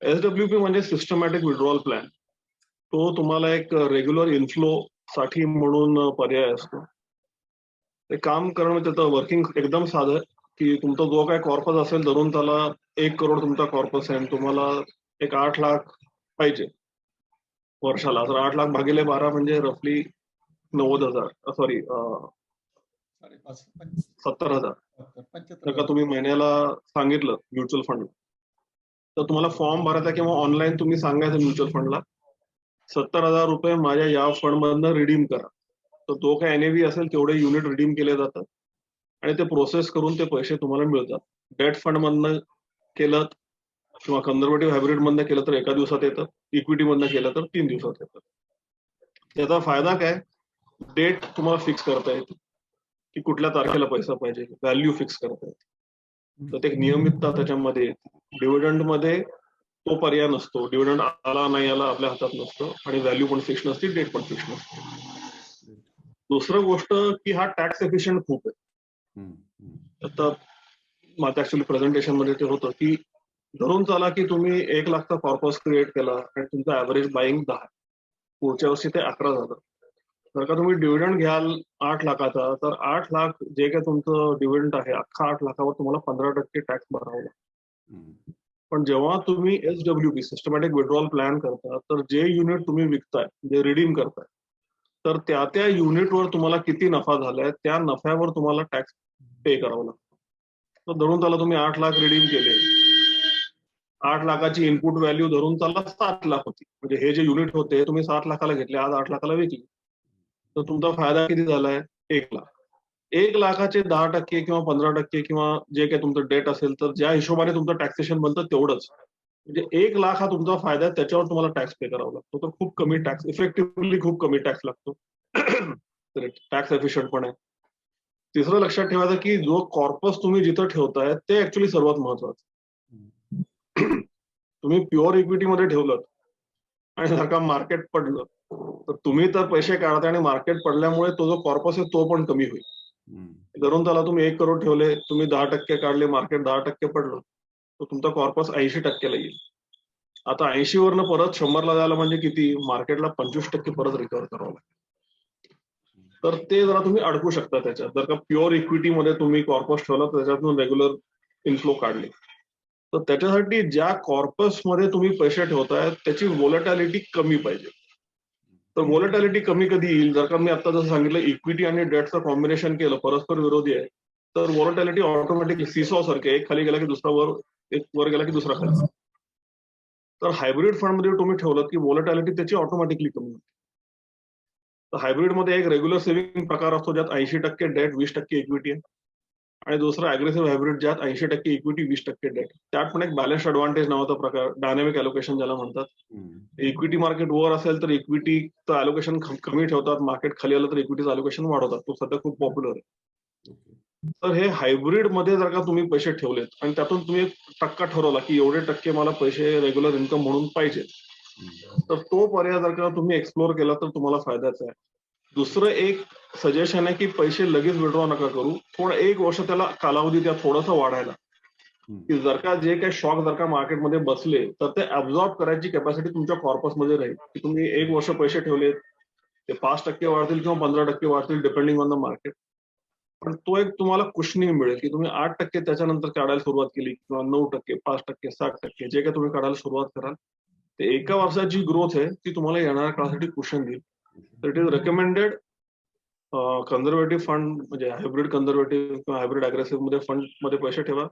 SWP म्हणजे सिस्टमॅटिक विड्रॉल प्लॅन. तो तुम्हाला एक रेग्युलर इन्फ्लो साठी म्हणून पर्याय असतो. ते काम करणं म्हणजे त्याचं वर्किंग एकदम साधं आहे की तुमचा जो काय कॉर्पस असेल धरून त्याला 1 करोड तुमचा कॉर्पस आहे आणि तुम्हाला एक 8 लाख पाहिजे वर्षाला. तर 8 लाख भागिले 12 म्हणजे रफली 90,000 सॉरी 70,000. जर का तुम्ही महिन्याला सांगितलं म्युच्युअल फंड, तर तुम्हाला फॉर्म भरायचा किंवा ऑनलाईन तुम्ही सांगायचं म्युच्युअल फंडला 70,000 रुपये माझ्या या फंड मधनं रिडीम करा. तर तो काय NAV असेल तेवढे युनिट रिडीम केले जातात आणि ते प्रोसेस करून ते पैसे तुम्हाला मिळतात. डेट फंड मधनं केलं किंवा कन्झर्वेटिव्ह हायब्रिड मधनं केलं तर एका दिवसात येतं, इक्विटी मधनं केलं तर 3 दिवसात येतं. त्याचा फायदा काय, डेट तुम्हाला फिक्स करता येते की कुठल्या तारखेला पैसा पाहिजे, व्हॅल्यू फिक्स करता येते. तर ते एक नियमितता त्याच्यामध्ये येते. डिव्हिडंड मध्ये तो पर्याय नसतो. डिव्हिडंड आला नाही आला आपल्या हातात नसतं आणि व्हॅल्यू पण फिक्स नसते, डेट पण फिक्स नसते. दुसरं गोष्ट की हा टॅक्स एफिशियंट खूप आहे. आता माझ्या ऍक्च्युली प्रेझेंटेशन मध्ये ते होतं की धरून चला की तुम्ही 1 लाखचा कॉर्पस क्रिएट केला आणि तुमचं ऍव्हरेज बाईंग 10, पुढच्या वर्षी ते 11 झालं. जर का तुम्ही डिव्हिडंड घ्याल 8 लाखाचा, तर 8 लाख जे काय तुमचं डिव्हिडंड आहे, अख्खा 8 लाखावर तुम्हाला 15% टॅक्स भरावा लागतो. पण जेव्हा तुम्ही SWP सिस्टमॅटिक विड्रॉल प्लॅन करता, तर जे युनिट तुम्ही विकताय, जे रिडीम करताय, तर त्या युनिटवर तुम्हाला किती नफा झालाय त्या नफ्यावर तुम्हाला टॅक्स पे करावा लागतो. तर धरून त्याला तुम्ही 8 लाख रिडीम केले, 8 लाखाची इनपुट व्हॅल्यू धरून त्याला 7 लाख होती. म्हणजे हे जे युनिट होते तुम्ही 7 लाखाला घेतले, आज 8 लाखाला विकले, तर तुमचा फायदा किती झालाय, 1 लाख. 1 लाखाचे 10% किंवा 15% किंवा जे काही तुमचं डेट असेल, तर ज्या हिशोबाने तुमचं टॅक्सेशन बनतं तेवढंच. म्हणजे 1 लाख हा तुमचा फायदा आहे, त्याच्यावर तुम्हाला टॅक्स पे करावा लागतो. तर खूप कमी टॅक्स, इफेक्टिव्हली खूप कमी टॅक्स लागतो. टॅक्स एफिशियंट पण आहे. तिसरं लक्षात ठेवायचं की जो कॉर्पस तुम्ही जिथं ठेवताय ते ऍक्च्युली सर्वात महत्वाचं. तुम्ही प्युअर इक्विटी मध्ये ठेवलं आणि जर का मार्केट पडलं, तर तुम्ही तर पैसे काढताय आणि मार्केट पडल्यामुळे तो जो कॉर्पस आहे तो पण कमी होईल. धरून त्याला तुम्ही 1 करोड ठेवले, तुम्ही 10% काढले, मार्केट 10% पडलं, तर तुमचा कॉर्पस 80%ला येईल. आता 80 वरनं परत 100ला जायला म्हणजे किती, मार्केटला 25% परत रिकव्हर करावं लागेल. तर ते जरा तुम्ही अडकू शकता त्याच्यात. जर का प्युअर इक्विटी मध्ये तुम्ही कॉर्पस ठेवला, त्याच्यातून रेग्युलर इन्फ्लो काढले, तर त्याच्यासाठी ज्या कॉर्पस मध्ये तुम्ही पैसे ठेवताय त्याची व्होलॅटिलिटी कमी पाहिजे. तर व्होलॅटिलिटी कमी कधी येईल, जर का मी आता जसं सांगितलं इक्विटी आणि डेटचं कॉम्बिनेशन केलं, परस्पर विरोधी आहे, तर व्होलॅटिलिटी ऑटोमॅटिकली सीसॉ सारखे, एक खाली गेला की दुसरा वर, एक वर गेला की दुसरा खाली. तर हायब्रिड फंड मध्ये तुम्ही ठेवलं की व्होलॅटिलिटी त्याची ऑटोमॅटिकली कमी होते. तर हायब्रिड मध्ये एक रेग्युलर सेव्हिंग प्रकार असतो ज्यात 80% डेट 20% इक्विटी आहे, आणि दुसरा अग्रेसिव्ह हायब्रिड ज्यात 80% इक्विटी 20% डेट. त्यात पण एक बॅलन्स ऍडव्हान्टेज नावाचा प्रकार, डायनॅमिक अलोकेशन ज्याला म्हणतात. इक्विटी मार्केट वर असेल तर इक्विटीचं अलोकेशन कमी ठेवतात, मार्केट खाली आलं तर इक्विटीचं अलोकेशन वाढवतात. तो सध्या खूप पॉप्युलर आहे. तर हे हायब्रिड मध्ये जर का तुम्ही पैसे ठेवलेत आणि त्यातून तुम्ही एक टक्का ठरवला की एवढे टक्के मला पैसे रेग्युलर इन्कम म्हणून पाहिजे, तर तो पर्याय जर का तुम्ही एक्सप्लोर केला तर तुम्हाला फायद्याचा आहे. दुसरं एक सजेशन आहे की पैसे लगेच विड्रॉ नका करू, थोडं 1 वर्ष त्याला कालावधी द्या थोडंसं वाढायला. की जर का जे काही शॉक जर का मार्केटमध्ये बसले, तर ते अब्झॉर्ब करायची कॅपॅसिटी तुमच्या कॉर्पसमध्ये राहील. की तुम्ही 1 वर्ष पैसे ठेवले, ते 5% वाढतील किंवा 15% वाढतील डिपेंडिंग ऑन द मार्केट. पण तो एक तुम्हाला कुशनिंग मिळेल की तुम्ही 8% त्याच्यानंतर काढायला सुरुवात केली किंवा 9%, 5%, 7% जे काही तुम्ही काढायला सुरुवात कराल, ते एका वर्षाची ग्रोथ आहे ती तुम्हाला येणाऱ्या काळासाठी कुशन देईल. तर it is recommended conservative fund म्हणजे हायब्रिड कन्झर्वेटिव्ह किंवा हायब्रिड अग्रेसिव्ह मध्ये फंड मध्ये पैसे ठेवा.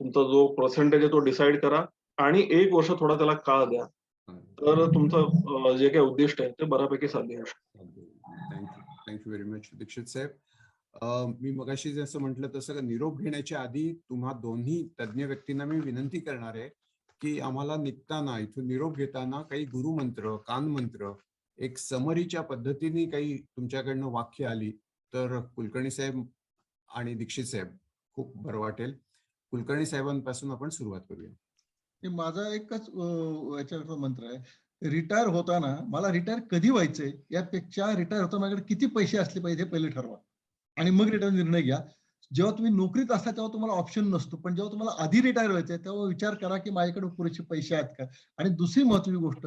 तुमचा जो पर्सेंटेज आहे तो डिसाईड करा आणि 1 वर्ष थोडा त्याला काळ द्या. तर तुमचं जे काही उद्दिष्ट आहे ते बऱ्यापैकी साध्य होऊ शकतं. थँक्यू व्हेरी मच दीक्षित साहेब. मी मगाशी जसं म्हटलं तसं निरोप घेण्याच्या आधी तुम्हा दोन्ही तज्ज्ञ व्यक्तींना मी विनंती करणार आहे की आम्हाला निघताना इथून निरोप घेताना काही गुरुमंत्र, कानमंत्र, एक समरीच्या पद्धतीने काही तुमच्याकडनं वाक्य आली तर कुलकर्णी साहेब आणि दीक्षित साहेब खूप बरं वाटेल. कुलकर्णी साहेबांपासून आपण सुरुवात करूया. हे माझा एकच याच्यावर मंत्र आहे. रिटायर होताना मला रिटायर कधी व्हायचंय यापेक्षा रिटायर होताना माझ्याकडे किती पैसे असले पाहिजे हे पहिले ठरवा आणि मग रिटायर निर्णय घ्या. जेव्हा तुम्ही नोकरीत असता तेव्हा तुम्हाला ऑप्शन नसतो, पण जेव्हा तुम्हाला आधी रिटायर व्हायचंय तेव्हा विचार करा की माझ्याकडे पुरेसे पैसे आहेत का. आणि दुसरी महत्त्वाची गोष्ट,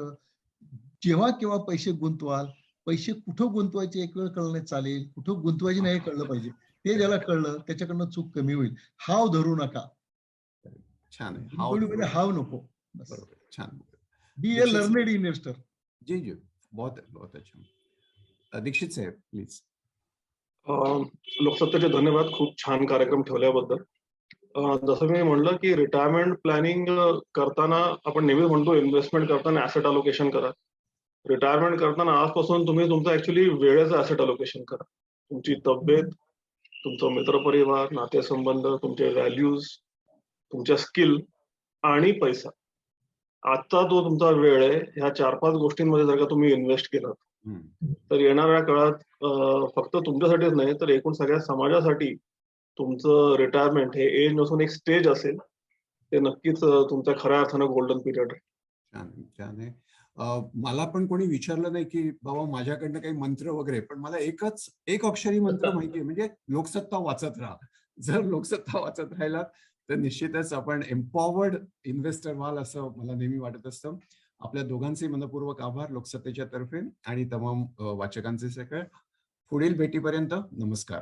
जेव्हा केव्हा पैसे गुंतवाल, पैसे कुठं गुंतवायचे एक वेळ कळलं नाही चालेल, कुठं गुंतवायचे नाही हे कळलं पाहिजे. ते ज्याला कळलं त्याच्याकडनं चूक कमी होईल. हाव धरू नका. छान आहे. गुंतवणुकीमध्ये हाव नको. बस. बरोबर, छान. बी ए दीक्षित लर्नेड इन्व्हेस्टर. जी जी, बहुत अच्छा. दीक्षित साहेब प्लीज. लोकसत्तेचे धन्यवाद खूप छान कार्यक्रम ठेवल्याबद्दल. जसं मी म्हणलं की रिटायरमेंट प्लॅनिंग करताना आपण नेहमी म्हणतो इन्व्हेस्टमेंट करताना ऍसेट अलोकेशन करा. रिटायरमेंट करताना आजपासून तुम्ही तुमचं ऍक्च्युली वेळेचं ऍसेट अलोकेशन करा. तुमची तब्येत, तुमचं मित्रपरिवार, नातेसंबंध, तुमचे व्हॅल्यूज, तुमच्या स्किल आणि पैसा. आजचा जो तुमचा वेळ आहे ह्या 4-5 गोष्टींमध्ये जर का तुम्ही इन्व्हेस्ट केलात तर येणाऱ्या काळात फक्त तुमच्यासाठीच नाही तर एकूण सगळ्या समाजासाठी तुमचं रिटायरमेंट हे एज नसून एक स्टेज असेल. ते नक्कीच तुमच्या खऱ्या अर्थानं गोल्डन पिरियड आहे. छान आहे. मला पण कोणी विचारलं नाही की बाबा माझ्याकडनं काही मंत्र वगैरे, पण मला एक अक्षरी मंत्र माहिती आहे, म्हणजे लोकसत्ता वाचत राहा. जर लोकसत्ता वाचत राहिलात तर निश्चितच आपण एम्पॉवर्ड इन्व्हेस्टर व्हाल असं मला नेहमी वाटत असतं. आपल्या दोघांचे मनपूर्वक आभार लोकसत्तेच्या तर्फे आणि तमाम वाचकांचे सगळे. पुढील भेटीपर्यंत नमस्कार.